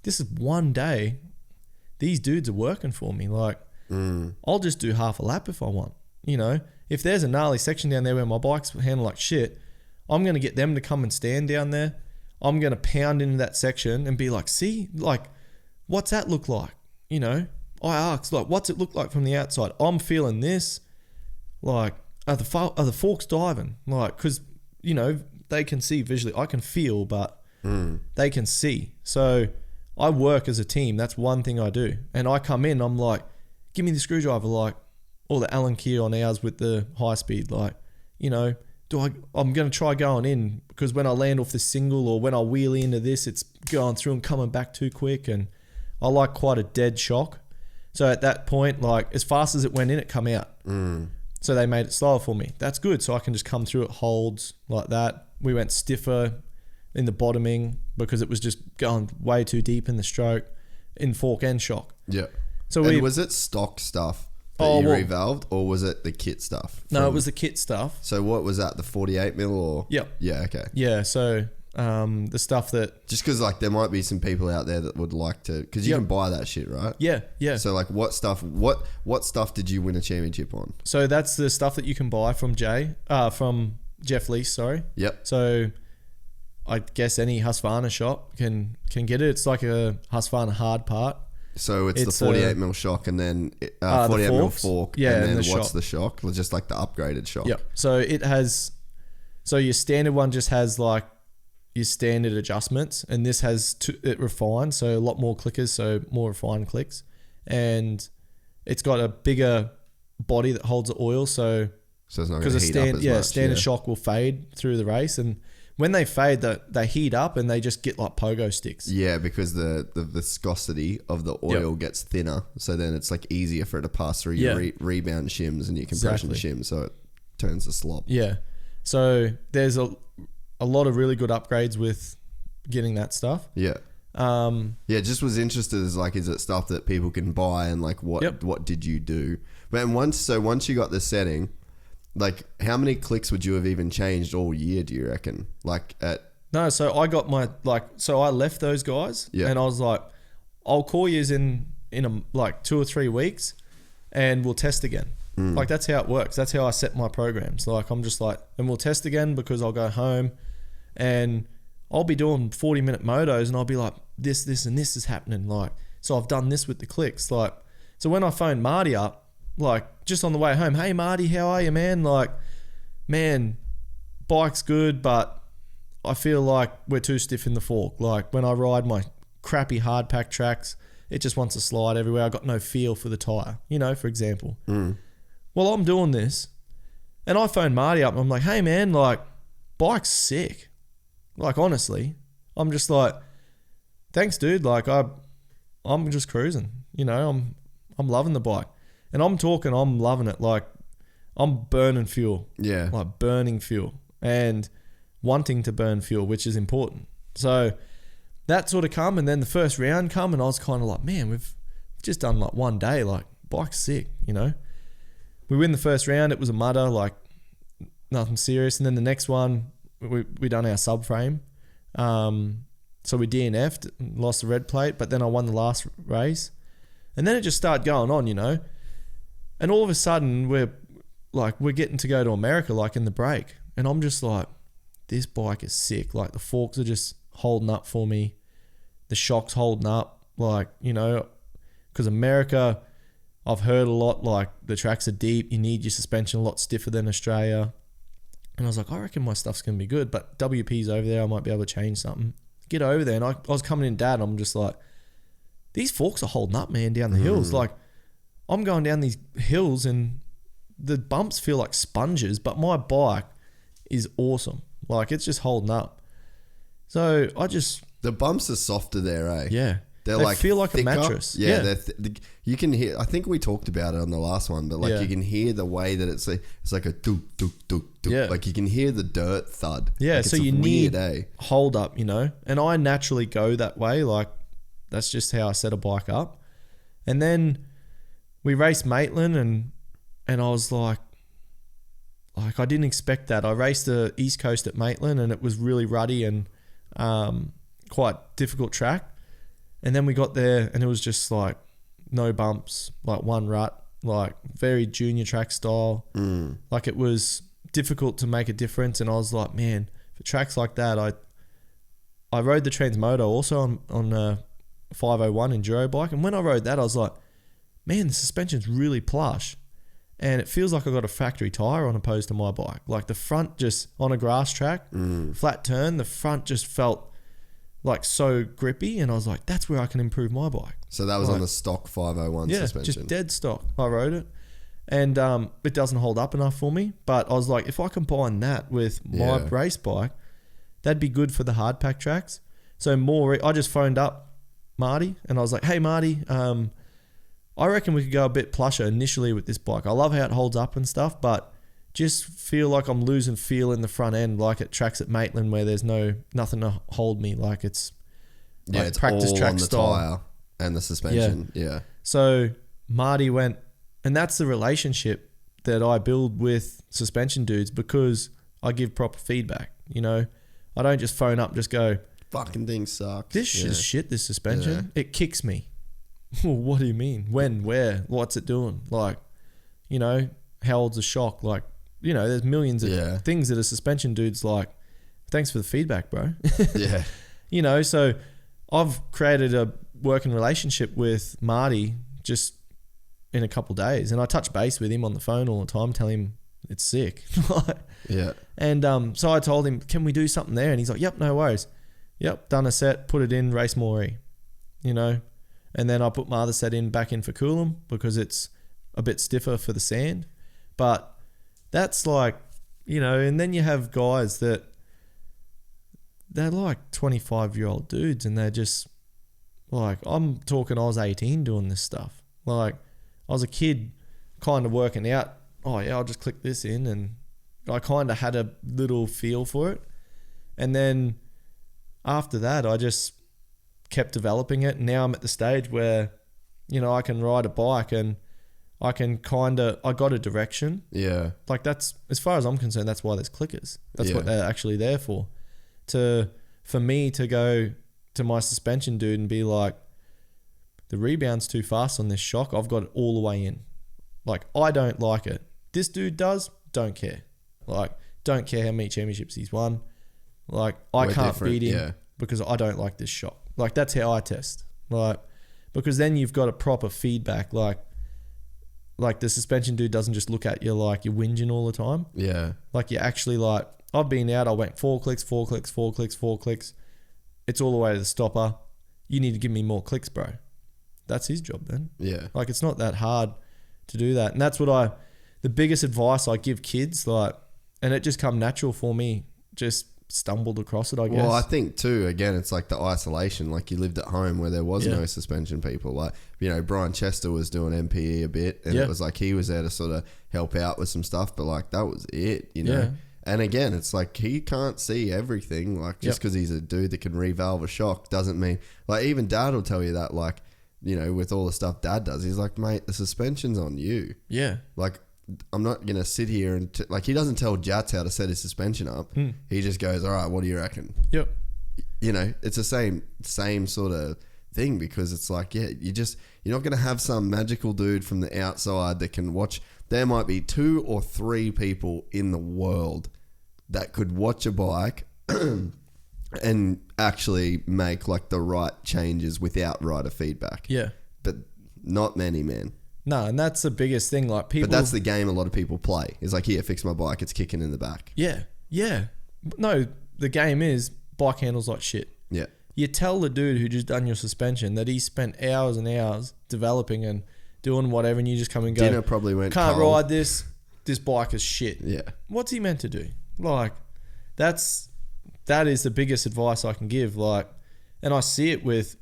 this is 1 day. These dudes are working for me. Like, I'll just do half a lap if I want. You know, if there's a gnarly section down there where my bike's handling like shit, I'm going to get them to come and stand down there. I'm going to pound into that section and be like, see, like, what's that look like? You know, I ask, like, what's it look like from the outside? I'm feeling this. Like, are the forks diving? Like, because, you know, they can see visually. I can feel, but they can see. So I work as a team. That's one thing I do. And I come in, I'm like, give me the screwdriver, like, or the Allen key on ours with the high speed. Like, you know, I'm going to try going in because when I land off this single or when I wheelie into this, it's going through and coming back too quick. And I like quite a dead shock. So at that point, like, as fast as it went in, it come out. So they made it slower for me. That's good. So I can just come through, it holds like that. We went stiffer in the bottoming because it was just going way too deep in the stroke in fork and shock. Yeah. So was it stock stuff that you revalved, or was it the kit stuff? No, it was the kit stuff. So what was that, the 48 mil or? Yep. Yeah, okay. Yeah, so the stuff that... Just because like there might be some people out there that would like to... Because you can buy that shit, right? Yeah, yeah. So like what stuff did you win a championship on? So that's the stuff that you can buy from Jeff Lease, sorry. Yep. So I guess any Husqvarna shop can get it. It's like a Husqvarna hard part. So it's the 48 mil shock and then 48 mil fork. Yeah, and then the what's shock. the shock? Just like the upgraded shock. Yeah. So it has... So your standard one just has like your standard adjustments, and this has it refined, so a lot more clickers, so more refined clicks, and it's got a bigger body that holds the oil, so it's not going to heat up as much. Standard shock will fade through the race, and when they fade, they heat up and they just get like pogo sticks. Yeah, because the viscosity of the oil gets thinner, so then it's like easier for it to pass through your rebound shims and your compression shims, so it turns to slop. Yeah. So there's a lot of really good upgrades with getting that stuff. Yeah. Just was interested as like, is it stuff that people can buy and like what did you do? But once you got the setting, like how many clicks would you have even changed all year, do you reckon? Like No, so I got so I left those guys and I was like, I'll call you in like 2 or 3 weeks and we'll test again. Like that's how it works. That's how I set my programs. Like I'm just like, and we'll test again because I'll go home and I'll be doing 40-minute motos and I'll be like, this and this is happening. Like, so I've done this with the clicks. Like, so when I phoned Marty up, like just on the way home, hey Marty, how are you, man? Like, man, bike's good, but I feel like we're too stiff in the fork. Like when I ride my crappy hard pack tracks, it just wants to slide everywhere. I got no feel for the tire, for example. Well, I'm doing this and I phoned Marty up and I'm like, hey man, like bike's sick. Like honestly, I'm just like, thanks dude. Like I'm just cruising, I'm loving the bike and I'm loving it. Like I'm burning fuel, like burning fuel and wanting to burn fuel, which is important. So that sort of come and then the first round come and I was kind of like, man, we've just done like one day, like bike's sick, We win the first round. It was a mudder, like nothing serious. And then the next one, we done our subframe. So we DNF'd, lost the red plate, but then I won the last race. And then it just started going on, And all of a sudden we're getting to go to America, like in the break. And I'm just like, this bike is sick. Like the forks are just holding up for me. The shock's holding up, like, because America, I've heard a lot, like the tracks are deep. You need your suspension a lot stiffer than Australia. And I was like, I reckon my stuff's going to be good, but WP's over there. I might be able to change something. Get over there. And I was coming in dad and I'm just like, these forks are holding up, man, down the hills. Like I'm going down these hills and the bumps feel like sponges, but my bike is awesome. Like it's just holding up. So the bumps are softer there, eh? Yeah. They like feel like thicker. A mattress. Yeah. You can hear, I think we talked about it on the last one, but like you can hear the way that it's like a doop, doop, doop, doop. Yeah. Like you can hear the dirt thud. Yeah. Like so you need hold up, and I naturally go that way. Like that's just how I set a bike up. And then we raced Maitland and I was like I didn't expect that. I raced the East Coast at Maitland and it was really ruddy and quite difficult track. And then we got there and it was just like no bumps, like one rut, like very junior track style. Like it was difficult to make a difference. And I was like, man, for tracks like that, I rode the Transmoto also on a 501 enduro bike. And when I rode that, I was like, man, the suspension's really plush. And it feels like I got a factory tire on opposed to my bike. Like the front just on a grass track, flat turn, the front just felt like so grippy, and I was like, that's where I can improve my bike. So that was on the stock 501 suspension. Just dead stock. I rode it, and it doesn't hold up enough for me. But I was like, if I combine that with my race bike, that'd be good for the hard pack tracks. So I just phoned up Marty, and I was like, hey Marty, I reckon we could go a bit plusher initially with this bike. I love how it holds up and stuff, but just feel like I'm losing feel in the front end, like at tracks at Maitland where there's nothing to hold me. Like it's it's practice all track on the style. tire and the suspension. Yeah. So Marty went, and that's the relationship that I build with suspension dudes because I give proper feedback. I don't just phone up and just go, fucking thing sucks. This is shit. This suspension, it kicks me. Well, what do you mean? When? Where? What's it doing? Like, how old's the shock? Like, there's millions of things that a suspension dude's like, thanks for the feedback, bro. Yeah. So I've created a working relationship with Marty just in a couple of days. And I touch base with him on the phone all the time, tell him it's sick. Yeah. And so I told him, can we do something there? And he's like, yep, no worries. Yep, done a set, put it in, race Moree, And then I put my other set back in for Coolum because it's a bit stiffer for the sand. But that's like, and then you have guys that they're like 25-year-old dudes, and they're just like, I'm talking I was 18 doing this stuff. Like, I was a kid kind of working out, oh yeah, I'll just click this in, and I kind of had a little feel for it. And then after that, I just kept developing it. Now I'm at the stage where, you know, I can ride a bike and I can I got a direction. Yeah. Like, that's, as far as I'm concerned, that's why there's clickers. That's Yeah. what they're actually there for. For me to go to my suspension dude and be like, the rebound's too fast on this shock. I've got it all the way in. Like, I don't like it. This dude does, don't care. Like, don't care how many championships he's won. Like, We're can't beat him because I don't like this shock. Like, that's how I test. Like, because then you've got a proper feedback. Like the suspension dude doesn't just look at you like you're whinging all the time. Yeah. Like, you're actually like, I've been out, I went 4 clicks, 4 clicks, 4 clicks, 4 clicks. It's all the way to the stopper. You need to give me more clicks, bro. That's his job then. Yeah. Like, it's not that hard to do that. And that's what the biggest advice I give kids, like, and it just come natural for me. Just stumbled across it, I guess. Well, I think too, again, it's like the isolation. Like, you lived at home where there was no suspension people. Like, you know, Brian Chester was doing MPE a bit, and it was like he was there to sort of help out with some stuff, but like that was it, you know. Yeah. And again, it's like he can't see everything. Like, just because he's a dude that can revalve a shock doesn't mean, like, even Dad will tell you that, like, you know, with all the stuff Dad does, he's like, mate, the suspension's on you. Yeah. Like, I'm not going to sit here and... like, he doesn't tell Jats how to set his suspension up. He just goes, all right, what do you reckon? Yep. You know, it's the same sort of thing, because it's like, yeah, you're not going to have some magical dude from the outside that can watch. There might be 2 or 3 people in the world that could watch a bike and actually make like the right changes without rider feedback. Yeah. But not many, man. No, and that's the biggest thing. Like, people... But that's the game a lot of people play. It's like, here, fix my bike. It's kicking in the back. Yeah. Yeah. No, the game is bike handles like shit. Yeah. You tell the dude who just done your suspension that he spent hours and hours developing and doing whatever, and you just come and go, Dinner probably went can't cold. ride this bike is shit. Yeah. What's he meant to do? Like, that is the biggest advice I can give. Like, and I see it with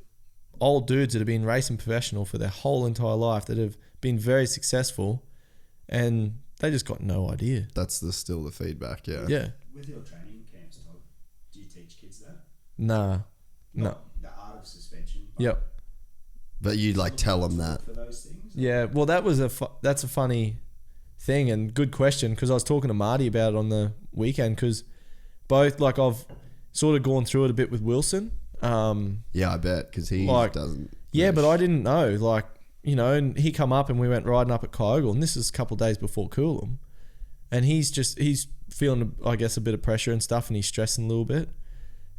old dudes that have been racing professional for their whole entire life, that have been very successful, and they just got no idea. That's still the feedback, yeah. Yeah. With your training camps, Todd, do you teach kids that? Nah. No. Not the art of suspension. Yep. But you like tell them that. For those things? Yeah. Well, that's a funny thing and good question, because I was talking to Marty about it on the weekend, because both, like, I've sort of gone through it a bit with Wilson. Yeah, I bet, because he like, doesn't. Yeah, but I didn't know. Like, you know, and he come up and we went riding up at Kyogle, and this is a couple of days before Coolum, and he's feeling, I guess, a bit of pressure and stuff, and he's stressing a little bit.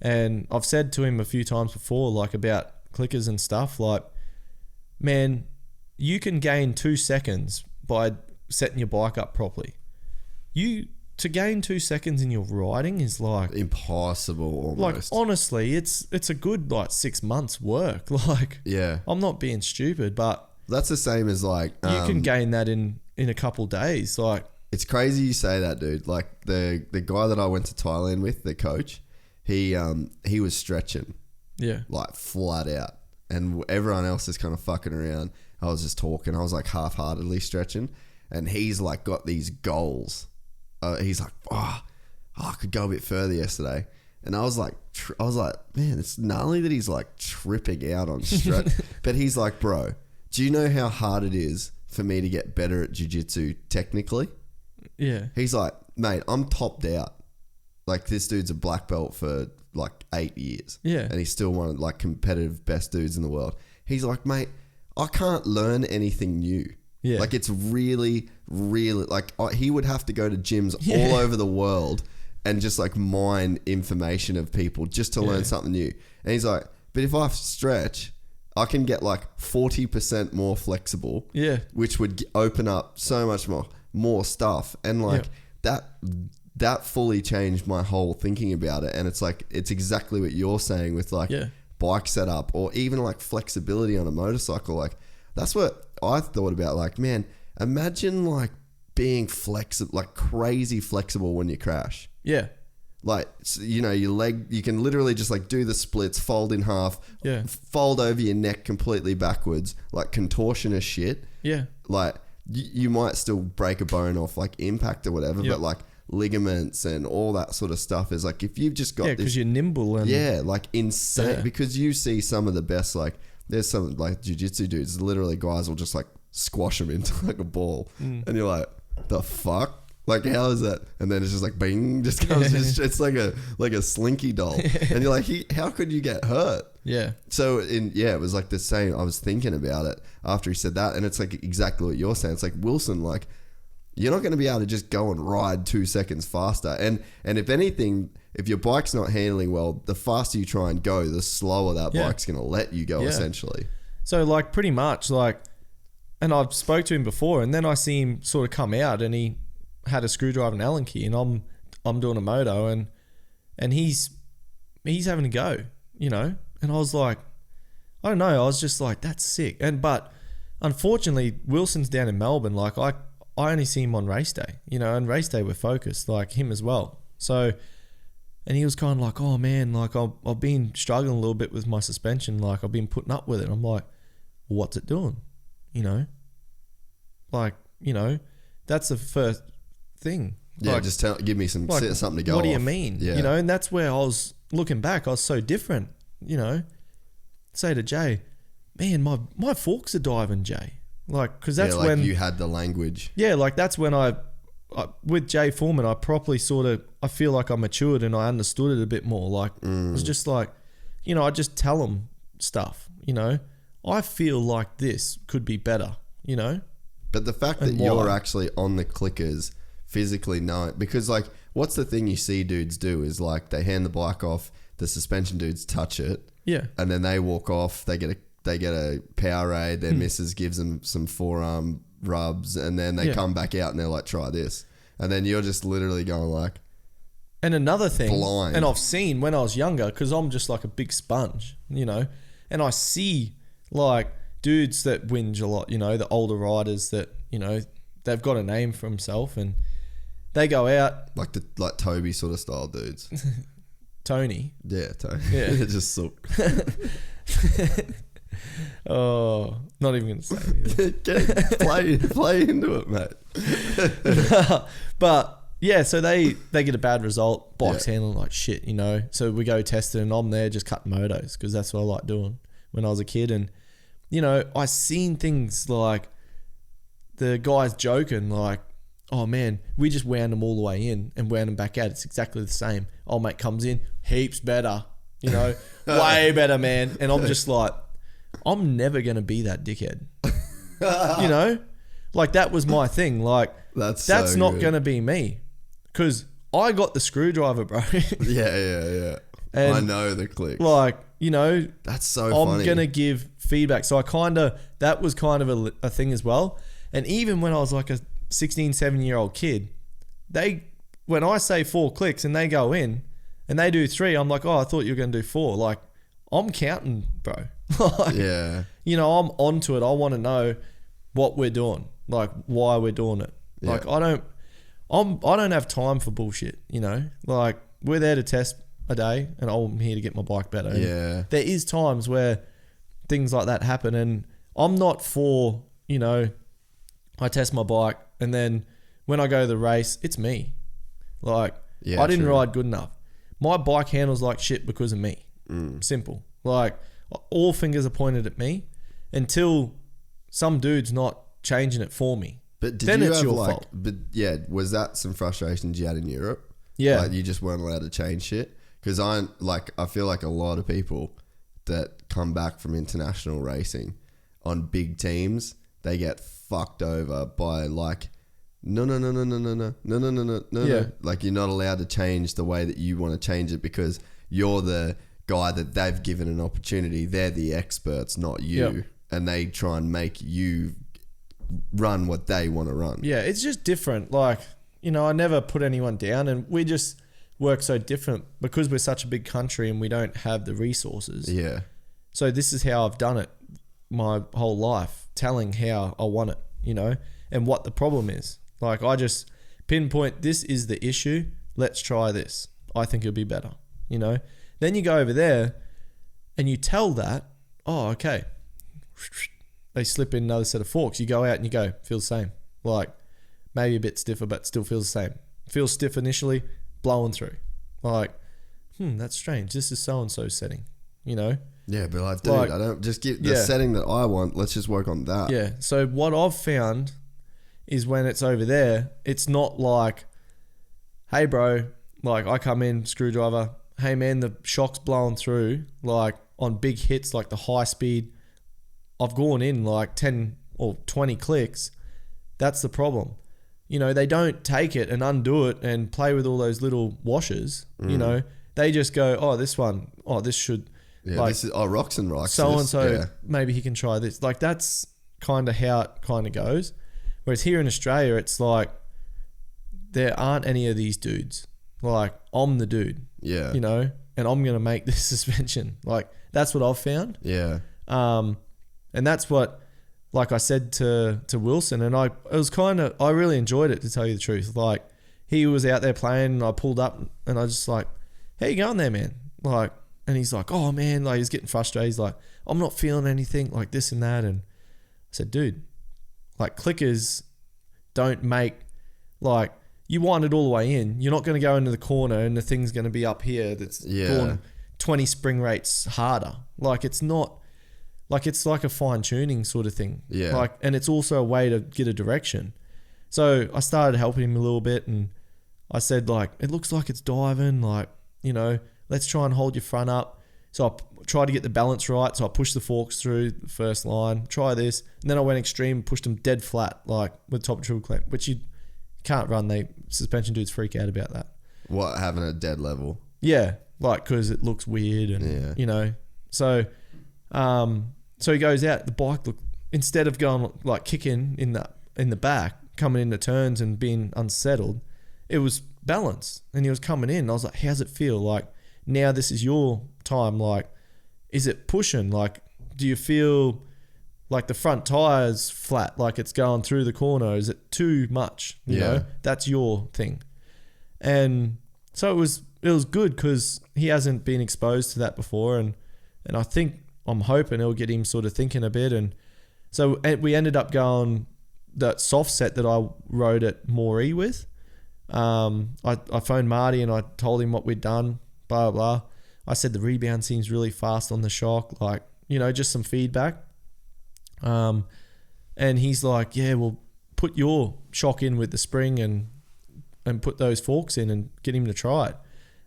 And I've said to him a few times before, like, about clickers and stuff, like, man, you can gain 2 seconds by setting your bike up properly. To gain 2 seconds in your riding is like impossible almost. Like, honestly, it's a good like 6 months work. Like, yeah, I'm not being stupid, but that's the same as like you can gain that in a couple days. Like, it's crazy you say that, dude. Like, the guy that I went to Thailand with, the coach, he was stretching, yeah, like flat out, and everyone else is kind of fucking around. I was just talking. I was like half-heartedly stretching, and he's like got these goals. He's like, I could go a bit further yesterday. And I was like, man, it's gnarly that he's like tripping out on stretch. But he's like, bro, do you know how hard it is for me to get better at jiu-jitsu technically? Yeah. He's like, mate, I'm topped out. Like, this dude's a black belt for like 8 years. Yeah. And he's still one of like competitive best dudes in the world. He's like, mate, I can't learn anything new. Yeah. Like, it's really, really, like, he would have to go to gyms all over the world and just like mine information of people just to learn something new. And he's like, but if I stretch, I can get like 40% more flexible. Yeah. Which would open up so much more stuff. And like that fully changed my whole thinking about it. And it's like, it's exactly what you're saying with like bike setup, or even like flexibility on a motorcycle. Like, that's what I thought about. Like, man, imagine like being flexible, like crazy flexible when you crash. Yeah. like, you know, your leg, you can literally just like do the splits, fold in half, fold over your neck completely backwards, like contortionist shit. Yeah. Like you might still break a bone off like impact or whatever, but like ligaments and all that sort of stuff is like, if you've just got because you're nimble and like insane, because you see some of the best, like there's some like jiu-jitsu dudes, literally guys will just like squash them into like a ball and you're like, the fuck? Like, how is that? And then it's just like, bing, just comes. It's like a slinky doll. And you're like, how could you get hurt? Yeah. So, it was like the same. I was thinking about it after he said that. And it's like exactly what you're saying. It's like, Wilson, like, you're not going to be able to just go and ride 2 seconds faster. And if anything, if your bike's not handling well, the faster you try and go, the slower that bike's going to let you go, essentially. So, like, pretty much, like, and I've spoke to him before, and then I see him sort of come out, and he had a screwdriver and Allen key, and I'm doing a moto, and he's having a go, you know, and I was like, I don't know, I was just like, that's sick. But unfortunately, Wilson's down in Melbourne. Like I only see him on race day, you know, and race day we're focused, like him as well. So, and he was kind of like, oh man, like I've been struggling a little bit with my suspension, like I've been putting up with it. I'm like, well, what's it doing? You know, like, you know, that's the first thing. Yeah, like, just give me some like, something to go what do you off. mean? Yeah. You know, and that's where I was looking back. I was so different, you know. Say to Jay, man, my forks are diving, Jay. Like, because that's like when you had the language. Yeah, like that's when I with Jay Foreman, I properly I feel like I matured and I understood it a bit more. Like, it was just like, you know, I just tell him stuff, you know. I feel like this could be better, you know. But the fact that you're actually on the clickers physically knowing, because like, what's the thing you see dudes do is like they hand the bike off, the suspension dudes touch it, and then they walk off. They get a Powerade. Their missus gives them some forearm rubs, and then they come back out and they're like, try this, and then you're just literally going like. And another thing, blind. And I've seen when I was younger, because I'm just like a big sponge, you know, and I see like dudes that whinge a lot, you know, the older riders that, you know, they've got a name for themselves and they go out like Toby sort of style dudes. Tony. Yeah, Tony. Yeah. Just sook. Oh, not even gonna say anything. play into it, mate. But yeah, so they get a bad result, bike's handling like shit, you know. So we go test it and I'm there just cutting motos because that's what I like doing when I was a kid. And you know, I seen things like the guys joking like, oh man, we just wound them all the way in and wound them back out. It's exactly the same. Old mate comes in, heaps better, you know, way better, man. And I'm just like, I'm never going to be that dickhead. You know, like that was my thing. Like that's so not going to be me because I got the screwdriver, bro. Yeah. And I know the click. Like, you know, that's so funny. I'm going to give feedback. So that was kind of a thing as well. And even when I was like a 16, 17-year-old kid, when I say 4 clicks and they go in and they do 3, I'm like, oh, I thought you were going to do 4. Like, I'm counting, bro. Like, yeah. You know, I'm onto it. I want to know what we're doing, like why we're doing it. Yeah. Like, I don't have time for bullshit, you know? Like, we're there to test a day and I'm here to get my bike better. And there is times where things like that happen and I'm not for, you know, I test my bike and then when I go to the race, it's me. Like, I didn't ride good enough. My bike handles like shit because of me. Simple. Like, all fingers are pointed at me until some dude's not changing it for me. But then it's your fault. But yeah, was that some frustrations you had in Europe? Yeah. Like, you just weren't allowed to change shit? Because I feel like a lot of people that come back from international racing on big teams, they get fucked over by like, no. Like, you're not allowed to change the way that you want to change it because you're the guy that they've given an opportunity. They're the experts, not you. Yep. And they try and make you run what they want to run. Yeah, it's just different. Like, you know, I never put anyone down and we just work so different because we're such a big country and we don't have the resources. Yeah. So this is how I've done it my whole life, telling how I want it, you know, and what the problem is. Like, I just pinpoint, this is the issue. Let's try this. I think it'd be better, you know. Then you go over there and you tell that, oh, okay. They slip in another set of forks. You go out and you go, feels the same. Like, maybe a bit stiffer, but still feels the same. Feels stiff initially, blowing through. Like, that's strange. This is so-and-so setting, you know? Yeah, but like, dude, I don't just get the setting that I want. Let's just work on that. Yeah. So what I've found is when it's over there, it's not like, hey, bro, like I come in, screwdriver, hey, man, the shock's blowing through, like on big hits, like the high speed. I've gone in like 10 or 20 clicks. That's the problem. You know, they don't take it and undo it and play with all those little washers, you know. They just go, oh, this one, oh, this should... Yeah, like, this is Roxon rocks. So maybe he can try this. Like that's kind of how it kind of goes. Whereas here in Australia, it's like there aren't any of these dudes. Like I'm the dude. Yeah. You know, and I'm gonna make this suspension. Like that's what I've found. Yeah. And that's what, like I said to Wilson, and I really enjoyed it, to tell you the truth. Like he was out there playing, and I pulled up, and I was just like, "How you going there, man?" Like. And he's like, oh, man, like he's getting frustrated. He's like, I'm not feeling anything, like this and that. And I said, dude, like clickers don't make, like you wind it all the way in. You're not going to go into the corner and the thing's going to be up here that's going 20 spring rates harder. Like it's not, like it's like a fine tuning sort of thing. Yeah. Like, and it's also a way to get a direction. So I started helping him a little bit, and I said, like, it looks like it's diving, like, you know, let's try and hold your front up. So I tried to get the balance right. So I pushed the forks through the first line, try this. And then I went extreme, pushed them dead flat, like with top triple clamp, which you can't run. Suspension dudes freak out about that. What, having a dead level? Yeah. Like, cause it looks weird and, you know, so he goes out, the bike instead of going like kicking in the back, coming into turns and being unsettled, it was balanced, and he was coming in. I was like, how's it feel? Like, now this is your time. Like, is it pushing? Like, do you feel like the front tire's flat, like it's going through the corner? Is it too much? You know, that's your thing. And so it was good because he hasn't been exposed to that before. And I'm hoping it'll get him sort of thinking a bit. And so we ended up going that soft set that I rode at Moree with. I phoned Marty and I told him what we'd done, blah, blah, blah. I said the rebound seems really fast on the shock, like, you know, just some feedback. And he's like, yeah, well, put your shock in with the spring and put those forks in and get him to try it.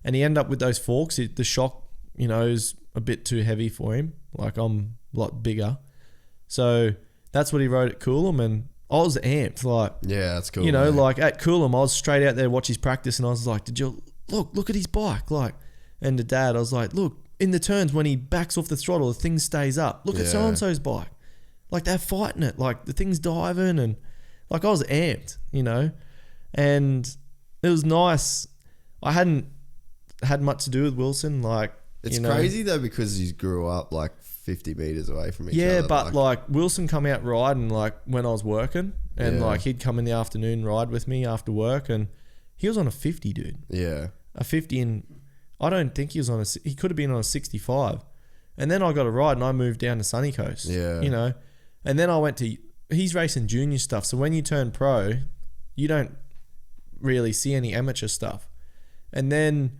And he ended up with those forks. The shock, you know, is a bit too heavy for him. Like, I'm a lot bigger. So that's what he rode at Coolum, and I was amped, like, yeah, that's cool. You know, like at Coolum, I was straight out there watch his practice, and I was like, "Did you look at his bike?" Like, and to Dad, I was like, "Look, in the turns when he backs off the throttle, the thing stays up. Look at so and so's bike, like they're fighting it, like the thing's diving, and like I was amped, you know, and it was nice. I hadn't had much to do with Wilson, like it's crazy though because he grew up like 50 meters away from each other. Yeah, but like Wilson come out riding like when I was working, and like he'd come in the afternoon ride with me after work, and he was on a 50, dude. Yeah. A 50, and I don't think he was on he could have been on a 65. And then I got a ride and I moved down to Sunny Coast. Yeah. You know, and then I went he's racing junior stuff. So when you turn pro, you don't really see any amateur stuff. And then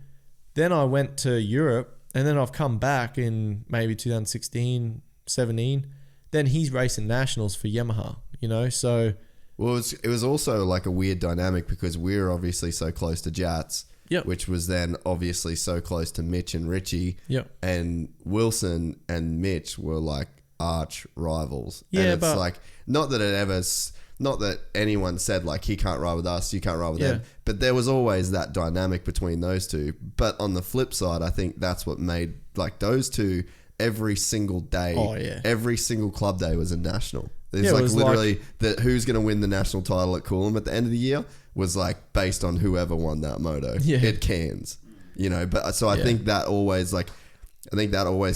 I went to Europe. And then I've come back in maybe 2016, 17. Then he's racing nationals for Yamaha, you know, so... Well, it was also like a weird dynamic because we're obviously so close to Jats, which was then obviously so close to Mitch and Richie. Yep. And Wilson and Mitch were like arch rivals. Yeah, and it's like, not that anyone said like he can't ride with us, you can't ride with them, but there was always that dynamic between those two. But on the flip side, I think that's what made like those two every single day, every single club day was a national. There's like literally who's going to win the national title at Coolum at the end of the year was like based on whoever won that moto. It Cairns, you know. But so I think that always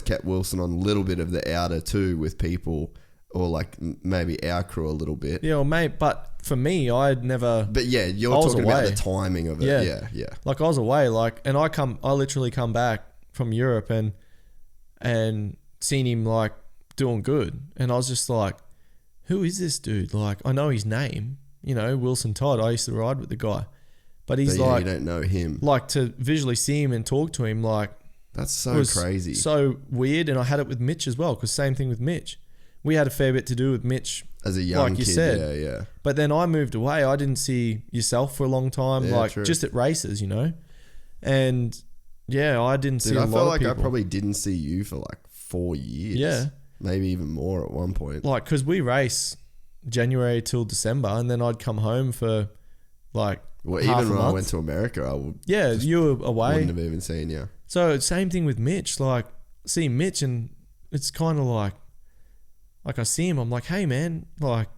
kept Wilson on a little bit of the outer too with people. or like maybe our crew a little bit. Yeah, or mate, but for me, I'd never. But yeah, you're talking about the timing of it. Yeah. Like I was away, and I literally come back from Europe and seen him like doing good, and I was just like, who is this dude? Like, I know his name, Wilson Todd. I used to ride with the guy, but he's like, you don't know him. Like to visually see him and talk to him, like that's so crazy, so weird. And I had it with Mitch as well, because same thing with Mitch. We had a fair bit to do with Mitch as a young like you kid. said. Yeah. But then I moved away. I didn't see yourself for a long time, true. Just at races, and yeah, I didn't see a lot of people. I felt like I probably didn't see you for like 4 years. Yeah. Maybe even more at one point. Like, because we race January till December, and then I'd come home for like half even a when month. I went to America, I would. Yeah, you were away. Wouldn't have even seen you. So same thing with Mitch. Like, see Mitch, and it's kind of like I see him, I'm like, hey man, like,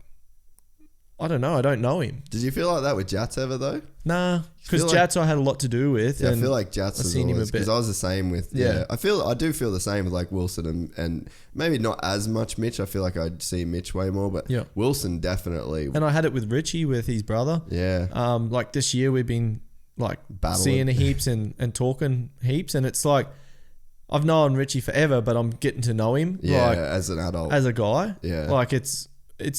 I don't know, I don't know him. Did you feel like that with Jats ever though? Nah, because Jats I had a lot to do with. Yeah, I feel like Jats has always, because I was the same with. Yeah. I do feel the same with like Wilson and maybe not as much Mitch. I feel like I'd see Mitch way more, but Wilson definitely. And I had it with Richie, with his brother. Yeah. Like this year we've been like battling, seeing heaps and talking heaps, and it's like I've known Richie forever, but I'm getting to know him. Yeah, like, as an adult, as a guy. Yeah. Like it's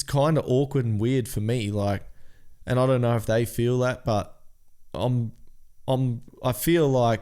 kind of awkward and weird for me. Like, and I don't know if they feel that, but I feel like,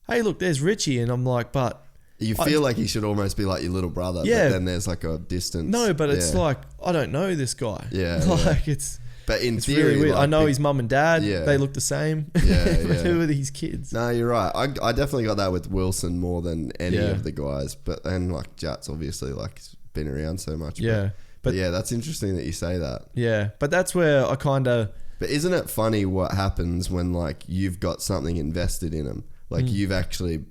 hey, look, there's Richie, and I'm like, but you feel like he should almost be like your little brother. Yeah. But then there's like a distance. No, but it's like, I don't know this guy. Yeah. Like it's. But in it's theory, really weird. like I know his mum and dad. Yeah. They look the same. Yeah, But who are these kids? No, you're right. I definitely got that with Wilson more than any of the guys. But and like Jats, obviously, like he's been around so much. Yeah. But yeah, that's interesting that you say that. Yeah, but that's where I kind of. But isn't it funny what happens when like you've got something invested in him? Like you've actually,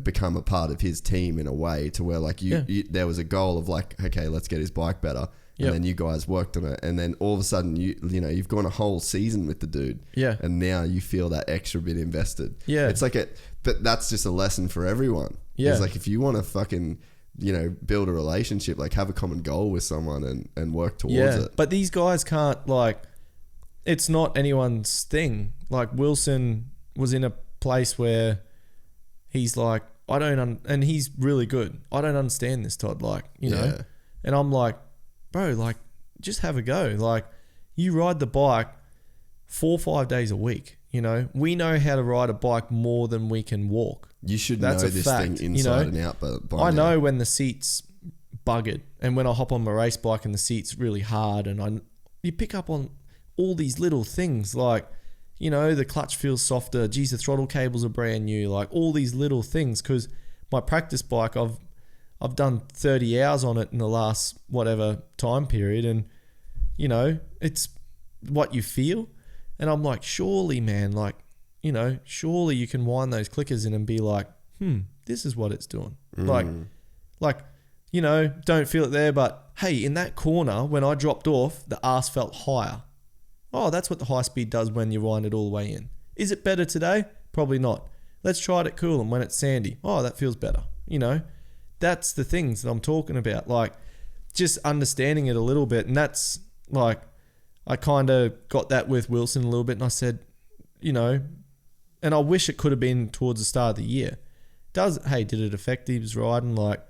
become a part of his team in a way to where like you there was a goal of like, okay, let's get his bike better. And then you guys worked on it, and then all of a sudden you've gone a whole season with the dude. Yeah. And now you feel that extra bit invested. Yeah. It's like but that's just a lesson for everyone. Yeah. It's like if you want to fucking build a relationship, like have a common goal with someone and work towards it. But these guys can't, like, it's not anyone's thing. Like Wilson was in a place where he's like, and he's really good. I don't understand this, Todd. Like, know, and I'm like, bro, like, just have a go. Like, you ride the bike 4 or 5 days a week. We know how to ride a bike more than we can walk. You should That's know a this fact, thing inside and out. But I know when the seat's buggered, and when I hop on my race bike and the seat's really hard, and you pick up on all these little things like, the clutch feels softer. Geez, the throttle cables are brand new. Like all these little things, because my practice bike, I've done 30 hours on it in the last whatever time period, and it's what you feel. And I'm like, surely, man, like, surely you can wind those clickers in and be like, this is what it's doing. Like, don't feel it there, but hey, in that corner, when I dropped off, the arse felt higher. Oh, that's what the high speed does when you wind it all the way in. Is it better today? Probably not. Let's try it at Coolum when it's sandy. Oh, that feels better. That's the things that I'm talking about. Like, just understanding it a little bit. And that's like, I kind of got that with Wilson a little bit, and I said, and I wish it could have been towards the start of the year. Did it affect his riding? Like,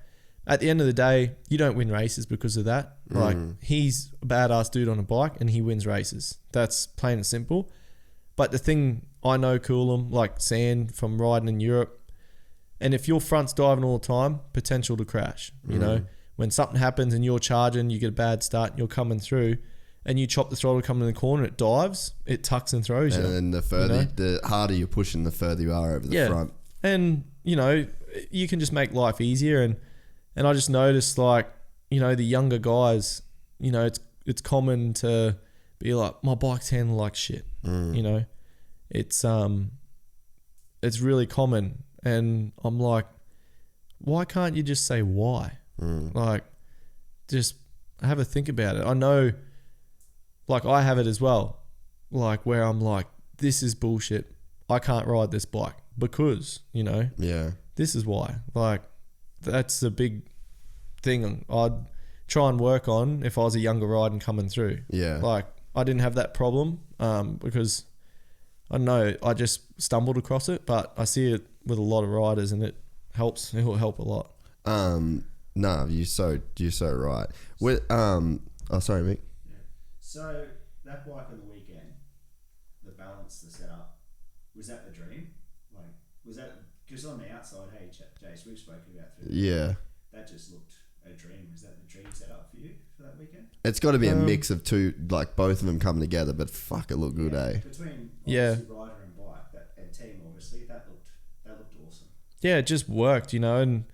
at the end of the day, you don't win races because of that. Like, he's a badass dude on a bike and he wins races. That's plain and simple. But the thing I know, Coolum, like sand from riding in Europe, and if your front's diving all the time, potential to crash. When something happens and you're charging, you get a bad start and you're coming through, and you chop the throttle coming in the corner, it dives, it tucks and throws you. And then the harder you're pushing, the further you are over the front. And, you can just make life easier. And I just noticed, like, the younger guys, it's common to be like, my bike's handling like shit. It's really common. And I'm like, why can't you just say why? Like, just have a think about it. I know, like, I have it as well. Like, where I'm like, this is bullshit. I can't ride this bike because, this is why. Like, that's a big thing. try and work on if I was a younger rider and coming through. Yeah. Like, I didn't have that problem because, I don't know, I just stumbled across it, but I see it with a lot of riders and it helps. It will help a lot. No, you're so right. With sorry, Mick. Yeah. So that bike on the weekend, the balance, the setup, was that the dream? Like, was that because on the outside, hey, Jace, we've spoken about through. Yeah. That just looked a dream. Was that the dream setup for you for that weekend? It's got to be a mix of two, like both of them coming together. But fuck, it looked good, eh? Between obviously rider and bike, and team, obviously, that looked awesome. Yeah, it just worked, and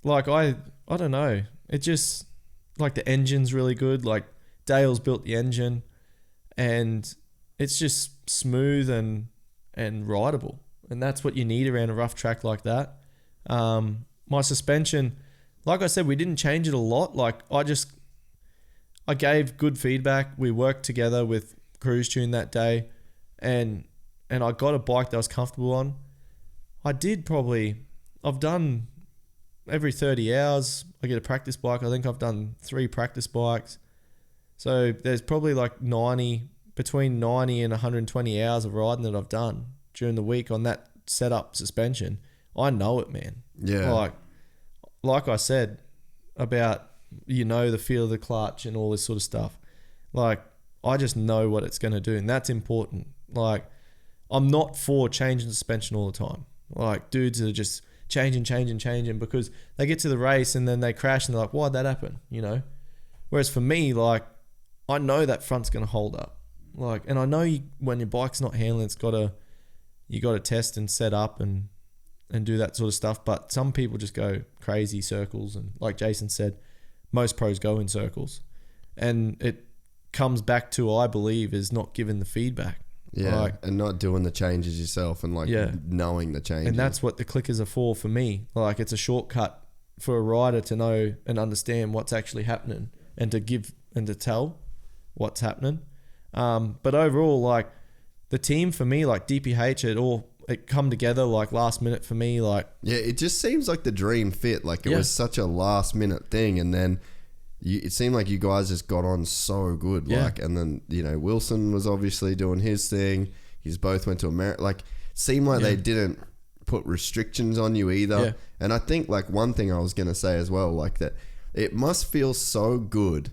like I don't know, it just, like, the engine's really good. Like, Dale's built the engine, and it's just smooth and rideable, and that's what you need around a rough track like that. My suspension, like I said, we didn't change it a lot. Like, I gave good feedback. We worked together with Cruise Tune that day, and I got a bike that I was comfortable on. I've done every 30 hours, I get a practice bike. I think I've done 3 practice bikes. So there's probably like between 90 and 120 hours of riding that I've done during the week on that setup suspension. I know it, man. Yeah. Like I said about, the feel of the clutch and all this sort of stuff. Like, I just know what it's going to do, and that's important. Like, I'm not for changing suspension all the time. Like, dudes are just changing because they get to the race and then they crash and they're like, why'd that happen? Whereas for me, like, I know that front's going to hold up. Like, and I know when your bike's not handling, you got to test and set up and do that sort of stuff. But some people just go crazy circles, and like Jason said, most pros go in circles, and it comes back to, I believe, is not giving the feedback. Yeah, and not doing the changes yourself, and knowing the changes. And that's what the clickers are for me. Like, it's a shortcut for a rider to know and understand what's actually happening, and to give and to tell what's happening. But overall, like, the team for me, like DPH, it come together like last minute for me. Like, yeah, it just seems like the dream fit. Like, it was such a last minute thing, and then it seemed like you guys just got on so good. Yeah. Like, and then Wilson was obviously doing his thing. You both went to America. Like, seemed like they didn't put restrictions on you either. Yeah. And I think, like, one thing I was gonna say as well, like, that it must feel so good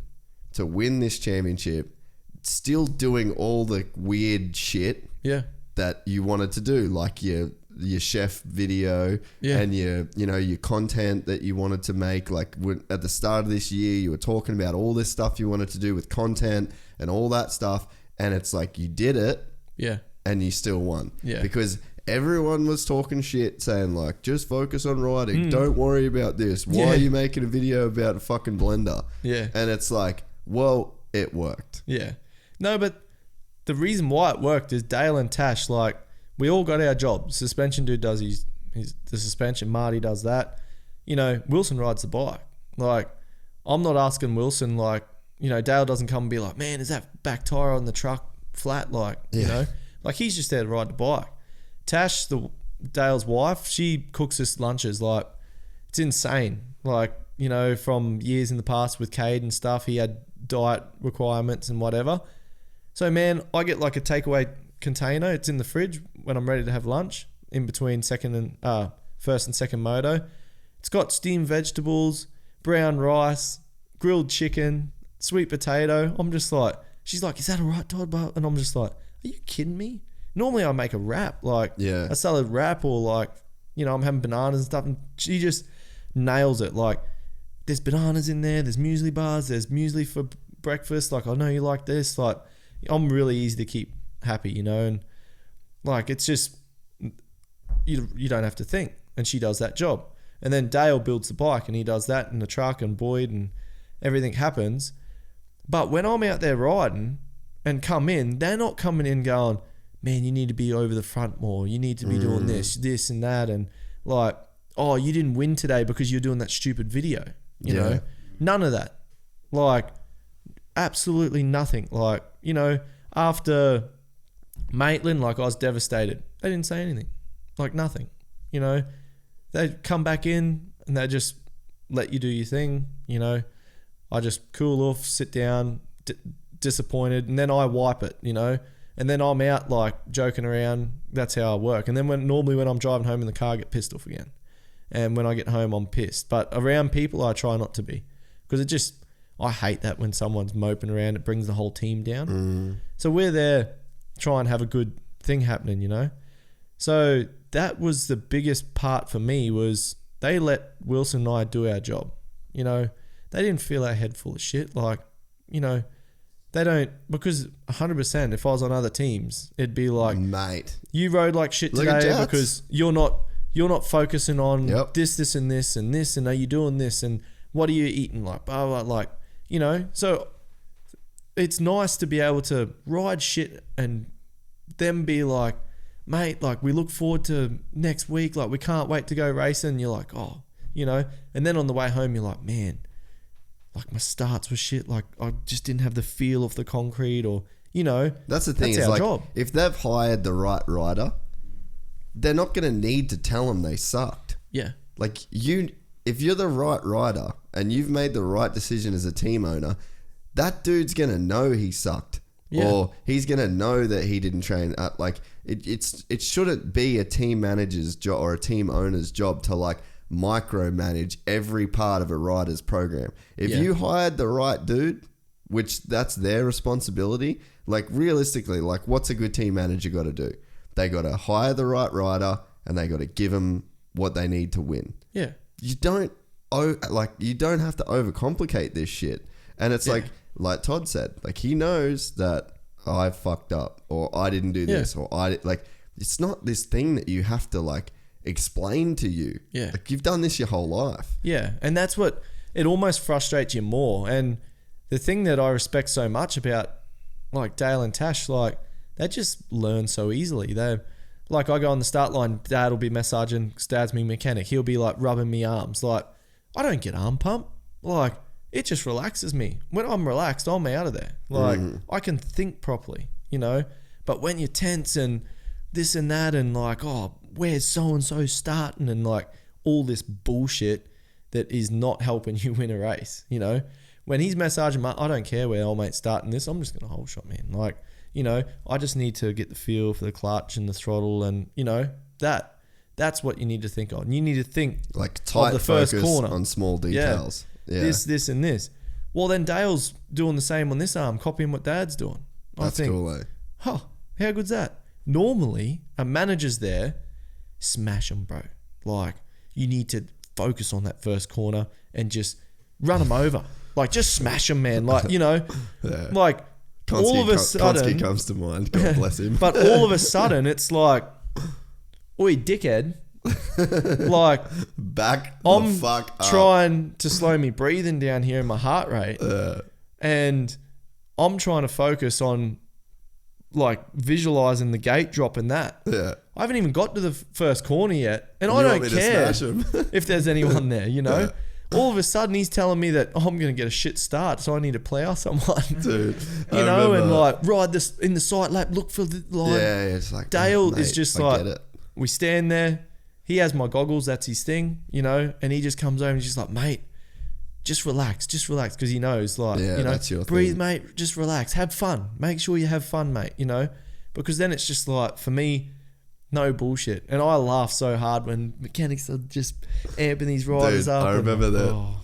to win this championship, still doing all the weird shit. Yeah. That you wanted to do, like your chef video and your content that you wanted to make. Like, at the start of this year, you were talking about all this stuff you wanted to do with content and all that stuff, and it's like you did it, and you still won, because everyone was talking shit, saying like, just focus on riding, don't worry about this. Why are you making a video about a fucking blender? Yeah, and it's like, well, it worked. Yeah, no, but the reason why it worked is Dale and Tash, like, we all got our jobs. Suspension dude does the suspension. Marty does that. Wilson rides the bike. Like, I'm not asking Wilson, like, Dale doesn't come and be like, man, is that back tire on the truck flat? Like, like, he's just there to ride the bike. Tash, Dale's wife, she cooks us lunches. Like, it's insane. Like, from years in the past with Cade and stuff, he had diet requirements and whatever. So, man, I get like a takeaway container. It's in the fridge when I'm ready to have lunch in between first and second moto. It's got steamed vegetables, brown rice, grilled chicken, sweet potato. I'm just like, she's like, is that all right, Todd? And I'm just like, are you kidding me? Normally I make a wrap, like a salad wrap, or like, I'm having bananas and stuff, and she just nails it. Like, there's bananas in there, there's muesli bars, there's muesli for breakfast. Like, I know you like this. Like, I'm really easy to keep happy, and like, it's just, you don't have to think, and she does that job. And then Dale builds the bike, and he does that in the truck, and Boyd, and everything happens. But when I'm out there riding and come in, they're not coming in going, man, you need to be over the front more, you need to be doing this and that, and like, oh, you didn't win today because you're doing that stupid video, you know? None of that. Like, absolutely nothing. Like, after Maitland, like, I was devastated. They didn't say anything. Like, nothing. They come back in and they just let you do your thing. I just cool off, sit down, disappointed, and then I wipe it, you know, and then I'm out like joking around. That's how I work. And then normally when I'm driving home in the car, I get pissed off again. And when I get home, I'm pissed. But around people, I try not to be, because I hate that when someone's moping around. It brings the whole team down. So we're there, try and have a good thing happening, you know. So that was the biggest part for me, was they let Wilson and I do our job. You know, they didn't fill our head full of shit. Like, you know, they don't, because 100%, if I was on other teams, it'd be like, mate, you rode like shit look at today Jats. because you're not focusing on this and this and this, and are you doing this, and what are you eating, like, blah, blah, like, you know. So it's nice to be able to ride shit and them be like, mate, like, we look forward to next week, like, we can't wait to go racing. And you're like, oh, you know. And then on the way home, you're like, man, like, my starts were shit, like, I just didn't have the feel of the concrete, or, you know. That's the thing, is like, job. If they've hired the right rider, they're not going to need to tell them they sucked. Yeah. Like, if you're the right rider and you've made the right decision as a team owner, that dude's going to know he sucked. Yeah. Or he's going to know that he didn't train. Like, it shouldn't be a team manager's job or a team owner's job to, like, micromanage every part of a rider's program. If you hired the right dude, which that's their responsibility, like, realistically, like, what's a good team manager got to do? They got to hire the right rider and they got to give them what they need to win. Yeah. You don't have to overcomplicate this shit. And it's like Todd said, like, he knows that I fucked up, or I didn't do this, or it's not this thing that you have to, like, explain to you. Yeah. Like, you've done this your whole life. Yeah. And that's what, it almost frustrates you more. And the thing that I respect so much about, like, Dale and Tash, like, they just learn so easily. They, like, I go on the start line, Dad will be massaging, 'cause Dad's me mechanic. He'll be like rubbing me arms. Like, I don't get arm pump. Like, it just relaxes me. When I'm relaxed, I'm out of there. Like, I can think properly, you know. But when you're tense and this and that, and like, oh, where's so-and-so starting, and like all this bullshit that is not helping you win a race, you know. When he's massaging I don't care where old mate's starting this, I'm just going to whole shot, man. Like, you know, I just need to get the feel for the clutch and the throttle, and, you know, that's what you need to think on. You need to think, like, tight of the first corner on small details. Yeah. This and this. Well, then Dale's doing the same on this arm, copying what Dad's doing. That's cool, eh? Huh, how good's that? Normally, a manager's there, smash them, bro. Like, you need to focus on that first corner and just run them over. Like, just smash them, man. Like, you know, like, Konsky, all of a sudden... Konsky comes to mind. God bless him. But all of a sudden, it's like, oi, dickhead. Like, back the fuck up. Trying to slow me breathing down here in my heart rate. And I'm trying to focus on, like, visualizing the gate drop and that. Yeah. I haven't even got to the first corner yet. And I don't care if there's anyone there, you know. All of a sudden, he's telling me that I'm going to get a shit start, so I need to plow someone. Dude. You know, and like, ride this in the sight lap, look for the line. Yeah, it's like, Dale mate, is just I like, get it. We stand there. He has my goggles. That's his thing, you know. And he just comes over and he's just like, mate, just relax. Because he knows, like, you know, that's your breathe, thing. mate. Just relax. Have fun. Make sure you have fun, mate, you know. Because then it's just like, for me, no bullshit. And I laugh so hard when mechanics are just amping these riders up. I remember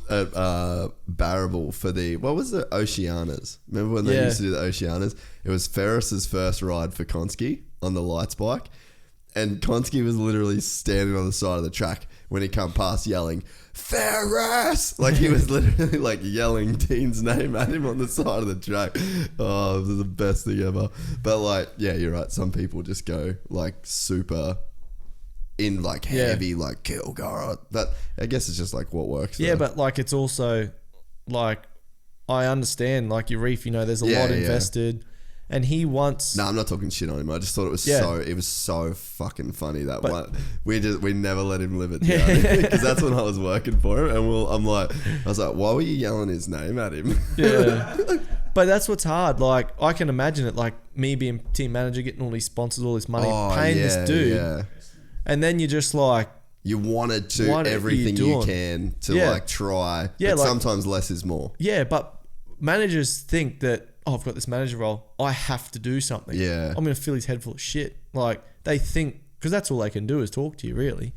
at Barrable for what was the Oceanas? Remember when they used to do the Oceanas? It was Ferris's first ride for Konsky on the lights bike. And Konsky was literally standing on the side of the track when he come past yelling, Ferris! Like, he was literally like yelling Dean's name at him on the side of the track. Oh, it was the best thing ever. But like, yeah, you're right. Some people just go like super in like heavy, like Kilgore. But I guess it's just like what works. Yeah, but like, it's also like, I understand, like, your reef, you know, there's a lot invested. And he wants... No, I'm not talking shit on him. I just thought it was so fucking funny that one. We never let him live it down. Because that's when I was working for him. And I was like, why were you yelling his name at him? Yeah. But that's what's hard. Like, I can imagine it, like, me being team manager, getting all these sponsors, all this money, paying this dude. Yeah. And then you're just like, You want to do What are you everything you doing? can to Yeah. like try. Yeah, but like- sometimes less is more. Yeah, but managers think that, oh, I've got this manager role, I have to do something. Yeah. I'm going to fill his head full of shit. Like, they think, because that's all they can do is talk to you, really.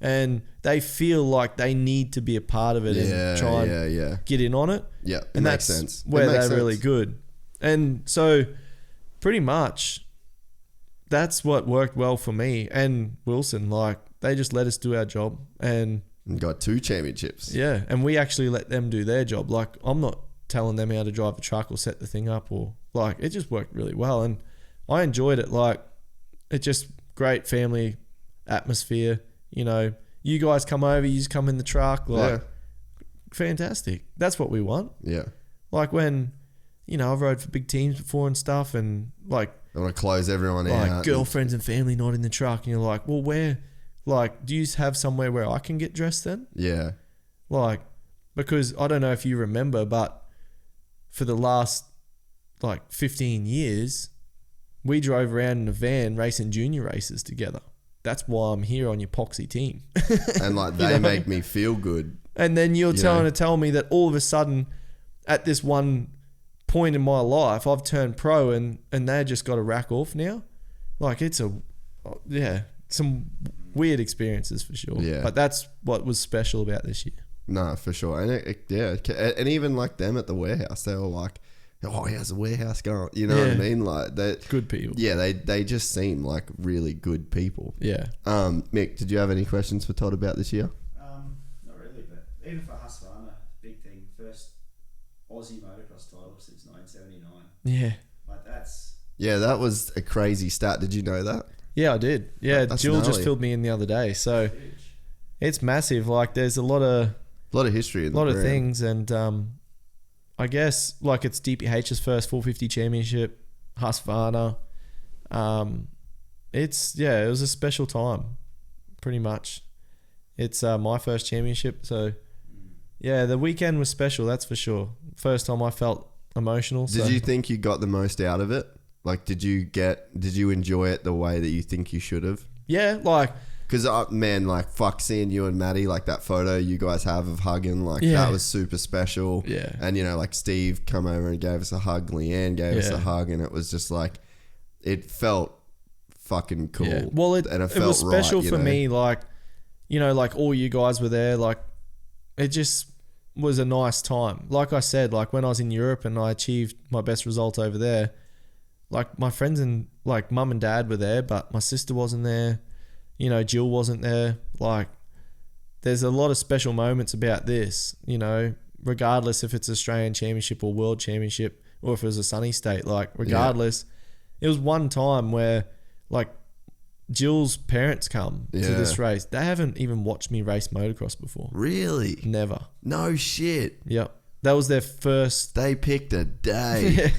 And they feel like they need to be a part of it and try and get in on it. Yeah, it And makes that's sense. where It makes they're really sense. good. And so, pretty much, that's what worked well for me and Wilson. Like, they just let us do our job. And And got 2 championships. yeah, and we actually let them do their job. Like, I'm not telling them how to drive a truck or set the thing up, or like, it just worked really well. And I enjoyed it. Like, it just great family atmosphere. You know, you guys come over, you just come in the truck. Like, fantastic. That's what we want. Yeah. Like, when, you know, I've rode for big teams before and stuff, and like I want to close everyone like out. girlfriends and family not in the truck, and you're like, well, where? Like, do you have somewhere where I can get dressed then? Yeah. Like, because I don't know if you remember, but for the last like 15 years, we drove around in a van racing junior races together. That's why I'm here on your poxy team. And like they make me feel good. And then you're You trying know. to tell me that all of a sudden, at this one point in my life, I've turned pro and they just got a rack off now. Like, it's some weird experiences for sure. Yeah. But that's what was special about this year. No, for sure. And and even like them at the warehouse, they were like, "Oh, how's the warehouse going?" You know what I Yeah. mean? Like that. Good people. Yeah, they just seem like really good people. Yeah. Mick, did you have any questions for Todd about this year? Not really, but even for Husqvarna, big thing. First Aussie motocross title since 1979. Yeah. Like, that's Yeah, that was a crazy stat. Did you know that? Yeah, I did. Yeah, That's Jill just gnarly. filled me in the other day. So huge. it's massive. Like, there's a lot of History in the lot of brand. things, and I guess like it's DPH's first 450 championship, Husqvarna. It was a special time, pretty much. It's my first championship, so yeah, the weekend was special. That's for sure. First time I felt emotional. Did so. you think you got the most out of it? Like, did you enjoy it the way that you think you should have? Yeah, like. Because, man, like, fuck, seeing you and Maddie, like, that photo you guys have of hugging, like, Yeah. that was super special. Yeah. And, you know, like, Steve come over and gave us a hug. Leanne gave us Yeah. a hug. And it was just, like, it felt fucking cool. Yeah. Well, it was special right, for me, like, you know, like all you guys were there, like, it just was a nice time. Like I said, like when I was in Europe and I achieved my best result over there, like my friends and like mum and dad were there, but my sister wasn't there. You know, Jill wasn't there. Like, there's a lot of special moments about this, you know, regardless if it's Australian Championship or World Championship or if it was a sunny state. Like, regardless, it was one time where, like, Jill's parents come to this race. They haven't even watched me race motocross before. Really? Never. No shit. Yep. That was their first. They picked a day.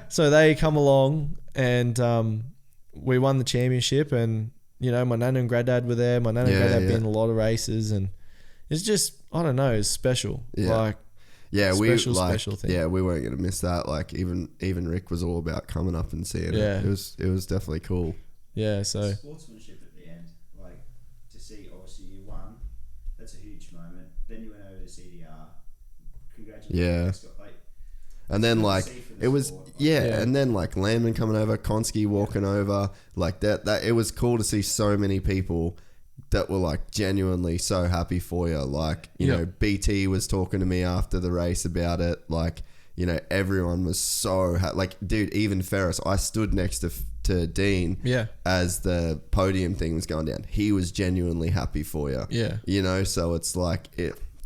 So they come along and we won the championship, and you know, my nana and granddad were there. My nana and granddad been in a lot of races, and it's just, I don't know, it's special. Yeah. Like, Yeah, special thing. Yeah, we weren't gonna miss that. Like, even Rick was all about coming up and seeing Yeah. it. It was definitely cool. yeah, so Sportsmanship at the end, like, to see, obviously you won, that's a huge moment. Then you went over to CDR. Congratulations. Yeah. Like, And then, good to like, see for the it was, sport. Like, yeah, Yeah. and then, like, Landman coming over, Konski walking over, like, that it was cool to see so many people that were, like, genuinely so happy for you. Like, you Yeah. know, BT was talking to me after the race about it. Like, you know, everyone was so, like, dude, even Ferris, I stood next to Dean yeah, as the podium thing was going down. He was genuinely happy for you. yeah, You know, so it's like,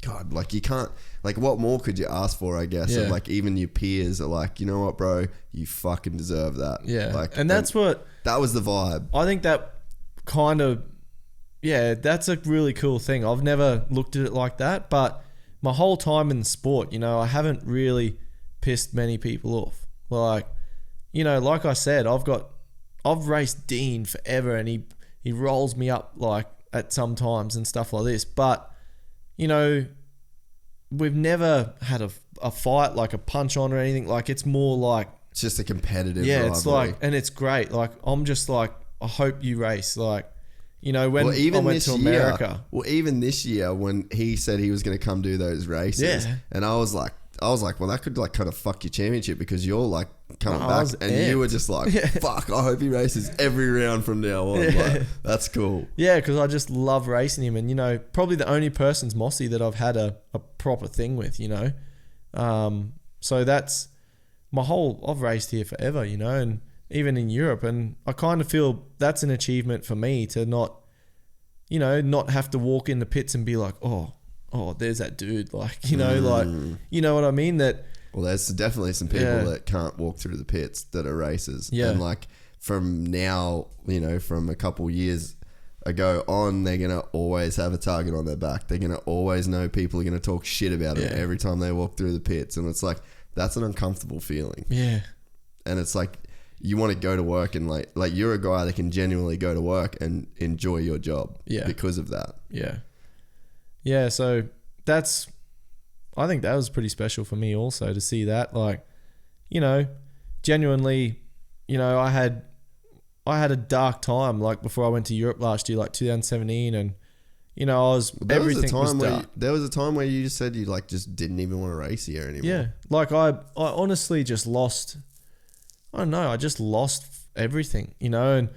God, like, you can't, like, what more could you ask for, I guess? Yeah. And, like, even your peers are like, you know what, bro, you fucking deserve that. yeah. Like, And that's what that was the vibe. I think that kind of, yeah, that's a really cool thing. I've never looked at it like that, but my whole time in the sport, you know, I haven't really pissed many people off. Like, you know, like I said, I've raced Dean forever, and he rolls me up like at some times and stuff like this. But, you know, we've never had a fight, like a punch on or anything. Like, it's more like, It's just a competitive yeah, rivalry. it's like, and it's great. Like, I'm just like, I hope you race. Like, You know, when I went to America. Even this year when he said he was going to come do those races, and I was like, well, that could like kind of fuck your championship because you're like coming back, and you were just like, fuck, I hope he races every round from now on. Like, that's cool. Yeah, because I just love racing him, and you know, probably the only person's Mossy that I've had a proper thing with, you know. So that's I've raced here forever, you know, and even in Europe, and I kind of feel that's an achievement for me to not have to walk in the pits and be like, oh, there's that dude, like, you know, like, you know what I mean? Well, there's definitely some people that can't walk through the pits that are racers. Yeah. And like from now, you know, from a couple years ago on, they're going to always have a target on their back. They're going to always know people are going to talk shit about it every time they walk through the pits. And it's like, that's an uncomfortable feeling. Yeah. And it's like, you want to go to work and like you're a guy that can genuinely go to work and enjoy your job because of that. Yeah. Yeah. So I think that was pretty special for me also to see that, like, you know, genuinely, you know, I had a dark time like before I went to Europe last year, like 2017, and you know, everything was dark. There was a time where you just said you like just didn't even want to race here anymore. Yeah. Like I honestly just lost, I don't know, I just lost everything, you know, and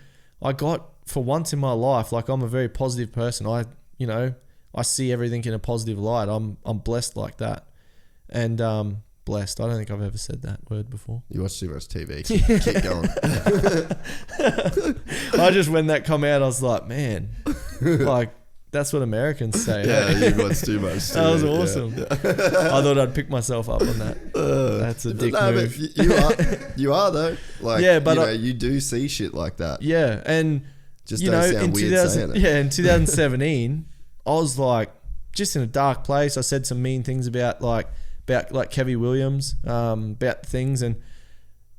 I got, for once in my life, like I'm a very positive person. I see everything in a positive light. I'm blessed like that. And blessed. I don't think I've ever said that word before. You watch too much TV. Keep going. I just, when that come out, I was like, man, like, that's what Americans say. Yeah, you watch too much TV. That was awesome. Yeah. I thought I'd pick myself up on that. That's a dick move. You are though. Like, yeah, but you do see shit like that. Yeah, and just don't sound weird saying it. Yeah, in 2017, I was like just in a dark place. I said some mean things about Kevy Williams, about things, and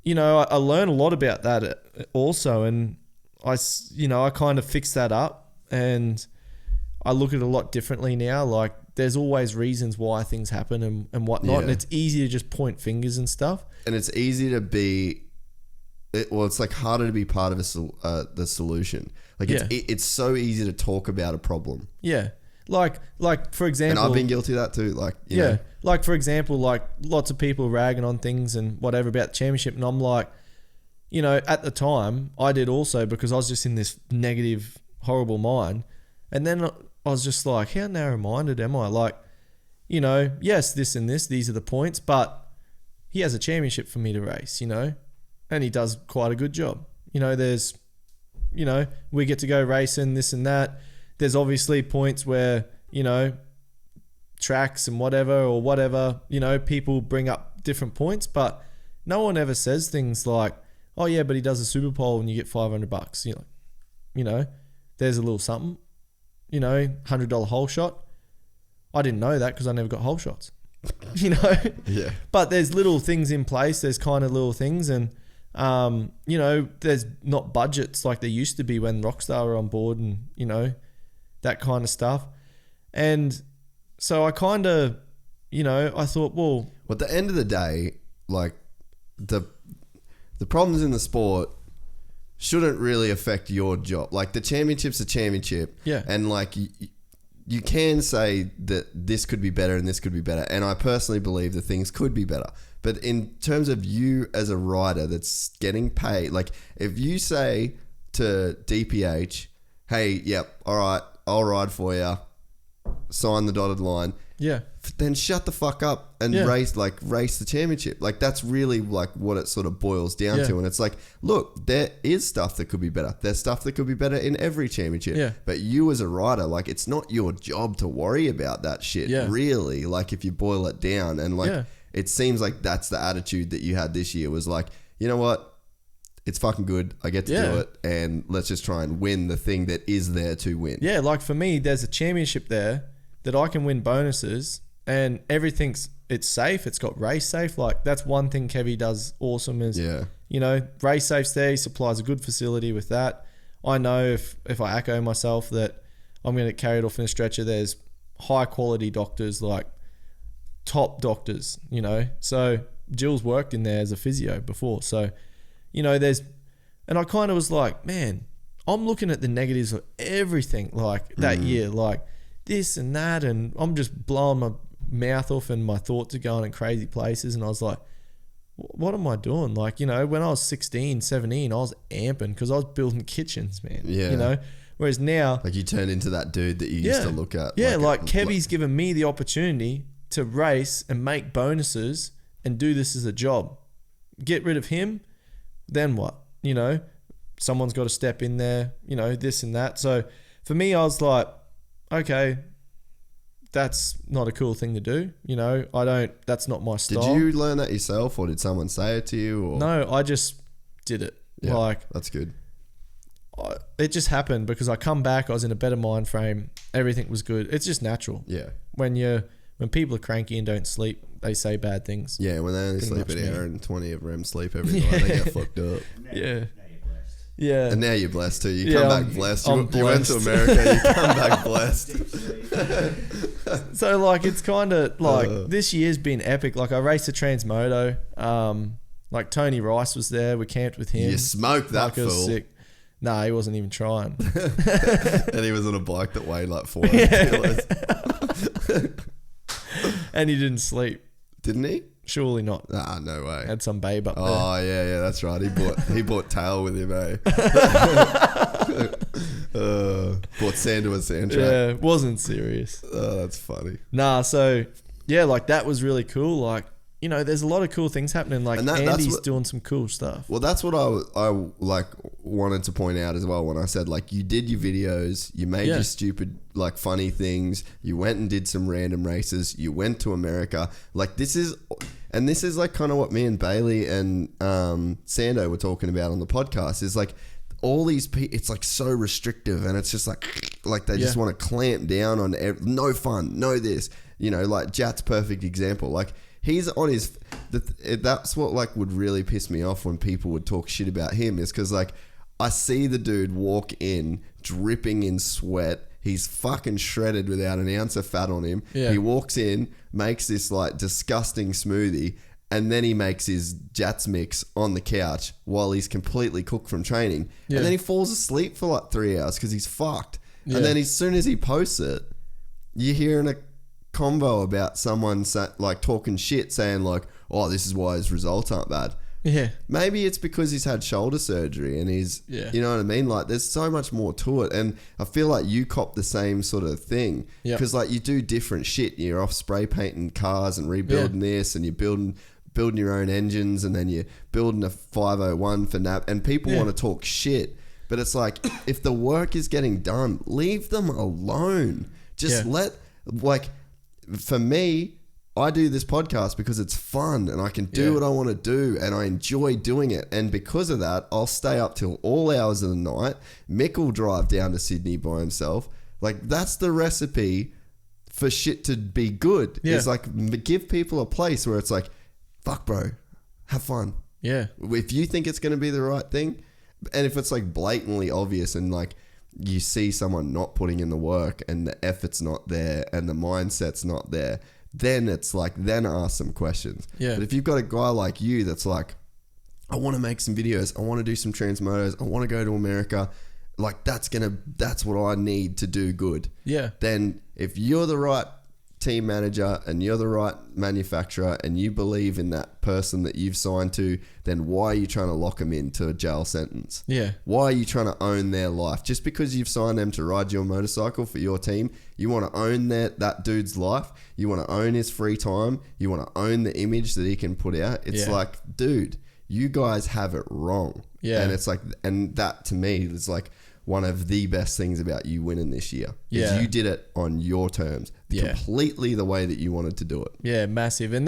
you know, I learned a lot about that also, and I kind of fixed that up, and I look at it a lot differently now. Like, there's always reasons why things happen and whatnot, and it's easy to just point fingers and stuff. And it's easy to be, it's like harder to be part of the solution. Like, it's so easy to talk about a problem. Yeah. Like for example, and I've been guilty of that too. Like, you know. Like for example, like lots of people ragging on things and whatever about the championship, and I'm like, you know, at the time I did also, because I was just in this negative, horrible mind, and then I was just like, how narrow-minded am I? Like, you know, yes, this and this, these are the points, but he has a championship for me to race, you know, and he does quite a good job. You know, there's, you know, we get to go racing, this and that. There's obviously points where, you know, tracks and whatever, you know, people bring up different points, but no one ever says things like, oh yeah, but he does a Super Bowl and you get $500. You know, there's a little something. You know, $100 hole shot. I didn't know that because I never got hole shots. You know? Yeah. But there's little things in place. There's kind of little things, and, you know, there's not budgets like there used to be when Rockstar were on board, and, you know, that kind of stuff. And so I kind of, you know, I thought, well, at the end of the day, like, the problems in the sport shouldn't really affect your job. Like, the championship's a championship. Yeah. And like, you can say that this could be better and this could be better. And I personally believe that things could be better. But in terms of you as a rider that's getting paid, like, if you say to DPH, hey, yep, all right, I'll ride for you, sign the dotted line. Yeah. Then shut the fuck up and race the championship. Like, that's really like what it sort of boils down to. And it's like, look, there is stuff that could be better. There's stuff that could be better in every championship. Yeah. But you as a rider, like, it's not your job to worry about that shit. Yeah. Really. Like, if you boil it down, and like, it seems like that's the attitude that you had this year, was like, you know what? It's fucking good. I get to do it, and let's just try and win the thing that is there to win. Yeah. Like, for me, there's a championship there that I can win bonuses, and it's safe. It's got race safe. Like, that's one thing Kevy does awesome is, you know, race safe's there. He supplies a good facility with that. I know if I echo myself that I'm going to get carried off in a stretcher, there's high quality doctors, like top doctors, you know. So Jill's worked in there as a physio before. So, you know, and I kind of was like, man, I'm looking at the negatives of everything like that year, like this and that, and I'm just blowing my mouth off and my thoughts are going in crazy places. And I was like, what am I doing? Like, you know, when I was 16, 17, I was amping because I was building kitchens, man. Yeah. You know, whereas now, like you turned into that dude that you used to look at. Yeah, like Kevy's given me the opportunity to race and make bonuses and do this as a job. Get rid of him, then what? You know, someone's got to step in there, you know, this and that. So for me, I was like, okay, that's not a cool thing to do. You know, that's not my style. Did you learn that yourself or did someone say it to you? Or? No, I just did it. Yeah, like, that's good. It just happened because I come back, I was in a better mind frame. Everything was good. It's just natural. Yeah. When people are cranky and don't sleep, they say bad things. Yeah, when they only Pretty sleep much an hour me. and 20 of REM sleep every night, they get fucked up. Yeah. Now you're blessed. Yeah. And now you're blessed too. You Yeah, come I'm- back blessed. I'm You went to blessed. America, you come back blessed. So like it's kind of like this year's been epic. Like I raced a Transmoto. Like Tony Rice was there. We camped with him. You smoked that Like, it was fool. sick. No, he wasn't even trying. And he was on a bike that weighed like 400 kilos. And he didn't sleep. Didn't he? Surely not. Ah, no way. Had some babe up there. Oh yeah, that's right. He bought tail with him, eh? Bought sand to a sand track. Yeah, wasn't serious. Oh, that's funny. Nah, so yeah, like that was really cool. Like, you know, there's a lot of cool things happening. Like And that's Andy's what- doing some cool stuff. Well, that's what I like wanted to point out as well when I said like you did your videos, you made Yeah. your stupid like funny things, you went and did some random races, you went to America. Like this is like kind of what me and Bailey and Sando were talking about on the podcast is like all these people, it's like so restrictive and it's just like they just Yeah. want to clamp down on no fun, no this, you know, like Jat's perfect example. Like he's on his, that's what like would really piss me off when people would talk shit about him is because like I see the dude walk in dripping in sweat. He's fucking shredded without an ounce of fat on him. Yeah. He walks in, makes this like disgusting smoothie, and then he makes his Jats mix on the couch while he's completely cooked from training. Yeah. And then he falls asleep for like 3 hours because he's fucked. Yeah. And then as soon as he posts it, you're hearing a convo about someone like talking shit saying like, oh, this is why his results aren't bad. Yeah. Maybe it's because he's had shoulder surgery and he's, Yeah. you know what I mean? Like there's so much more to it. And I feel like you cop the same sort of thing Yep. because like you do different shit. You're off spray painting cars and rebuilding this and you're building your own engines and then you're building a 501 for NAP and people Yeah. want to talk shit. But it's like, if the work is getting done, leave them alone. Just Yeah. for me, I do this podcast because it's fun and I can do Yeah. what I want to do and I enjoy doing it. And because of that, I'll stay up till all hours of the night. Mick will drive down to Sydney by himself. Like that's the recipe for shit to be good. Yeah. It's like give people a place where it's like, fuck bro, have fun. Yeah. If you think it's going to be the right thing, and if it's like blatantly obvious and like you see someone not putting in the work and the effort's not there and the mindset's not there, then it's like, then ask some questions. Yeah. But if you've got a guy like you that's like, I want to make some videos, I want to do some transmotos, I want to go to America, like that's what I need to do good. Yeah. Then if you're the right team manager and you're the right manufacturer and you believe in that person that you've signed to, then why are you trying to lock them into a jail sentence? Yeah. Why are you trying to own their life? Just because you've signed them to ride your motorcycle for your team, you want to own that dude's life. You want to own his free time. You want to own the image that he can put out. It's Yeah. like, dude, you guys have it wrong. Yeah. And it's like, and that to me is like one of the best things about you winning this year. Is Yeah. you did it on your terms. Yeah. Completely the way that you wanted to do it. Yeah, massive. And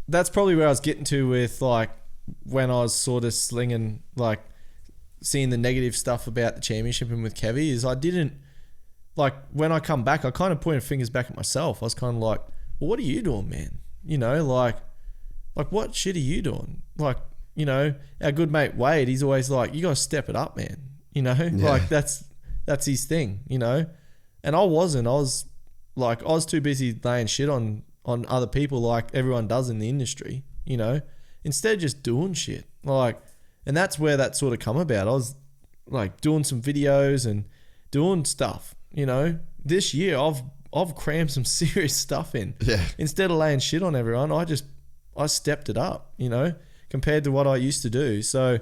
that's probably where I was getting to with like when I was sort of slinging, like seeing the negative stuff about the championship and with Kevy is I didn't, like when I come back, I kind of pointed fingers back at myself. I was kind of like, well, what are you doing, man? You know, like what shit are you doing? Like, you know, our good mate Wade, he's always like, you got to step it up, man. You know, like that's his thing, you know? And I wasn't. I was too busy laying shit on other people like everyone does in the industry, you know, instead of just doing shit. Like, and that's where that sort of come about. I was like doing some videos and doing stuff. You know, this year I've crammed some serious stuff in. Yeah. Instead of laying shit on everyone, I stepped it up, you know, compared to what I used to do. So,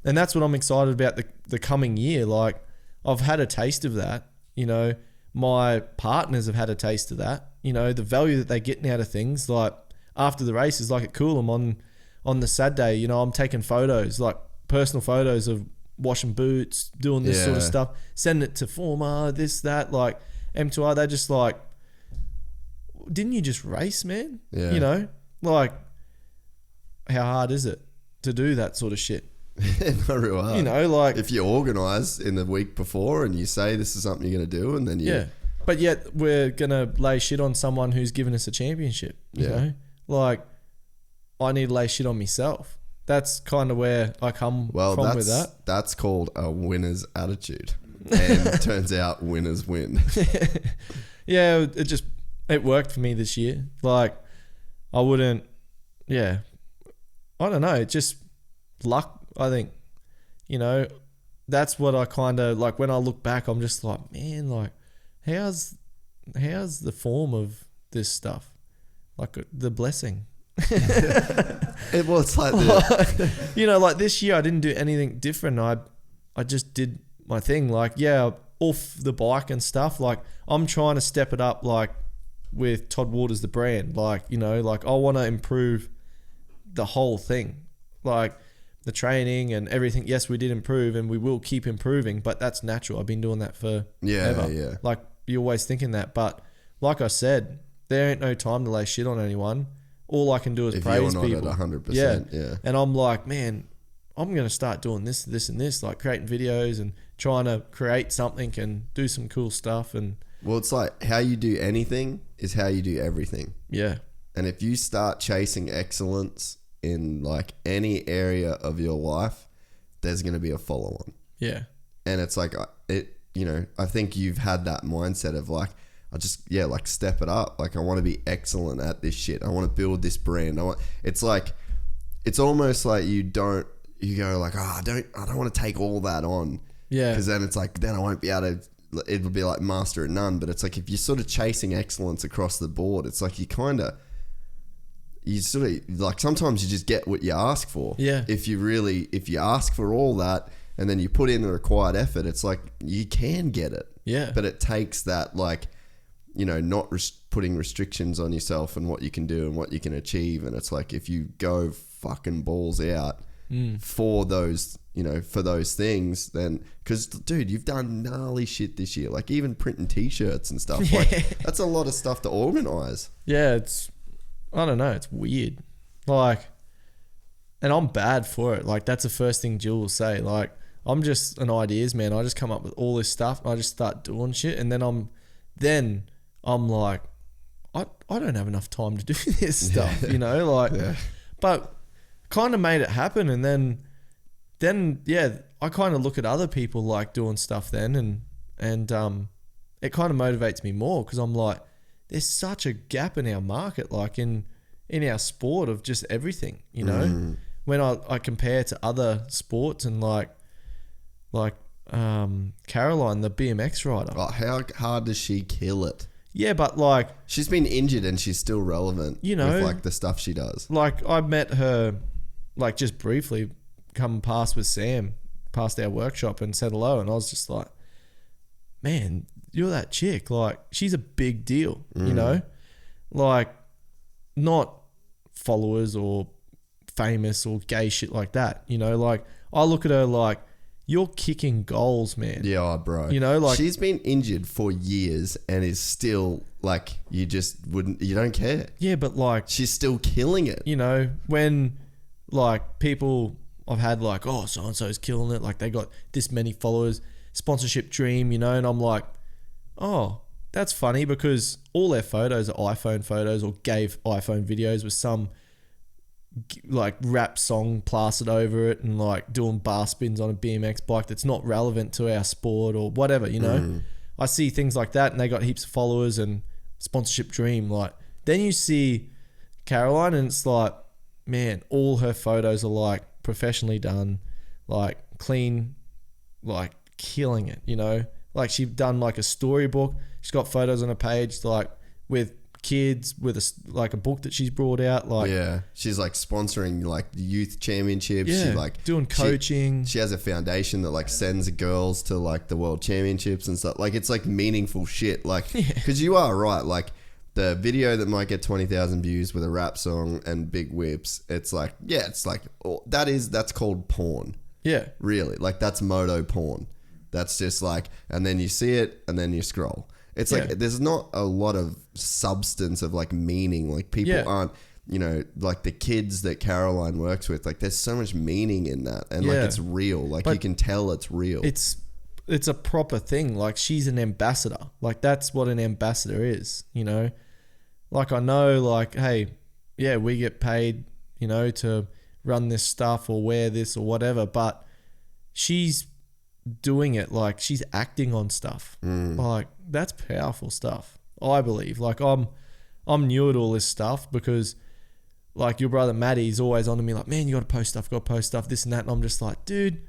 and that's what I'm excited about the coming year. Like, I've had a taste of that, you know, my partners have had a taste of that, you know, the value that they're getting out of things. Like, after the race is like at Coolum on the Saturday, you know, I'm taking photos, like personal photos of washing boots, doing this sort of stuff, sending it to Former, this, that, like M2R. They're just like, didn't you just race, man? Yeah. You know, like, how hard is it to do that sort of shit? Not real hard. You know, like, if you organise in the week before and you say this is something you're going to do, and then you but yet we're gonna lay shit on someone who's given us a championship. You know, like, I need to lay shit on myself. That's kind of where I come from with that. That's called a winner's attitude, and it turns out winners win. Yeah, it worked for me this year. Like, I wouldn't. Yeah, I don't know. It's just luck. I think, you know, that's what I kind of like. When I look back, I'm just like, man, like, how's the form of this stuff? Like, the blessing. It's like you know, like this year I didn't do anything different. I just did my thing. Like, yeah, off the bike and stuff. Like, I'm trying to step it up, like with Todd Waters, the brand. Like, you know, like, I want to improve the whole thing, like the training and everything. Yes, we did improve and we will keep improving, but that's natural. I've been doing that for ever. Yeah. Like, you're always thinking that, but like I said, there ain't no time to lay shit on anyone. All I can do is if praise you're not people. at 100%, yeah. And I'm like, man, I'm going to start doing this, and this, like creating videos and trying to create something and do some cool stuff. And well, it's like how you do anything is how you do everything. yeah. And if you start chasing excellence in like any area of your life, there's going to be a follow on. Yeah. And it's like, you know, I think you've had that mindset of like, I just, like step it up. Like, I want to be excellent at this shit. I want to build this brand. It's like, it's almost like you go like, I don't want to take all that on. Yeah. Because then it's like, then I won't be able to, it would be like master at none. But it's like, if you're sort of chasing excellence across the board, it's like you sort of like, sometimes you just get what you ask for. Yeah. If you ask for all that and then you put in the required effort, it's like, you can get it. Yeah. But it takes that, like, you know, not putting restrictions on yourself and what you can do and what you can achieve. And it's like, if you go fucking balls out for those, you know, for those things, then, because dude, you've done gnarly shit this year, like even printing t-shirts and stuff. Like, that's a lot of stuff to organize. Yeah. I don't know. It's weird. Like, and I'm bad for it. Like, that's the first thing Jill will say. Like, I'm just an ideas man. I just come up with all this stuff and I just start doing shit. And then I'm like, I don't have enough time to do this stuff, you know, like, but kind of made it happen. And then I kind of look at other people like doing stuff then, and it kind of motivates me more, because I'm like, there's such a gap in our market, like in our sport of just everything, you know, when I compare to other sports and like Caroline, the BMX rider. Oh, how hard does she kill it? Yeah, but like, she's been injured and she's still relevant, you know, with like the stuff she does. Like, I met her like just briefly, come past with Sam, past our workshop, and said hello, and I was just like, man, you're that chick. Like, she's a big deal, you know, like, not followers or famous or gay shit like that, you know. Like, I look at her like, you're kicking goals, man. Yeah, bro. You know, like, she's been injured for years and is still like, you don't care. Yeah, but like, she's still killing it. You know, when like people I've had like, oh, so-and-so's killing it. Like, they got this many followers, sponsorship dream, you know, and I'm like, oh, that's funny, because all their photos are iPhone photos or gave iPhone videos with some like rap song plastered over it and like doing bar spins on a BMX bike that's not relevant to our sport or whatever, you know. I see things like that and they got heaps of followers and sponsorship dream. Like, then you see Caroline and it's like, man, all her photos are like professionally done, like clean like killing it, you know, like she's done like a storybook. She's got photos on her page, like with kids, with a book that she's brought out. Like, yeah, she's like sponsoring like the youth championships. yeah, She like doing coaching. She has a foundation that like sends girls to like the world championships and stuff. Like, it's like meaningful shit. Like, because you are right. Like, the video that might get 20,000 views with a rap song and big whips, it's like, yeah, it's like that's called porn. Yeah, Really, like that's moto porn. That's just like, and then you see it and then you scroll. It's like, there's not a lot of substance of like meaning. Like, people aren't, you know, like the kids that Caroline works with, like there's so much meaning in that. And like, it's real. Like, but you can tell it's real. It's a proper thing. Like, she's an ambassador. Like, that's what an ambassador is, you know? Like, I know, like, hey, yeah, we get paid, you know, to run this stuff or wear this or whatever, but she's doing it, like she's acting on stuff. Like, that's powerful stuff, I believe. Like, I'm new at all this stuff because like your brother Matty's always on to me like, man, you gotta post stuff, this and that, and I'm just like, dude,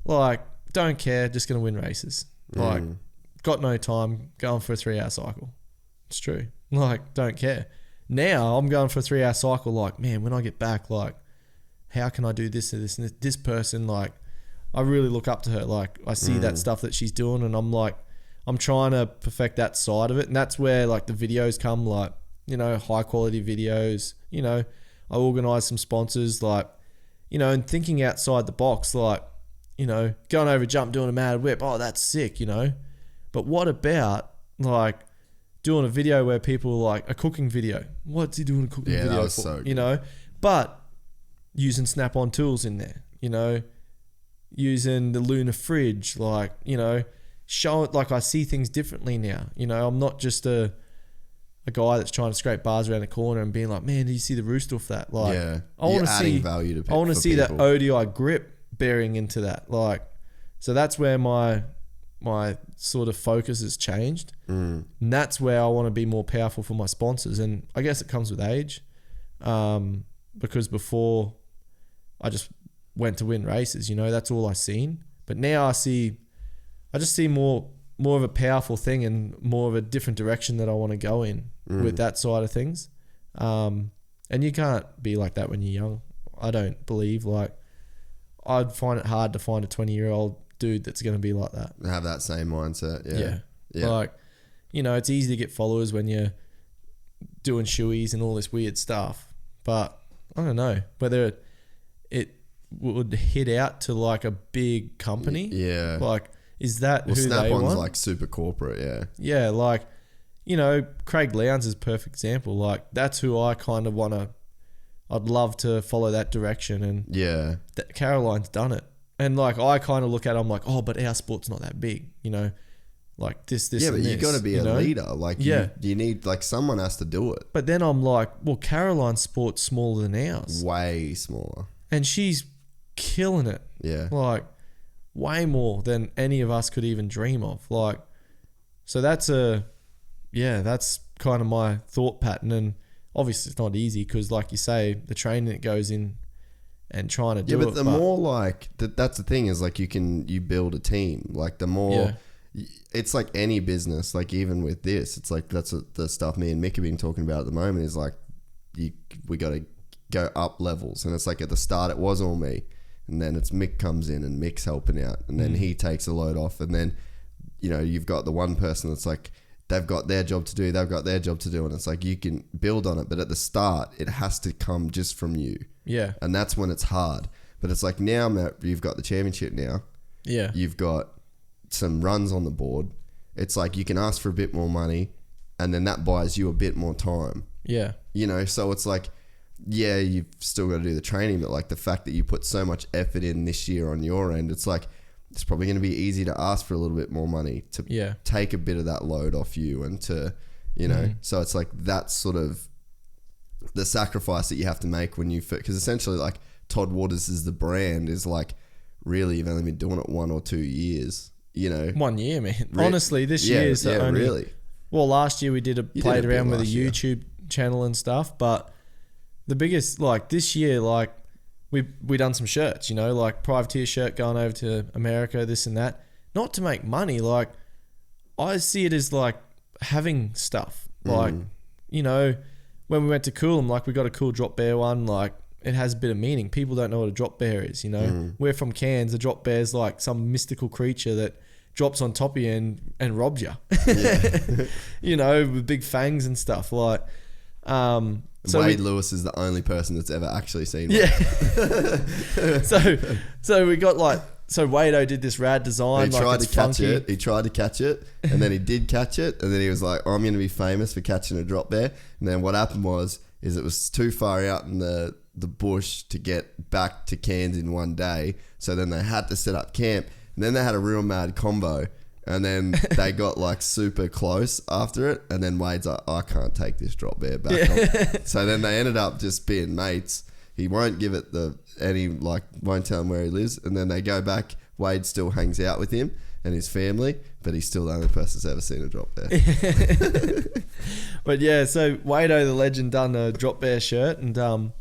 like, don't care, just gonna win races. Like, got no time, going for a 3-hour cycle. It's true. Like, don't care. Now I'm going for a 3-hour cycle, like, man, when I get back, like, how can I do this and this and this person, like, I really look up to her. Like, I see that stuff that she's doing, and I'm like, I'm trying to perfect that side of it. And that's where like the videos come, like, you know, high quality videos, you know, I organize some sponsors, like, you know, and thinking outside the box, like, you know, going over a jump, doing a mad whip. Oh, that's sick, you know, but what about like doing a video where people like a cooking video? What's he doing a cooking video that was for? so good. You know, but using snap-on tools in there, you know, using the Lunar fridge, like, you know, show it. Like, I see things differently now. You know, I'm not just a guy that's trying to scrape bars around the corner and being like, man, did you see the rooster off that? Like, I want to see value to people. I want to see that ODI grip bearing into that. Like, so that's where my sort of focus has changed, and that's where I want to be more powerful for my sponsors. And I guess it comes with age, because before I just went to win races, you know, that's all I seen. But now I just see more of a powerful thing and more of a different direction that I want to go in with that side of things. And you can't be like that when you're young. I don't believe. Like, I'd find it hard to find a 20-year-old dude that's going to be like that. Have that same mindset. Yeah. Like, you know, it's easy to get followers when you're doing shoeies and all this weird stuff. But I don't know whether it would hit out to like a big company. Yeah. Like, is that who Snap-on's they want? like super corporate. Yeah. Yeah. Like, you know, Craig Lowndes is a perfect example. Like, that's who I kind of want to, I'd love to follow that direction. And yeah, Caroline's done it. And like, I kind of look at it, I'm like, oh, but our sport's not that big, you know, like this, yeah, and but you got to be a know? leader. Like, you need, like, someone has to do it. But then I'm like, well, Caroline's sport's smaller than ours. Way smaller. And she's killing it. Yeah. Like, way more than any of us could even dream of. Like, so that's kind of my thought pattern. And obviously it's not easy because, like you say, the training that goes in and trying to do it. Yeah, but the more like, that's the thing is like, you build a team. Like, the more, it's like any business, like even with this, it's like, that's the stuff me and Mick have been talking about at the moment is like, we got to go up levels. And it's like, at the start it was all me. And then it's Mick comes in and Mick's helping out. And then he takes a load off. And then, you know, you've got the one person that's like, they've got their job to do. And it's like, you can build on it. But at the start, it has to come just from you. Yeah. And that's when it's hard. But it's like, now, Matt, you've got the championship now. Yeah. You've got some runs on the board. It's like, you can ask for a bit more money. And then that buys you a bit more time. Yeah. You know, so it's like, yeah, you've still got to do the training, but like the fact that you put so much effort in this year on your end, it's like, it's probably going to be easy to ask for a little bit more money to take a bit of that load off you and to, you know, so it's like that's sort of the sacrifice that you have to make when you, because essentially like Todd Waters is the brand is like, really, you've only been doing it 1 or 2 years, you know. 1 year, man. Honestly, this year is the only, really. Well, last year we played around with a YouTube channel and stuff, but the biggest, like this year, like we done some shirts, you know, like privateer shirt going over to America, this and that. Not to make money, like I see it as like having stuff. Like, you know, when we went to Coolum, like we got a cool drop bear one, like it has a bit of meaning. People don't know what a drop bear is, you know. We're from Cairns, a drop bear's like some mystical creature that drops on top of you and robs you. You know, with big fangs and stuff. Like so Wade Lewis is the only person that's ever actually seen one. Yeah. so we got like, so Wado did this rad design. He tried to catch it. He tried to catch it, and then he did catch it, and then he was like, "Oh, I'm going to be famous for catching a drop bear." And then what happened is it was too far out in the bush to get back to Cairns in one day. So then they had to set up camp, and then they had a real mad combo. And then they got like super close after it. And then Wade's like, I can't take this drop bear back on. So then they ended up just being mates. He won't give it won't tell him where he lives. And then they go back. Wade still hangs out with him and his family, but he's still the only person that's ever seen a drop bear. But yeah, so Wado the legend done a drop bear shirt. And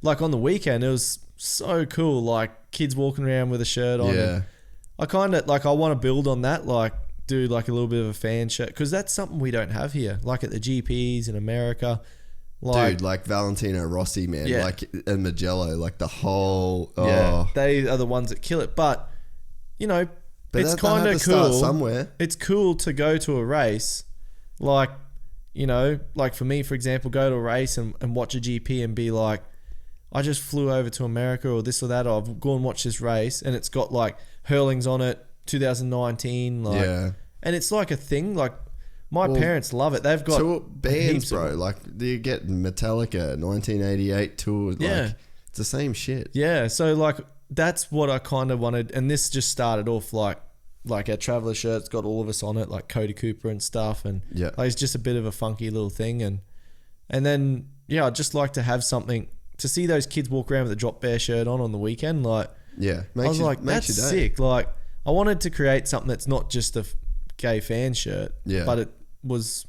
like on the weekend, it was so cool. Like kids walking around with a shirt on. Yeah. I kind of like, I want to build on that, like do like a little bit of a fan shirt, because that's something we don't have here, like at the GPs in America. Like, dude, like Valentino Rossi, man, like, and Magello, like the whole, they are the ones that kill it. But, you know, but it's kind of cool. Somewhere. It's cool to go to a race, like, you know, like for me, for example, go to a race and watch a GP and be like, I just flew over to America or this or that, or I've gone and watched this race and it's got like Hurling's on it, 2019, like, and it's like a thing. Like my parents love it. They've got tour bands, bro. Like you get Metallica, 1988 tour. Yeah, like, it's the same shit. Yeah, so like that's what I kind of wanted, and this just started off like our traveller shirt's got all of us on it, like Cody Cooper and stuff, and like it's just a bit of a funky little thing, and then I'd just like to have something to see those kids walk around with a drop bear shirt on the weekend, like. Yeah, I was like, that's sick. Like, I wanted to create something that's not just a gay fan shirt, but it was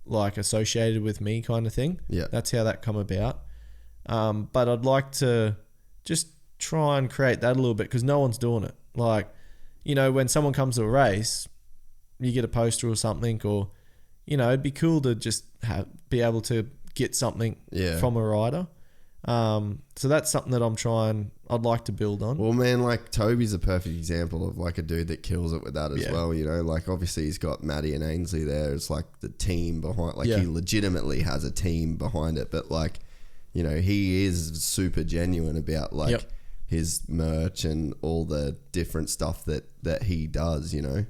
like associated with me kind of thing. Yeah, that's how that come about. But I'd like to just try and create that a little bit, because no one's doing it. Like, you know, when someone comes to a race, you get a poster or something, or you know, it'd be cool to just be able to get something from a rider. So that's something that I'd like to build on. Well, man, like Toby's a perfect example of like a dude that kills it with that as well, you know, like obviously he's got Maddie and Ainsley there. It's like the team behind, like he legitimately has a team behind it, but like, you know, he is super genuine about like his merch and all the different stuff that he does, you know.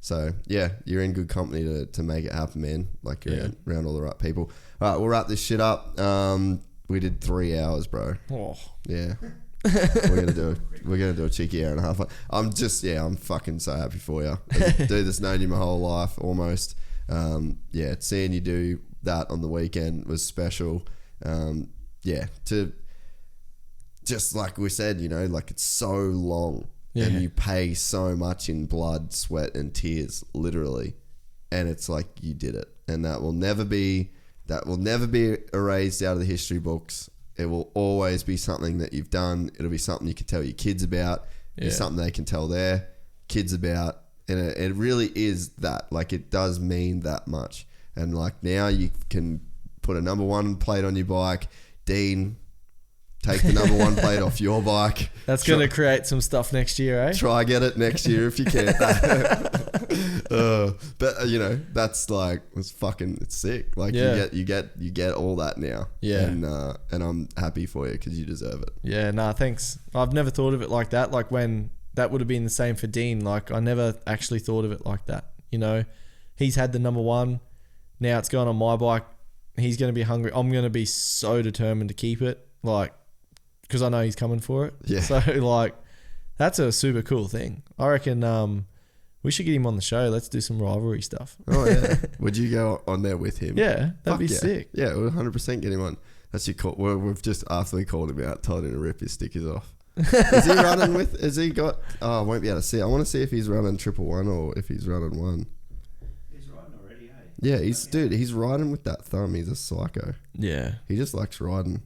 So yeah, you're in good company to make it happen, man. Like you're around all the right people. All right, we'll wrap this shit up. We did 3 hours, bro. Oh. Yeah. We're gonna do a cheeky hour and a half. I'm fucking so happy for you. Dude that's known you my whole life almost. Seeing you do that on the weekend was special. To just like we said, you know, like it's so long and you pay so much in blood, sweat and tears, literally. And it's like you did it. And that will never be erased out of the history books. It will always be something that you've done. It'll be something you can tell your kids about. It's something they can tell their kids about. And it really is that. Like, it does mean that much. And, like, now you can put a number 1 plate on your bike. Dean, take the number 1 plate off your bike. That's going to create some stuff next year, eh? Try get it next year if you can. But you know, that's like, it's sick. Like you get all that now. Yeah. And I'm happy for you because you deserve it. Yeah, nah, thanks. I've never thought of it like that. Like when that would have been the same for Dean. Like I never actually thought of it like that. You know, he's had the number 1. Now it's going on my bike. He's going to be hungry. I'm going to be so determined to keep it. Like, because I know he's coming for it. Yeah. So like, that's a super cool thing. I reckon we should get him on the show. Let's do some rivalry stuff. Oh yeah. Would you go on there with him? Yeah, that'd be sick. Yeah, we'll 100% get him on. That's your call. We've just, after we called him out, told him to rip his stickers off. Is he running with? Has he got? Oh, I won't be able to see. I want to see if he's running 111 or if he's running 1. He's riding already, hey? Yeah, he's riding with that thumb. He's a psycho. Yeah, he just likes riding.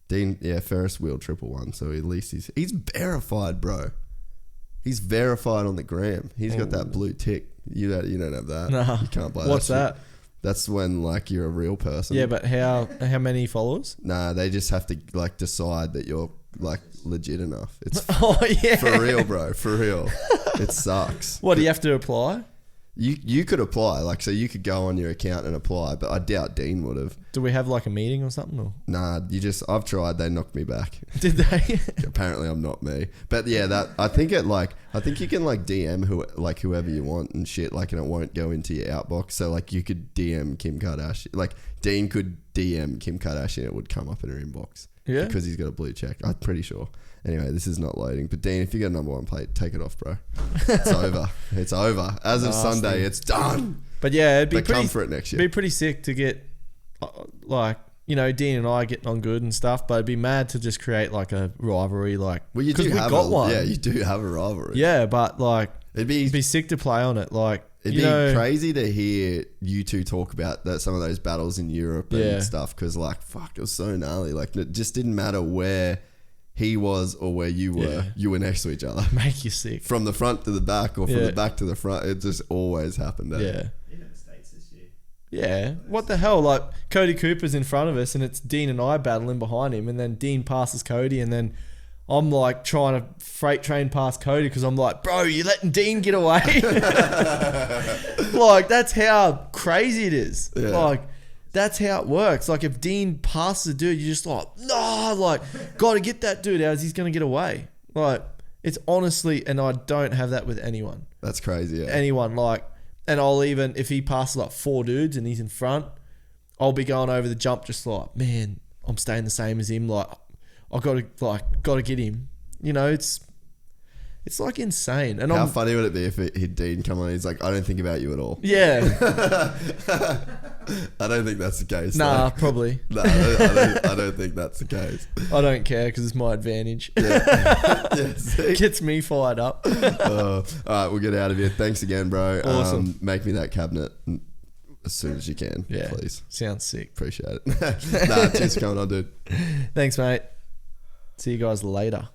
Dean, yeah, Ferris wheel 111. So at least he's verified, bro. He's verified on the gram. He's got that blue tick. You don't have that. No. You can't buy that. What's that? That's when like you're a real person. Yeah, but how many followers? Nah, they just have to like decide that you're like legit enough. It's Oh yeah, for real, bro. For real. It sucks. What do you have to apply? You could apply, like, so you could go on your account and apply, but I doubt Dean would have. Do we have like a meeting or something? Or? Nah, I've tried, they knocked me back. Did they? Apparently I'm not me. But yeah, I think you can like DM whoever you want and shit, like, and it won't go into your outbox. So like you could DM Kim Kardashian, like Dean could DM Kim Kardashian, it would come up in her inbox. Yeah. Because he's got a blue check. I'm pretty sure. Anyway, this is not loading. But Dean, if you get a number one plate, take it off, bro. It's over. It's over. As of Sunday, it's done. But yeah, it'd be come for it next year. It'd be pretty sick to get, like, you know, Dean and I getting on good and stuff. But it'd be mad to just create like a rivalry, like. Well, you do have one. Yeah, you do have a rivalry. Yeah, but like, it'd be sick to play on it. Like, it'd be crazy to hear you two talk about some of those battles in Europe and stuff. Because like, fuck, it was so gnarly. Like, it just didn't matter where he was or where you were. Yeah. You were next to each other. Make you sick. From the front to the back or from the back to the front. It just always happened. Yeah. Even the States this year. Yeah. What the hell? Like, Cody Cooper's in front of us and it's Dean and I battling behind him, and then Dean passes Cody, and then I'm like trying to freight train past Cody because I'm like, bro, you're letting Dean get away. Like, that's how crazy it is. Yeah. Like, that's how it works. Like, if Dean passes a dude, you're just like, no, like, got to get that dude out. He's going to get away. Like, it's honestly, and I don't have that with anyone. That's crazy. Yeah. Anyone, like, and I'll even, if he passes like 4 dudes and he's in front, I'll be going over the jump just like, man, I'm staying the same as him. Like, I got to get him. You know, it's like insane. And how funny would it be if Dean come on and he's like, I don't think about you at all. Yeah. I don't think that's the case. Nah, though. probably. No, I don't think that's the case. I don't care because it's my advantage. Yeah. Gets me fired up. All right, we'll get out of here. Thanks again, bro. Awesome. Make me that cabinet as soon as you can, please. Sounds sick. Appreciate it. Cheers for coming on, dude. Thanks, mate. See you guys later.